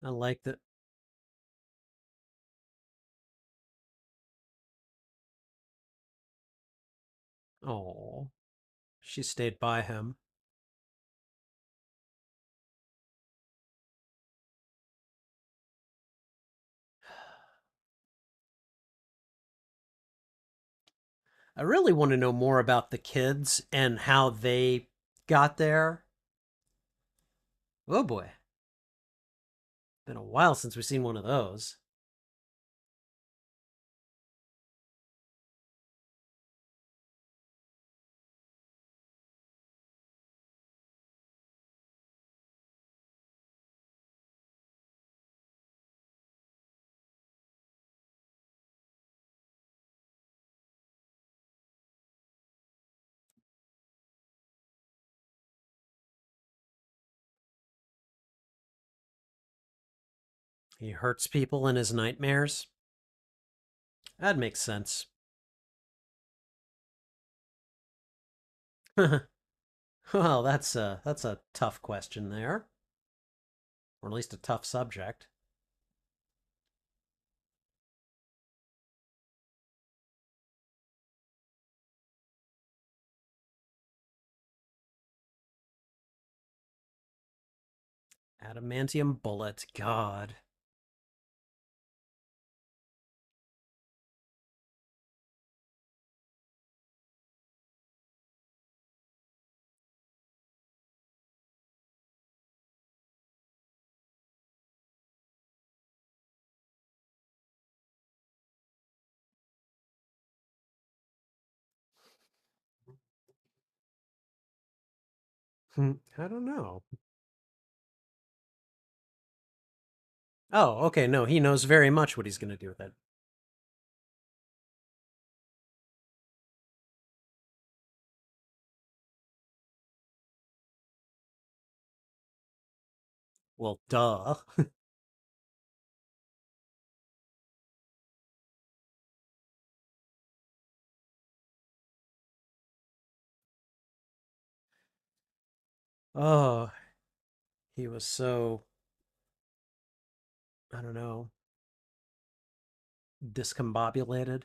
I like that. Oh, she stayed by him. I really want to know more about the kids and how they got there. Oh boy, been a while since we've seen one of those. He hurts people in his nightmares. That makes sense. Well, that's a tough question there, or at least a tough subject. Adamantium bullet. God. I don't know. Oh, okay. No, he knows very much what he's going to do with it. Well, duh. Oh, he was so, I don't know, discombobulated.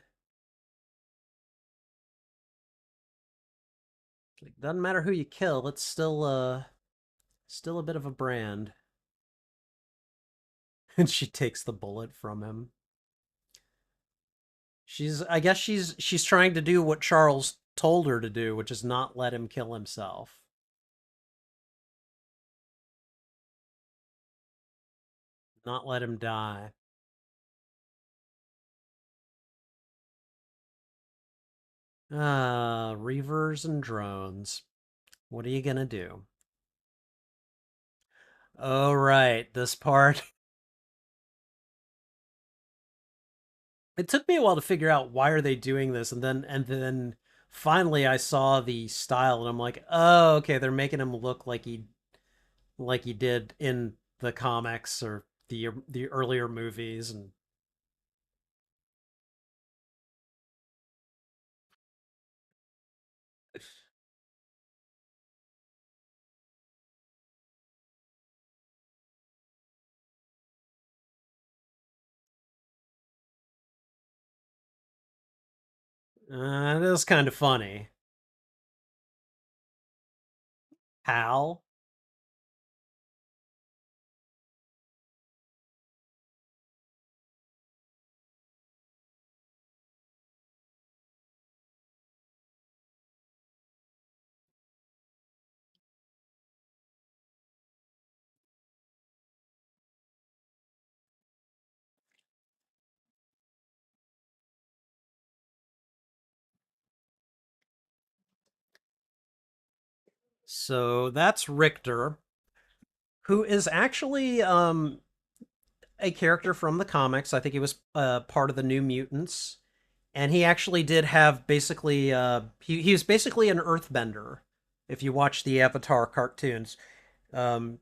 Like, doesn't matter who you kill, it's still a bit of a brand. And she takes the bullet from him. I guess she's trying to do what Charles told her to do, which is not let him kill himself. Not let him die. Reavers and drones. What are you gonna do? Oh right, this part. It took me a while to figure out why are they doing this, and then finally I saw the style, and I'm like, oh, okay, they're making him look like he like he did in the comics or the earlier movies. And it is kind of funny. Hal. So that's Richter, who is actually a character from the comics. I think he was part of the New Mutants, and he actually did have basically he was basically an Earthbender. If you watch the Avatar cartoons, um,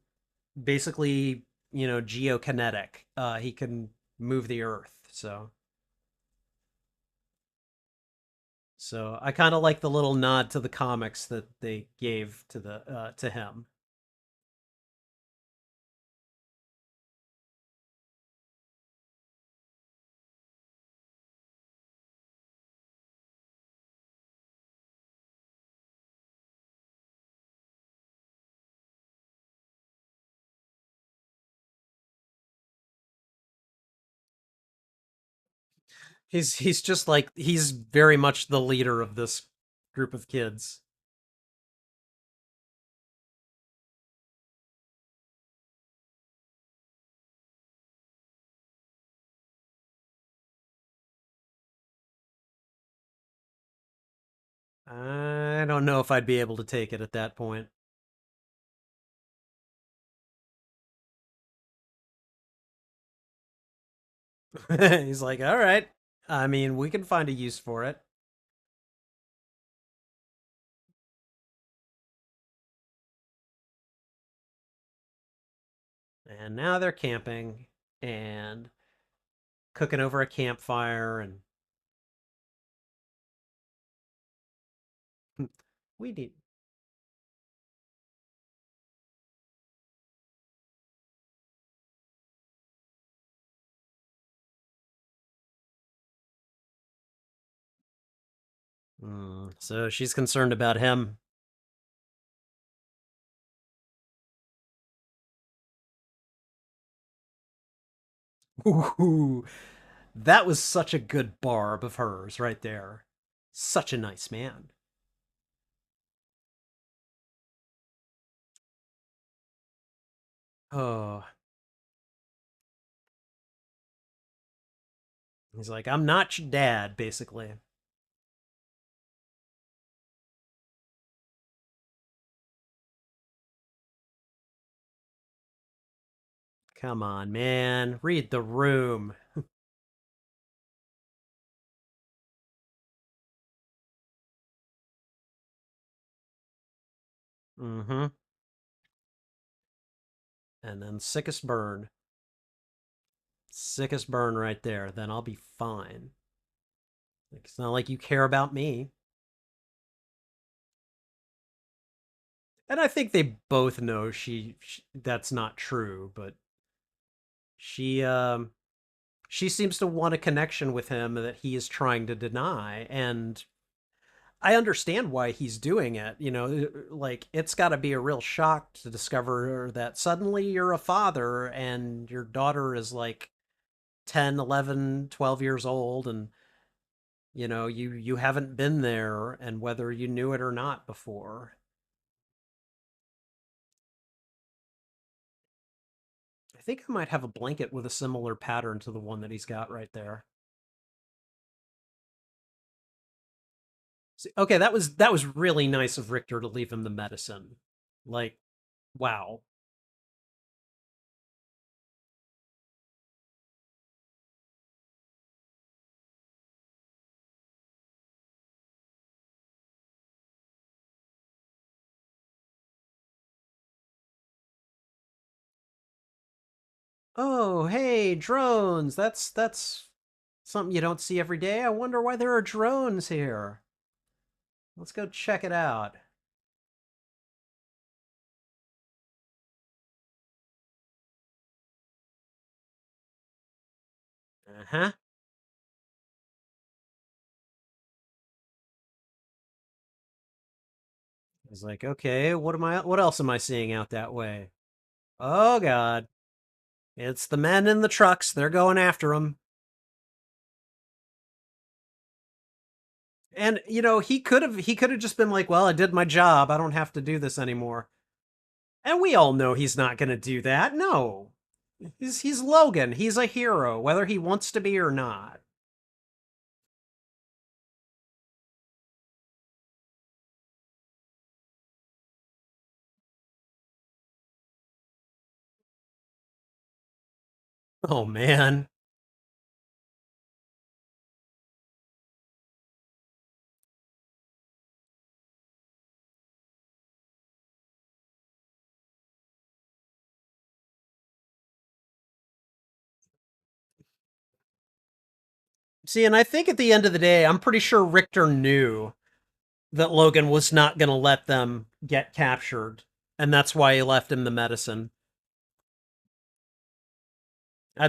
basically geokinetic. He can move the Earth. So I kind of like the little nod to the comics that they gave to him. He's just like he's very much the leader of this group of kids. I don't know if I'd be able to take it at that point. He's like, all right. I mean, we can find a use for it. And now they're camping and cooking over a campfire, and we need. So she's concerned about him. Ooh, that was such a good barb of hers right there. Such a nice man. Oh, he's like, I'm not your dad, basically. Come on, man. Read the room. Mm-hmm. And then sickest burn. Sickest burn right there. Then I'll be fine. Like, it's not like you care about me. And I think they both know she that's not true, but she she seems to want a connection with him that he is trying to deny, and I understand why he's doing it. Like it's got to be a real shock to discover that suddenly you're a father and your daughter is like 10, 11, 12 years old, and you haven't been there, and whether you knew it or not before. I think I might have a blanket with a similar pattern to the one that he's got right there. See, okay, that was really nice of Richter to leave him the medicine. Like, wow. Oh, hey, drones. That's something you don't see every day. I wonder why there are drones here. Let's go check it out. Uh-huh. I was like, okay, what else am I seeing out that way? Oh god. It's the men in the trucks. They're going after him. And he could have just been like, "Well, I did my job. I don't have to do this anymore." And we all know he's not going to do that. No. He's Logan. He's a hero whether he wants to be or not. Oh man. See, and I think at the end of the day, I'm pretty sure Richter knew that Logan was not going to let them get captured, and that's why he left him the medicine.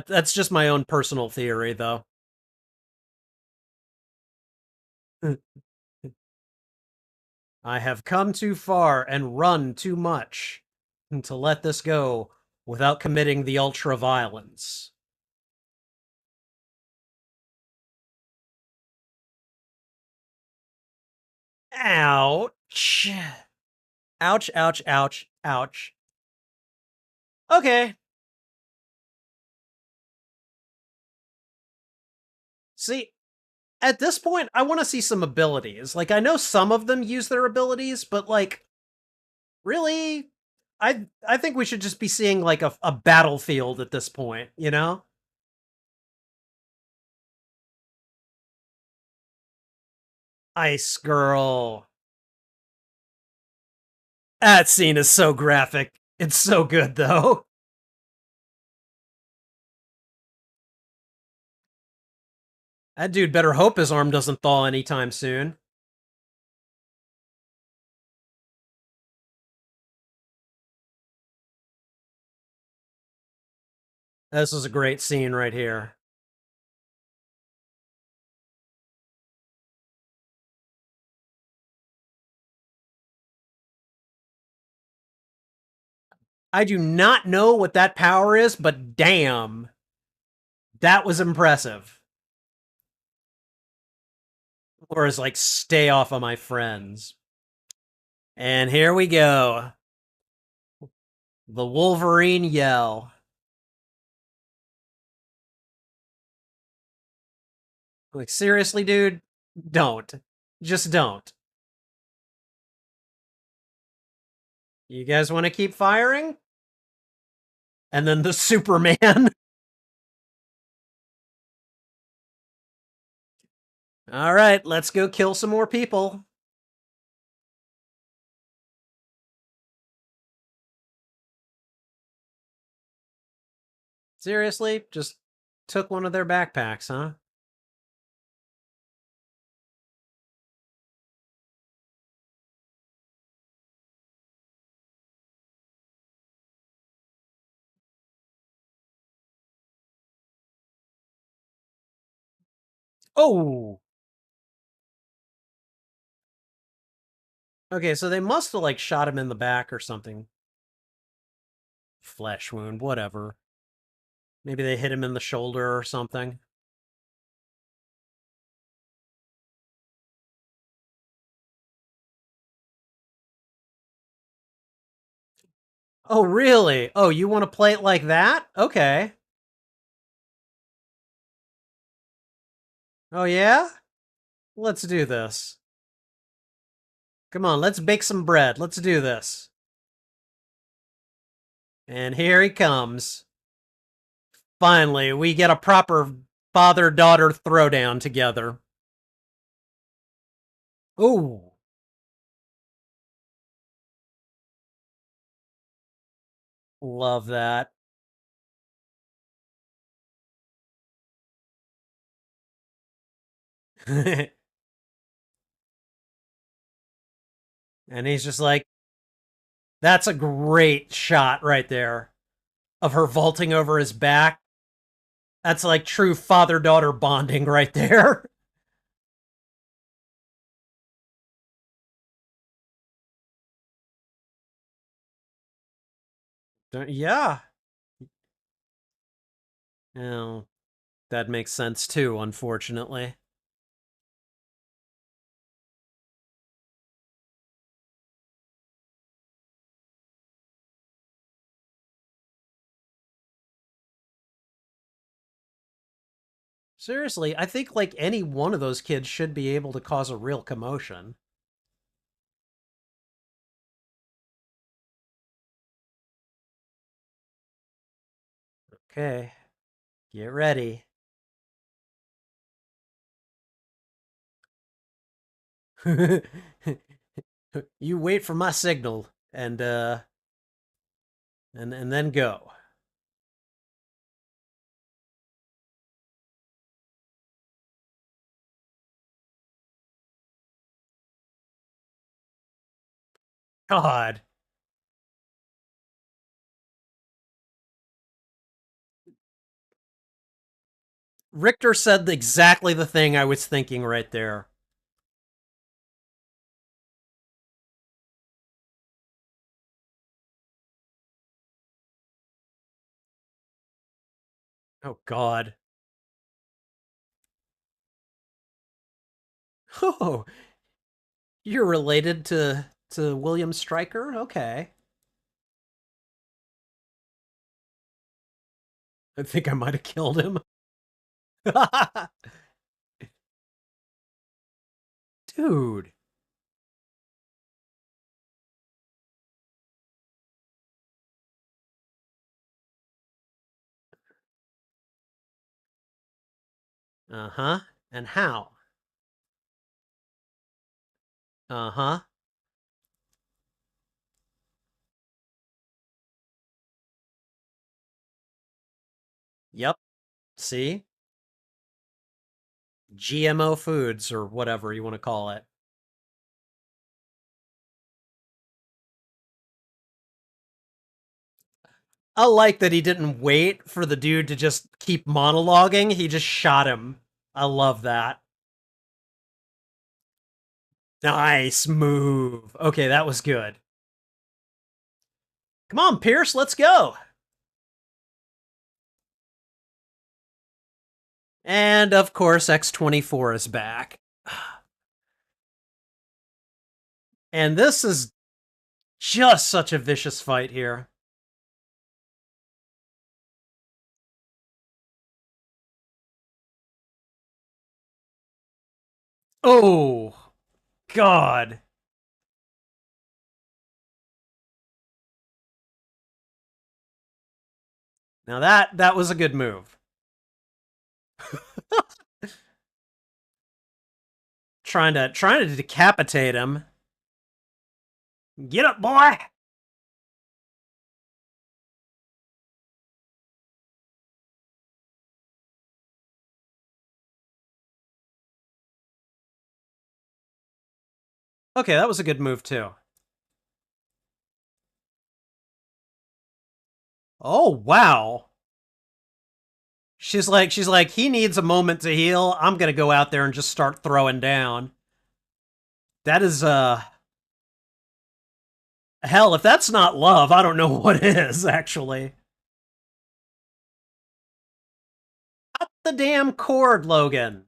That's just my own personal theory, though. I have come too far and run too much to let this go without committing the ultra violence. Ouch. Ouch, ouch, ouch, ouch. Okay. See, at this point, I want to see some abilities. Like, I know some of them use their abilities, but like, really? I think we should just be seeing like a battlefield at this point, you know? Ice Girl. That scene is so graphic. It's so good though. That dude better hope his arm doesn't thaw anytime soon. This is a great scene right here. I do not know what that power is, but damn, that was impressive. Or is like, stay off of my friends. And here we go. The Wolverine yell. Like, seriously, dude? Don't. Just don't. You guys want to keep firing? And then the Superman. All right, let's go kill some more people. Seriously? Just took one of their backpacks, huh? Oh! Okay, so they must have, like, shot him in the back or something. Flesh wound, whatever. Maybe they hit him in the shoulder or something. Oh, really? Oh, you want to play it like that? Okay. Oh, yeah? Let's do this. Come on, let's bake some bread. Let's do this. And here he comes. Finally, we get a proper father-daughter throwdown together. Ooh. Love that. And he's just like, that's a great shot right there of her vaulting over his back. That's like true father daughter bonding right there. Yeah. Oh, that makes sense too, unfortunately. Seriously, I think like any one of those kids should be able to cause a real commotion. Okay, get ready. You wait for my signal and then go. God. Richter said exactly the thing I was thinking right there. Oh God. Oh, you're related to William Stryker? Okay. I think I might have killed him. Dude. Uh-huh. And how? Uh-huh. Yep. See? GMO foods or whatever you want to call it. I like that he didn't wait for the dude to just keep monologuing. He just shot him. I love that. Nice move. Okay, that was good. Come on, Pierce, let's go. And of course, X-24 is back. And this is just such a vicious fight here. Oh, God. Now that was a good move. Trying to decapitate him. Get up, boy. Okay, that was a good move too. Oh, wow. She's like, he needs a moment to heal. I'm gonna go out there and just start throwing down. That is hell, if that's not love, I don't know what is, actually. Cut the damn cord, Logan.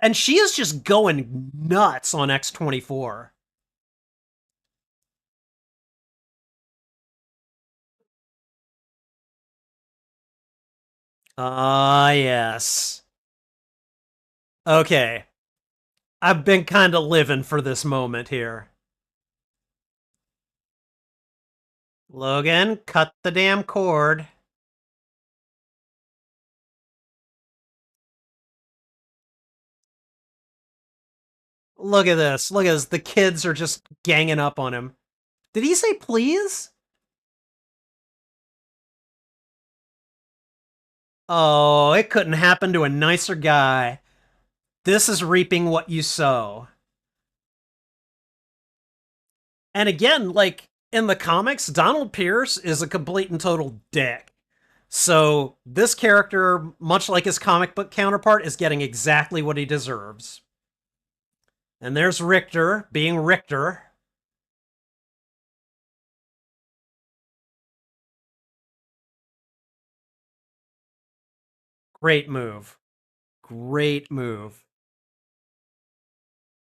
And she is just going nuts on X-24. Ah, yes. Okay. I've been kind of living for this moment here. Logan, cut the damn cord. Look at this. Look at this. The kids are just ganging up on him. Did he say please? Oh, it couldn't happen to a nicer guy. This is reaping what you sow. And again, like in the comics, Donald Pierce is a complete and total dick. So this character, much like his comic book counterpart, is getting exactly what he deserves. And there's Richter being Richter. Great move. Great move.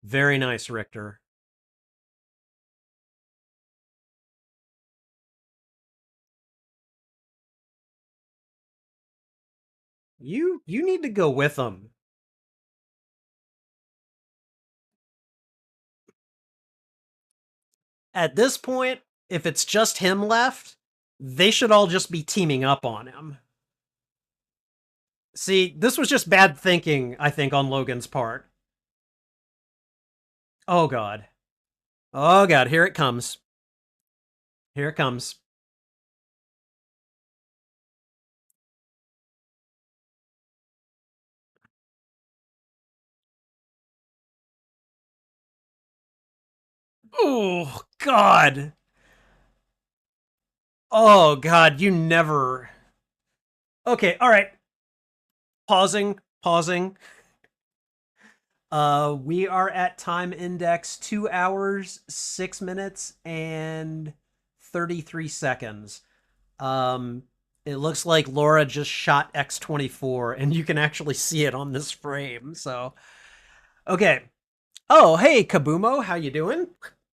Very nice, Richter. You need to go with him. At this point, if it's just him left, they should all just be teaming up on him. See, this was just bad thinking, I think, on Logan's part. Oh god. Oh god, here it comes. Here it comes. Oh god. Oh god, you never. Okay, all right. Pausing. We are at time index 2 hours, 6 minutes, and 33 seconds. Um, it looks like Laura just shot X-24, and you can actually see it on this frame. So, okay. Oh, hey, Kabumo, how you doing?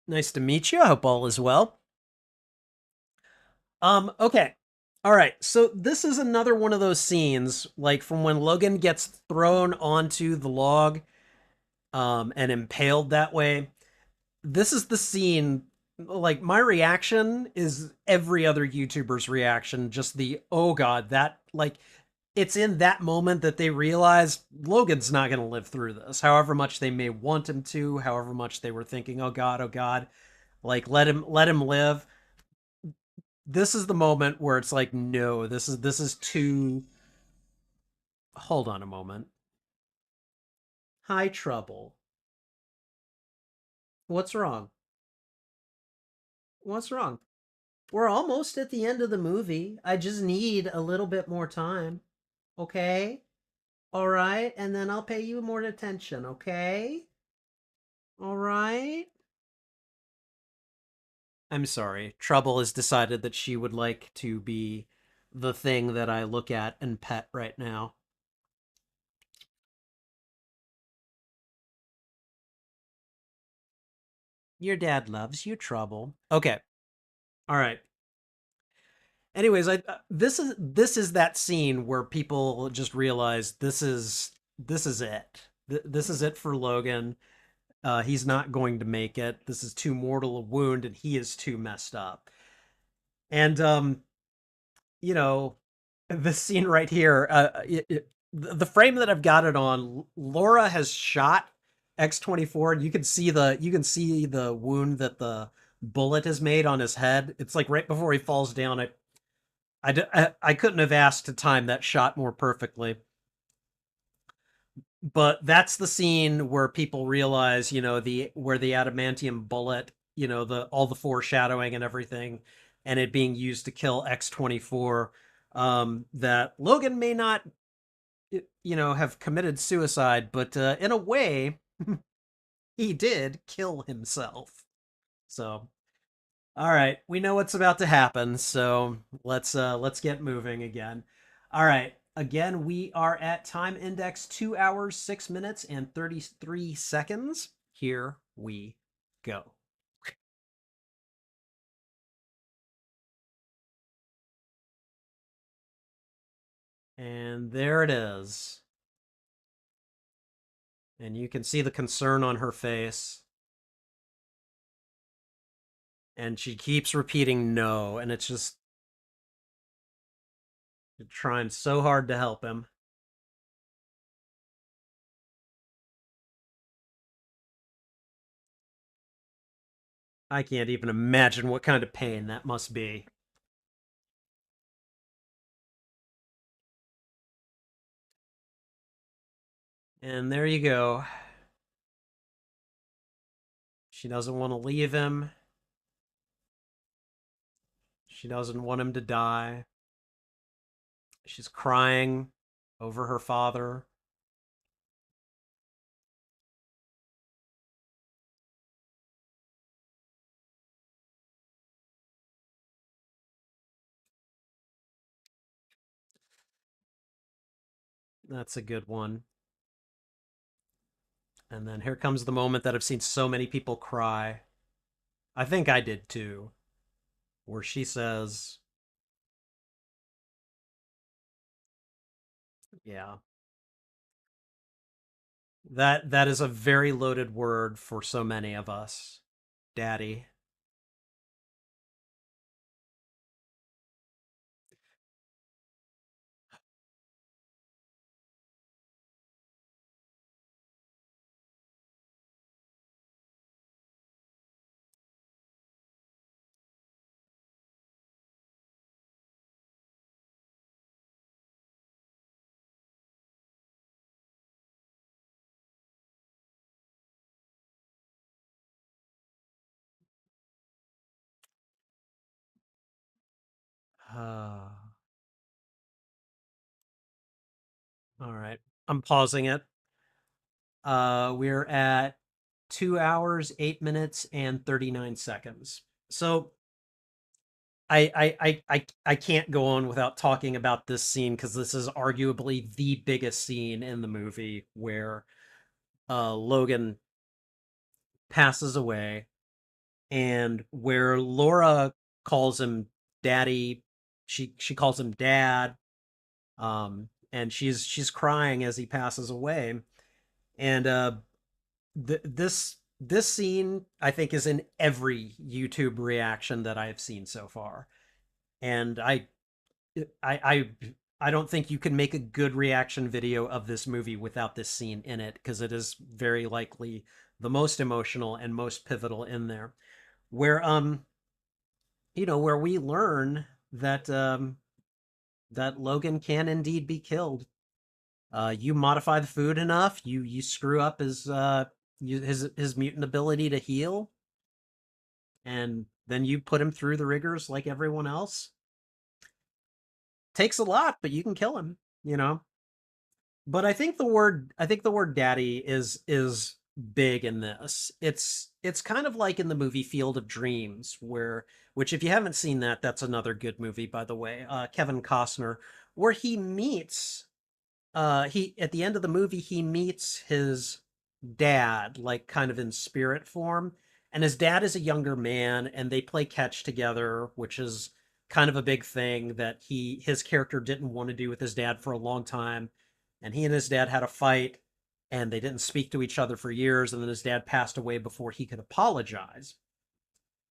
Nice to meet you. I hope all is well. Okay. All right. So this is another one of those scenes, like from when Logan gets thrown onto the log, and impaled that way. This is the scene. Like my reaction is every other YouTuber's reaction. Just the oh god, that like it's in that moment that they realize Logan's not going to live through this. However much they may want him to, however much they were thinking, oh god, like let him live. This is the moment where it's like, no, this is too. Hold on a moment. Hi, Trouble. What's wrong? What's wrong? We're almost at the end of the movie. I just need a little bit more time. Okay? All right? And then I'll pay you more attention, okay? All right? I'm sorry. Trouble has decided that she would like to be the thing that I look at and pet right now. Your dad loves you, Trouble. Okay. All right. Anyways, I this is that scene where people just realize this is it. This is it for Logan. He's not going to make it. This is too mortal a wound, and he is too messed up. And you know, this scene right here, the frame that I've got it on, Laura has shot X-24, and you can see the wound that the bullet has made on his head. It's like right before he falls down. I couldn't have asked to time that shot more perfectly. But that's the scene where people realize, the where the adamantium bullet, the all the foreshadowing and everything, and it being used to kill X-24. That Logan may not, have committed suicide, but in a way, he did kill himself. So, all right, we know what's about to happen, so let's get moving again. All right. Again, we are at time index 2 hours, 6 minutes, and 33 seconds. Here we go. And there it is. And you can see the concern on her face. And she keeps repeating no, and it's just trying so hard to help him. I can't even imagine what kind of pain that must be. And there you go. She doesn't want to leave him. She doesn't want him to die. She's crying over her father. That's a good one. And then here comes the moment that I've seen so many people cry. I think I did too, where she says, yeah, that is a very loaded word for so many of us. Daddy. Uh, all right. I'm pausing it. We're at 2 hours, 8 minutes, and 39 seconds. So I can't go on without talking about this scene because this is arguably the biggest scene in the movie where Logan passes away and where Laura calls him daddy. She calls him dad. And she's crying as he passes away. And this scene I think is in every YouTube reaction that I've seen so far. And I I I don't think you can make a good reaction video of this movie without this scene in it because it is very likely the most emotional and most pivotal in there. Where where we learn that that Logan can indeed be killed. You modify the food enough, you screw up his mutant ability to heal, and then you put him through the rigors like everyone else. Takes a lot, but you can kill him, you know. But I think the word daddy is big in this. It's kind of like in the movie Field of Dreams, where which if you haven't seen that, that's another good movie, by the way. Kevin Costner, where he at the end of the movie he meets his dad, like kind of in spirit form, and his dad is a younger man and they play catch together, which is kind of a big thing that his character didn't want to do with his dad for a long time, and he and his dad had a fight and they didn't speak to each other for years, and then his dad passed away before he could apologize.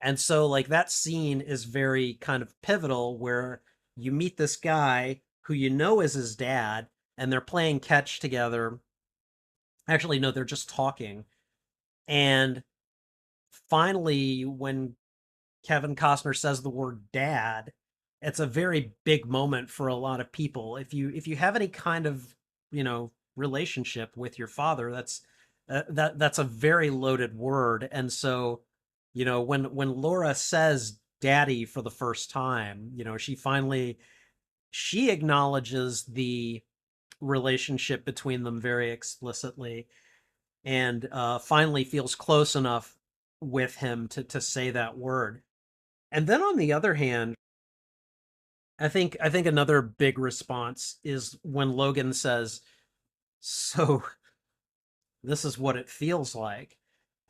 And so like that scene is very kind of pivotal where you meet this guy who you know is his dad and they're playing catch together. Actually, no, they're just talking. And finally, when Kevin Costner says the word dad, it's a very big moment for a lot of people. If you have any kind of, relationship with your father, that's a very loaded word. And so, when Laura says daddy for the first time, she acknowledges the relationship between them very explicitly, and finally feels close enough with him to say that word. And then on the other hand, I think another big response is when Logan says, "So this is what it feels like."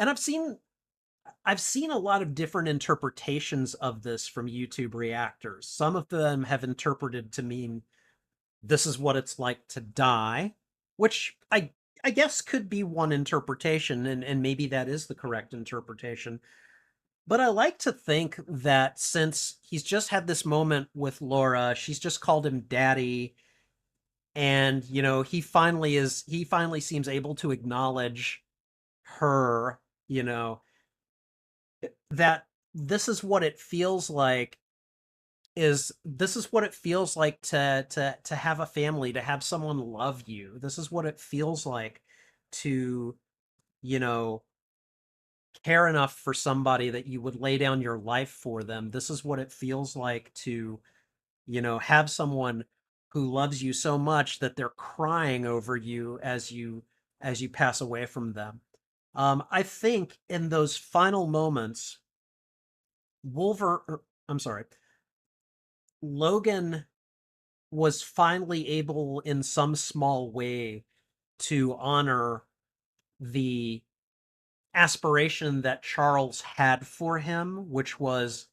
And I've seen a lot of different interpretations of this from YouTube reactors. Some of them have interpreted to mean this is what it's like to die, which I guess could be one interpretation, and maybe that is the correct interpretation. But I like to think that since he's just had this moment with Laura, she's just called him daddy, and he finally seems able to acknowledge her, you know, that this is what it feels like this is what it feels like to have a family, to have someone love you. This is what it feels like. to, you know, care enough for somebody that you would lay down your life for them. This is what it feels like to, have someone who loves you so much that they're crying over you as you pass away from them. I think in those final moments, I'm sorry, Logan was finally able, in some small way, to honor the aspiration that Charles had for him, which was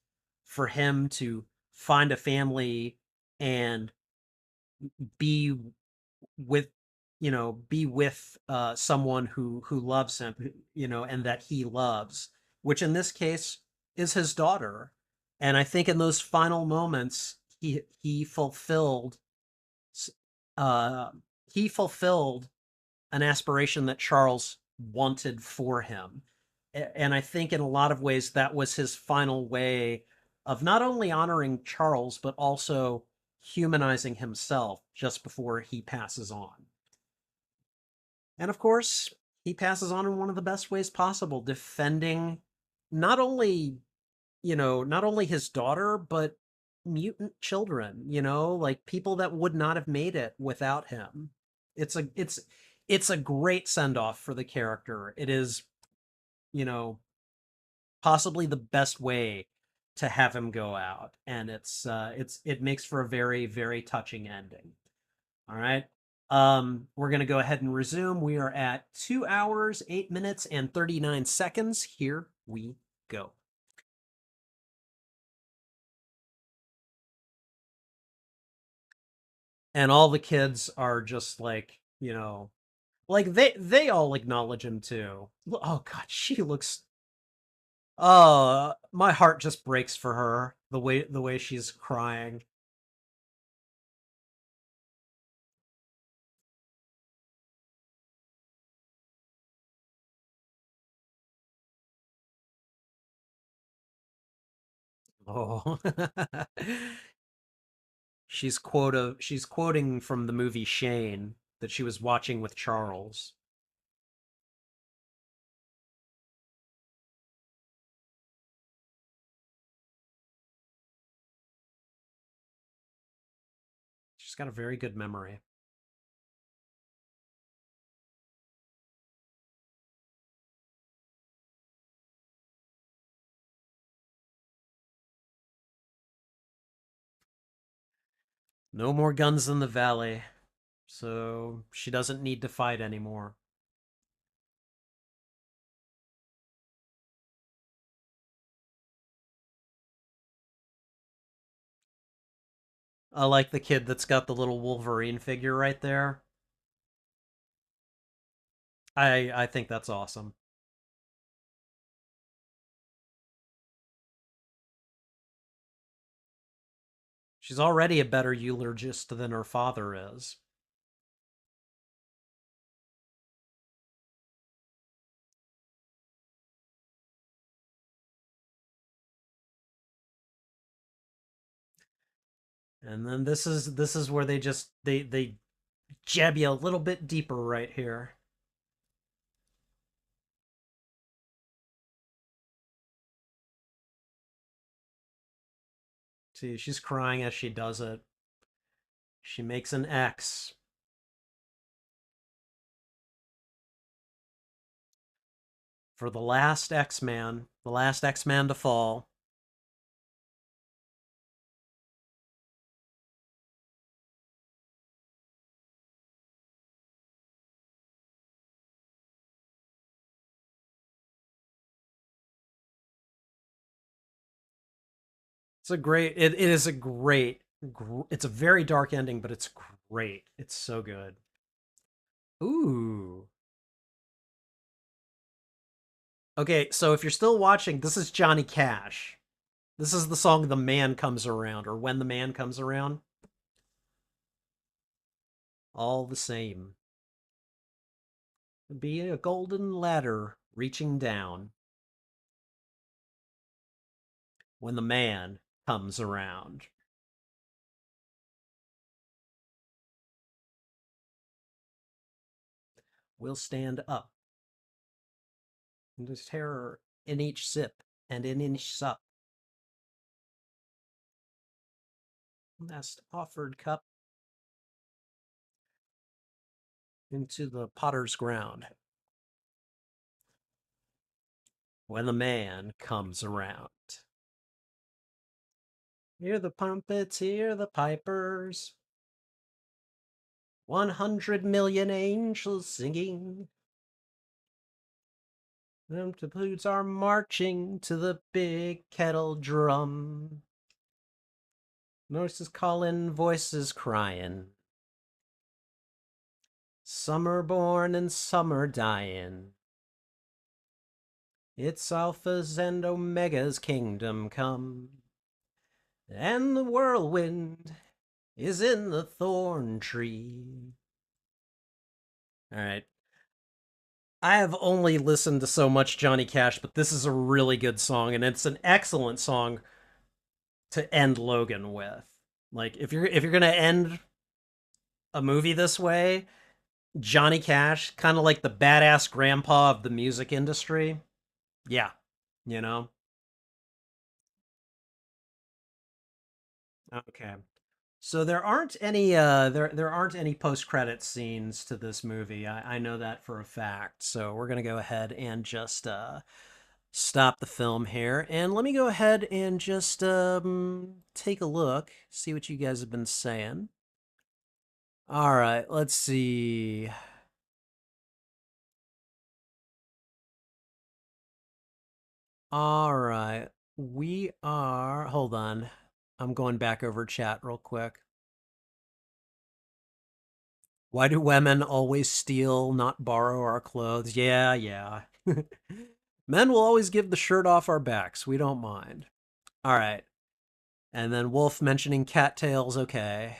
for him to find a family and be with be with someone who loves him, and that he loves, which in this case is his daughter. And I think in those final moments he fulfilled uh he fulfilled an aspiration that Charles wanted for him. And I think in a lot of ways that was his final way of not only honoring Charles, but also humanizing himself just before he passes on. And of course, he passes on in one of the best ways possible, defending not only, not only his daughter, but mutant children, like people that would not have made it without him. It's a great send off for the character. It is, you know, possibly the best way to have him go out, and it makes for a very, very touching ending. All right. We're gonna go ahead and resume. We are at 2 hours, 8 minutes, and 39 seconds. Here we go. And all the kids are just like, like they all acknowledge him too. Oh God, she looks. Oh, my heart just breaks for her the way she's crying. Oh, she's quoting from the movie Shane that she was watching with Charles. She's got a very good memory. No more guns in the valley, so she doesn't need to fight anymore. I like the kid that's got the little Wolverine figure right there. I think that's awesome. She's already a better eulogist than her father is. And then this is where they jab you a little bit deeper right here. See, she's crying as she does it. She makes an X for the last X-Man, the last X-Man to fall. It is a great, it's a very dark ending, but it's great. It's so good. Ooh. Okay, so if you're still watching, this is Johnny Cash. This is the song The Man Comes Around, or When the Man Comes Around. All the same. Be a golden ladder reaching down when the man comes around. will stand up. And there's terror in each sip and in each sup. Last offered cup into the potter's ground when the man comes around. Hear the trumpets, hear the pipers. 100 million angels singing. Them boots are marching to the big kettle drum. Nurses calling, voices crying. Some are born and some are dying. It's Alpha's and Omega's kingdom come. And the whirlwind is in the thorn tree. All right. I have only listened to so much Johnny Cash, but this is a really good song, and it's an excellent song to end Logan with. Like if you're gonna end a movie this way, Johnny Cash, kind of like the badass grandpa of the music industry. Yeah, you know. Okay. So there aren't any post credit scenes to this movie. I know that for a fact. So we're gonna go ahead and just stop the film here, and let me go ahead and just take a look, see what you guys have been saying. All right, let's see. All right, we are. Hold on, I'm going back over chat real quick. Why do women always steal, not borrow our clothes? Yeah, yeah. Men will always give the shirt off our backs. We don't mind. All right. And then Wolf mentioning cattails. Okay.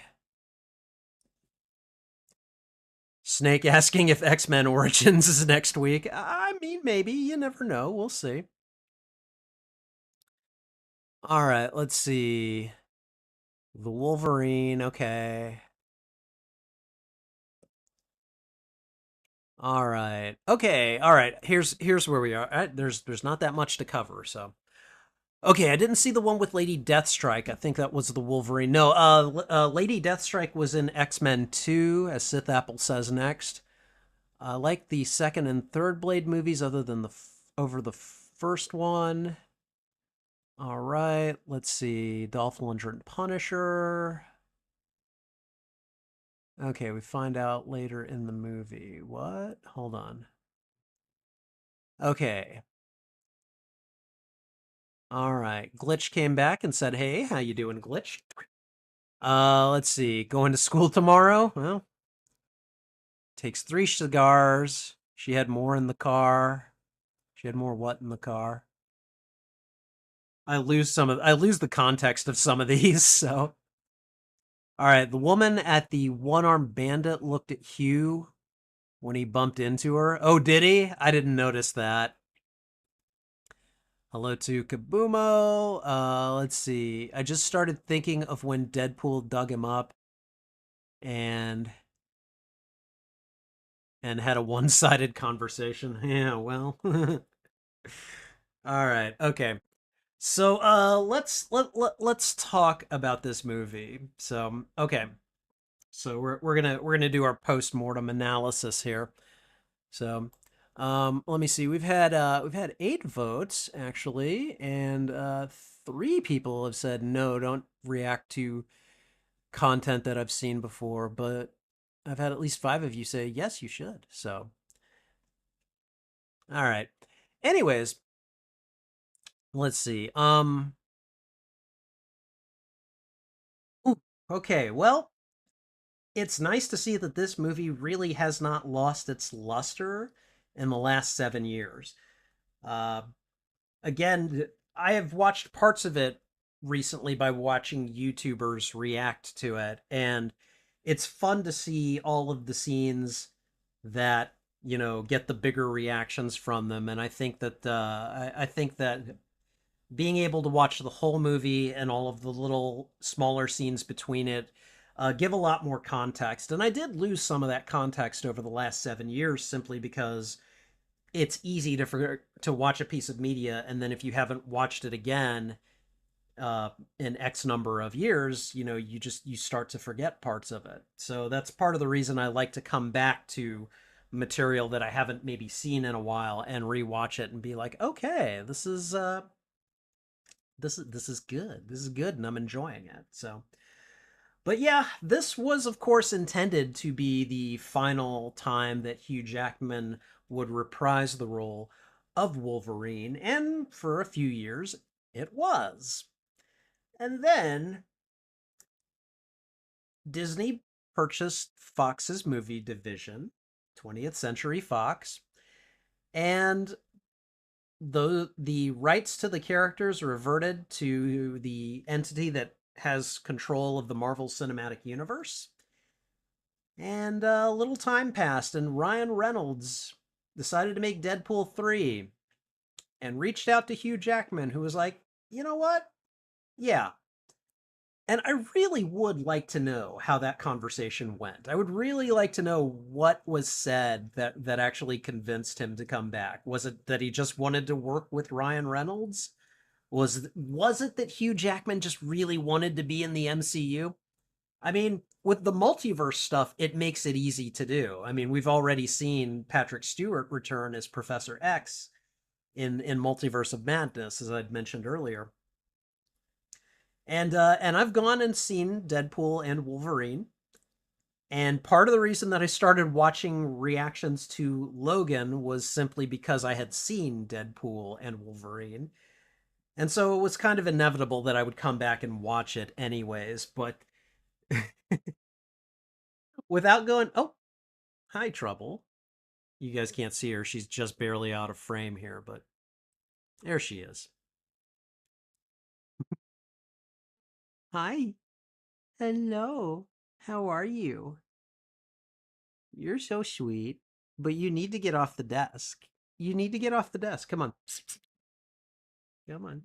Snake asking if X-Men Origins is next week. I mean, maybe. You never know. We'll see. All right. Let's see. The Wolverine. Okay. All right. Okay. All right. Here's where we are. All right, there's not that much to cover. So okay, I didn't see the one with Lady Deathstrike. I think that was the Wolverine. No, Lady Deathstrike was in X-Men 2, as Sith Apple says next. I like the second and third Blade movies other than over the first one. All right, let's see. Dolph Lundgren Punisher. Okay, we find out later in the movie. What? Hold on. Okay. All right. Glitch came back and said, "Hey, how you doing, Glitch?" Let's see. Going to school tomorrow? Well, takes 3 cigars. She had more in the car. She had more what in the car? I lose the context of some of these, so. All right, the woman at the one-armed bandit looked at Hugh when he bumped into her. Oh, did he? I didn't notice that. Hello to Kabumo. Let's see. I just started thinking of when Deadpool dug him up and had a one-sided conversation. Yeah, well. All right. Okay. So let's talk about this movie. So, okay. So we're gonna do our post-mortem analysis here. So, let me see. We've had 8 votes actually, and 3 people have said no, don't react to content that I've seen before. But I've had at least 5 of you say yes, you should. So, all right. Anyways, let's see. Ooh, okay. Well, it's nice to see that this movie really has not lost its luster in the last 7 years. Uh, Again, I have watched parts of it recently by watching YouTubers react to it, and it's fun to see all of the scenes that get the bigger reactions from them. And I think that I think that being able to watch the whole movie and all of the little smaller scenes between it give a lot more context. And I did lose some of that context over the last 7 years simply because it's easy to watch a piece of media and then if you haven't watched it again in X number of years, you start to forget parts of it. So that's part of the reason I like to come back to material that I haven't maybe seen in a while and rewatch it and be like, okay, this is good. This is good, and I'm enjoying it. So, but yeah, this was of course intended to be the final time that Hugh Jackman would reprise the role of Wolverine, and for a few years it was. And then Disney purchased Fox's movie division, 20th Century Fox, and the rights to the characters reverted to the entity that has control of the Marvel Cinematic Universe. And a little time passed, and Ryan Reynolds decided to make Deadpool 3 and reached out to Hugh Jackman, who was like, you know what? Yeah, and I really would like to know how that conversation went. I would really like to know what was said that actually convinced him to come back. Was it that he just wanted to work with Ryan Reynolds? Was it that Hugh Jackman just really wanted to be in the MCU? I mean, with the multiverse stuff, it makes it easy to do. I mean, we've already seen Patrick Stewart return as Professor X in Multiverse of Madness, as I'd mentioned earlier. And I've gone and seen Deadpool and Wolverine. And part of the reason that I started watching reactions to Logan was simply because I had seen Deadpool and Wolverine. And so it was kind of inevitable that I would come back and watch it anyways. But without going, oh, hi, Trouble. You guys can't see her. She's just barely out of frame here, but there she is. Hi. Hello. How are you? You're so sweet, but you need to get off the desk. You need to get off the desk. Come on. Come on.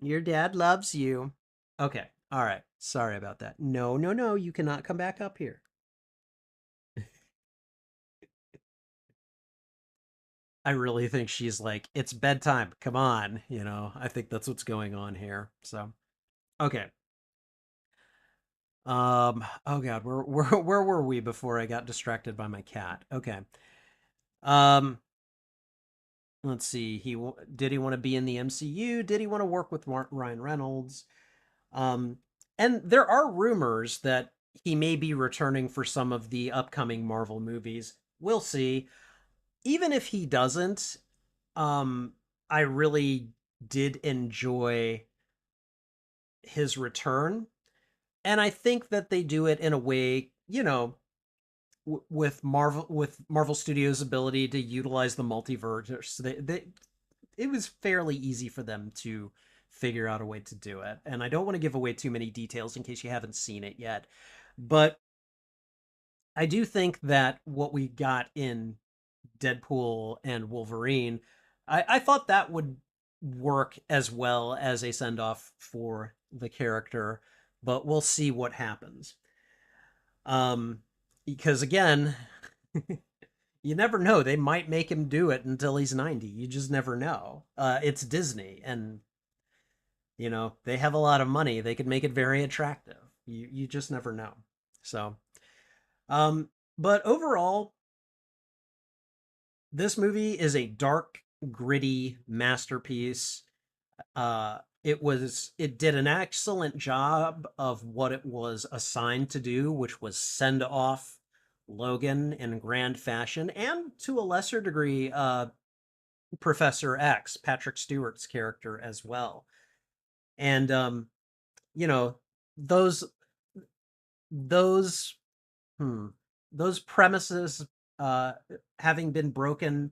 Your dad loves you. Okay. All right. Sorry about that. No, no, no. You cannot come back up here. I really think she's like, it's bedtime. Come on. I think that's what's going on here. So, okay. Oh God, where were we before I got distracted by my cat? Okay. Um, let's see. Did he want to be in the MCU? Did he want to work with Ryan Reynolds? Um, and there are rumors that he may be returning for some of the upcoming Marvel movies. We'll see. Even if he doesn't, I really did enjoy his return. And I think that they do it in a way, with Marvel Studios' ability to utilize the multiverse. It was fairly easy for them to figure out a way to do it. And I don't want to give away too many details in case you haven't seen it yet. But I do think that what we got in Deadpool and Wolverine, I thought that would work as well as a send off for the character, but we'll see what happens. Um, because again, you never know. They might make him do it until he's 90. You just never know. It's Disney, and they have a lot of money. They could make it very attractive. You just never know. So, um, but overall, this movie is a dark, gritty masterpiece. It did an excellent job of what it was assigned to do, which was send off Logan in grand fashion, and to a lesser degree, Professor X, Patrick Stewart's character as well. And you know, those those hmm, those premises uh having been broken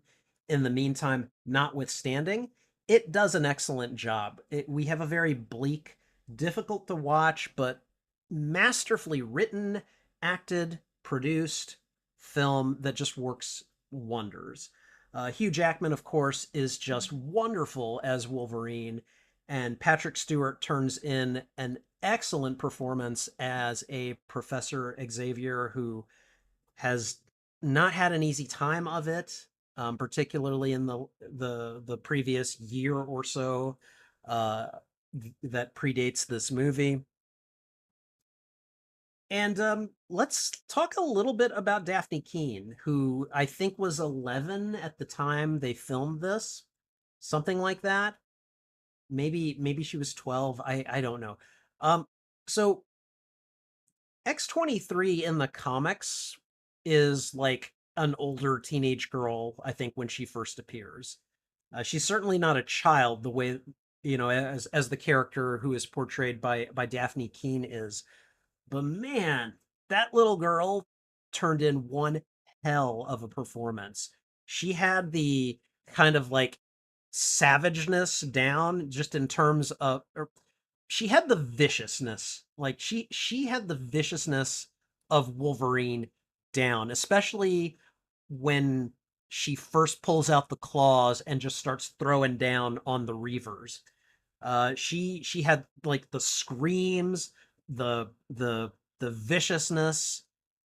in the meantime notwithstanding, it does an excellent job. We have a very bleak, difficult to watch, but masterfully written, acted, produced film that just works wonders. Hugh Jackman, of course, is just wonderful as Wolverine, and Patrick Stewart turns in an excellent performance as a Professor Xavier who has not had an easy time of it, particularly in the previous year or so uh, that predates this movie. And let's talk a little bit about Daphne Keene, who I think was 11 at the time they filmed this, something like that. Maybe she was 12. I don't know. Um, so X-23 in the comics is like an older teenage girl, I think, when she first appears. She's certainly not a child the way, as the character who is portrayed by Daphne Keene is. But man, that little girl turned in one hell of a performance. She had the kind of like savageness down just in terms of she had the viciousness. Like she had the viciousness of Wolverine down, especially when she first pulls out the claws and just starts throwing down on the Reavers. She had like the screams, the viciousness.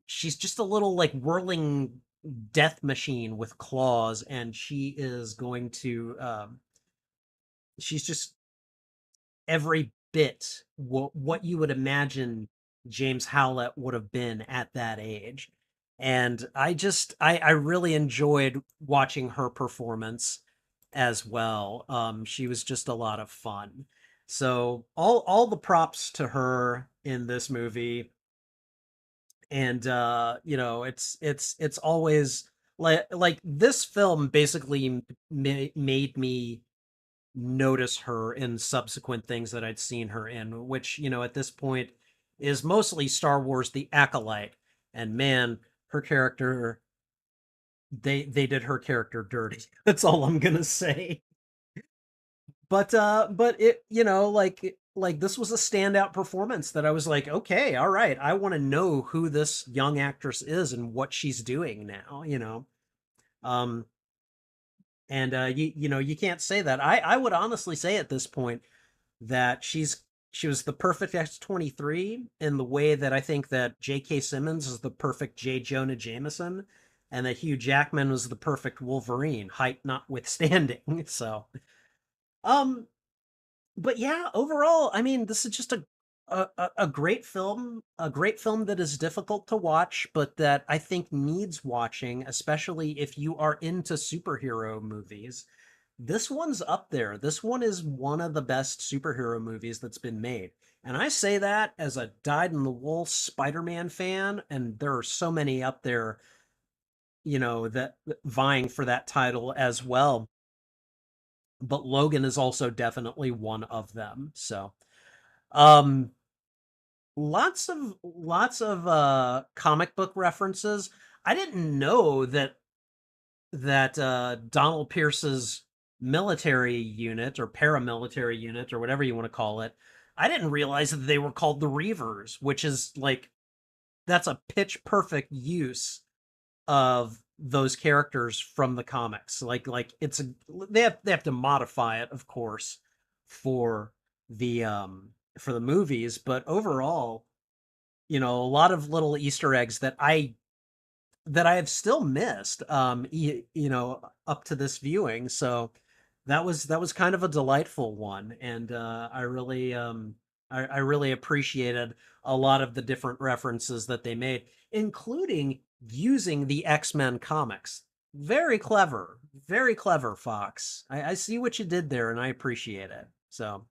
She's just a little like whirling death machine with claws, and she is going to. She's just every bit what you would imagine James Howlett would have been at that age. And I really enjoyed watching her performance as well. She was just a lot of fun. So all the props to her in this movie. And it's always like this film basically made me notice her in subsequent things that I'd seen her in, which, at this point is mostly Star Wars The Acolyte. And man, her character, they did her character dirty. That's all I'm gonna say. But it, like this was a standout performance that I was like, okay, all right, I want to know who this young actress is and what she's doing now. Um, and you can't say that. I would honestly say at this point that she was the perfect X-23 in the way that I think that J.K. Simmons is the perfect J. Jonah Jameson, and that Hugh Jackman was the perfect Wolverine, height notwithstanding. So, um, but yeah, overall, I mean, this is just a great film that is difficult to watch, but that I think needs watching, especially if you are into superhero movies. This one's up there. This one is one of the best superhero movies that's been made. And I say that as a dyed-in-the-wool Spider-Man fan, and there are so many up there, that vying for that title as well. But Logan is also definitely one of them. So, um, lots of comic book references. I didn't know that Donald Pierce's military unit or paramilitary unit or whatever you want to call it, I didn't realize that they were called the Reavers, which is like that's a pitch perfect use of those characters from the comics. Like it's a they have to modify it, of course, for the movies, but overall, a lot of little Easter eggs that I have still missed, up to this viewing. So that was kind of a delightful one, and I really appreciated a lot of the different references that they made, including using the X-Men comics. Very clever, Fox. I see what you did there, and I appreciate it. So.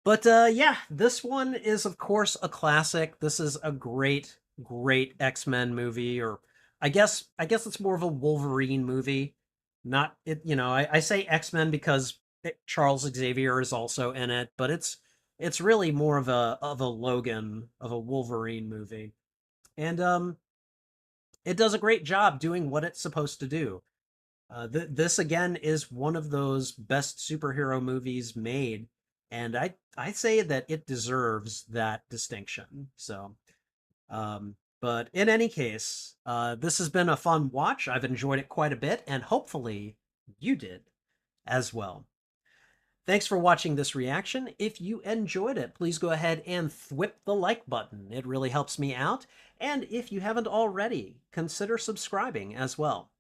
But yeah, this one is of course a classic. This is a great X-Men movie, or I guess it's more of a Wolverine movie. Not it, I say X-Men because Charles Xavier is also in it, but it's really more of a Logan, of a Wolverine movie. And it does a great job doing what it's supposed to do. This again is one of those best superhero movies made, and I say that it deserves that distinction. So, but in any case, this has been a fun watch. I've enjoyed it quite a bit, and hopefully you did as well. Thanks for watching this reaction. If you enjoyed it, please go ahead and thwip the like button. It really helps me out. And if you haven't already, consider subscribing as well.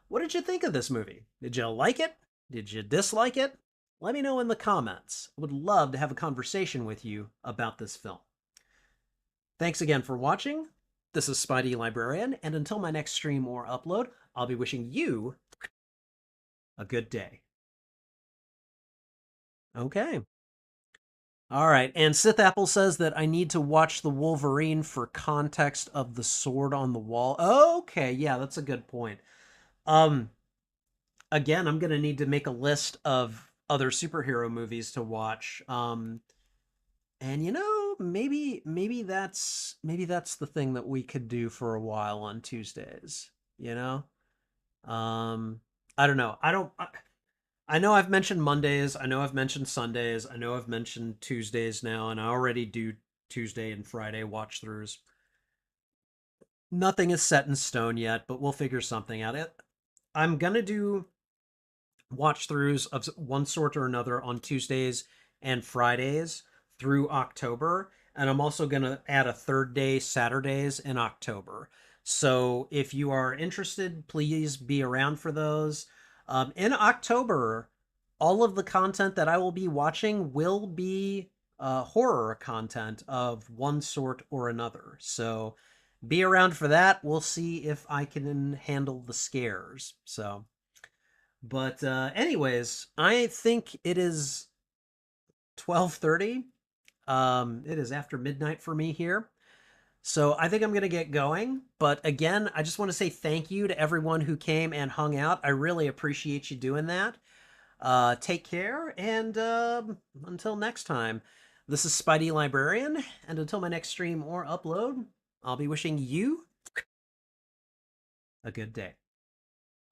What did you think of this movie? Did you like it? Did you dislike it? Let me know in the comments. I would love to have a conversation with you about this film. Thanks again for watching. This is Spidey Librarian, and until my next stream or upload, I'll be wishing you a good day. Okay. All right. And Sith Apple says that I need to watch the Wolverine for context of the sword on the wall. Okay, yeah, that's a good point. Um, Again, I'm gonna need to make a list of other superhero movies to watch. And maybe that's the thing that we could do for a while on Tuesdays. You know, um, I don't know. I know I've mentioned Mondays. I know I've mentioned Sundays. I know I've mentioned Tuesdays now, and I already do Tuesday and Friday watch throughs. Nothing is set in stone yet, but we'll figure something out. I'm gonna do watch throughs of one sort or another on Tuesdays and Fridays through October. And I'm also going to add a third day Saturdays in October. So if you are interested, please be around for those. In October, all of the content that I will be watching will be horror content of one sort or another. So be around for that. We'll see if I can handle the scares. So. But anyways, I think it is 12:30. It is after midnight for me here. So I think I'm going to get going. But again, I just want to say thank you to everyone who came and hung out. I really appreciate you doing that. Take care, and until next time, this is Spidey Librarian, and until my next stream or upload, I'll be wishing you a good day.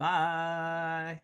Bye.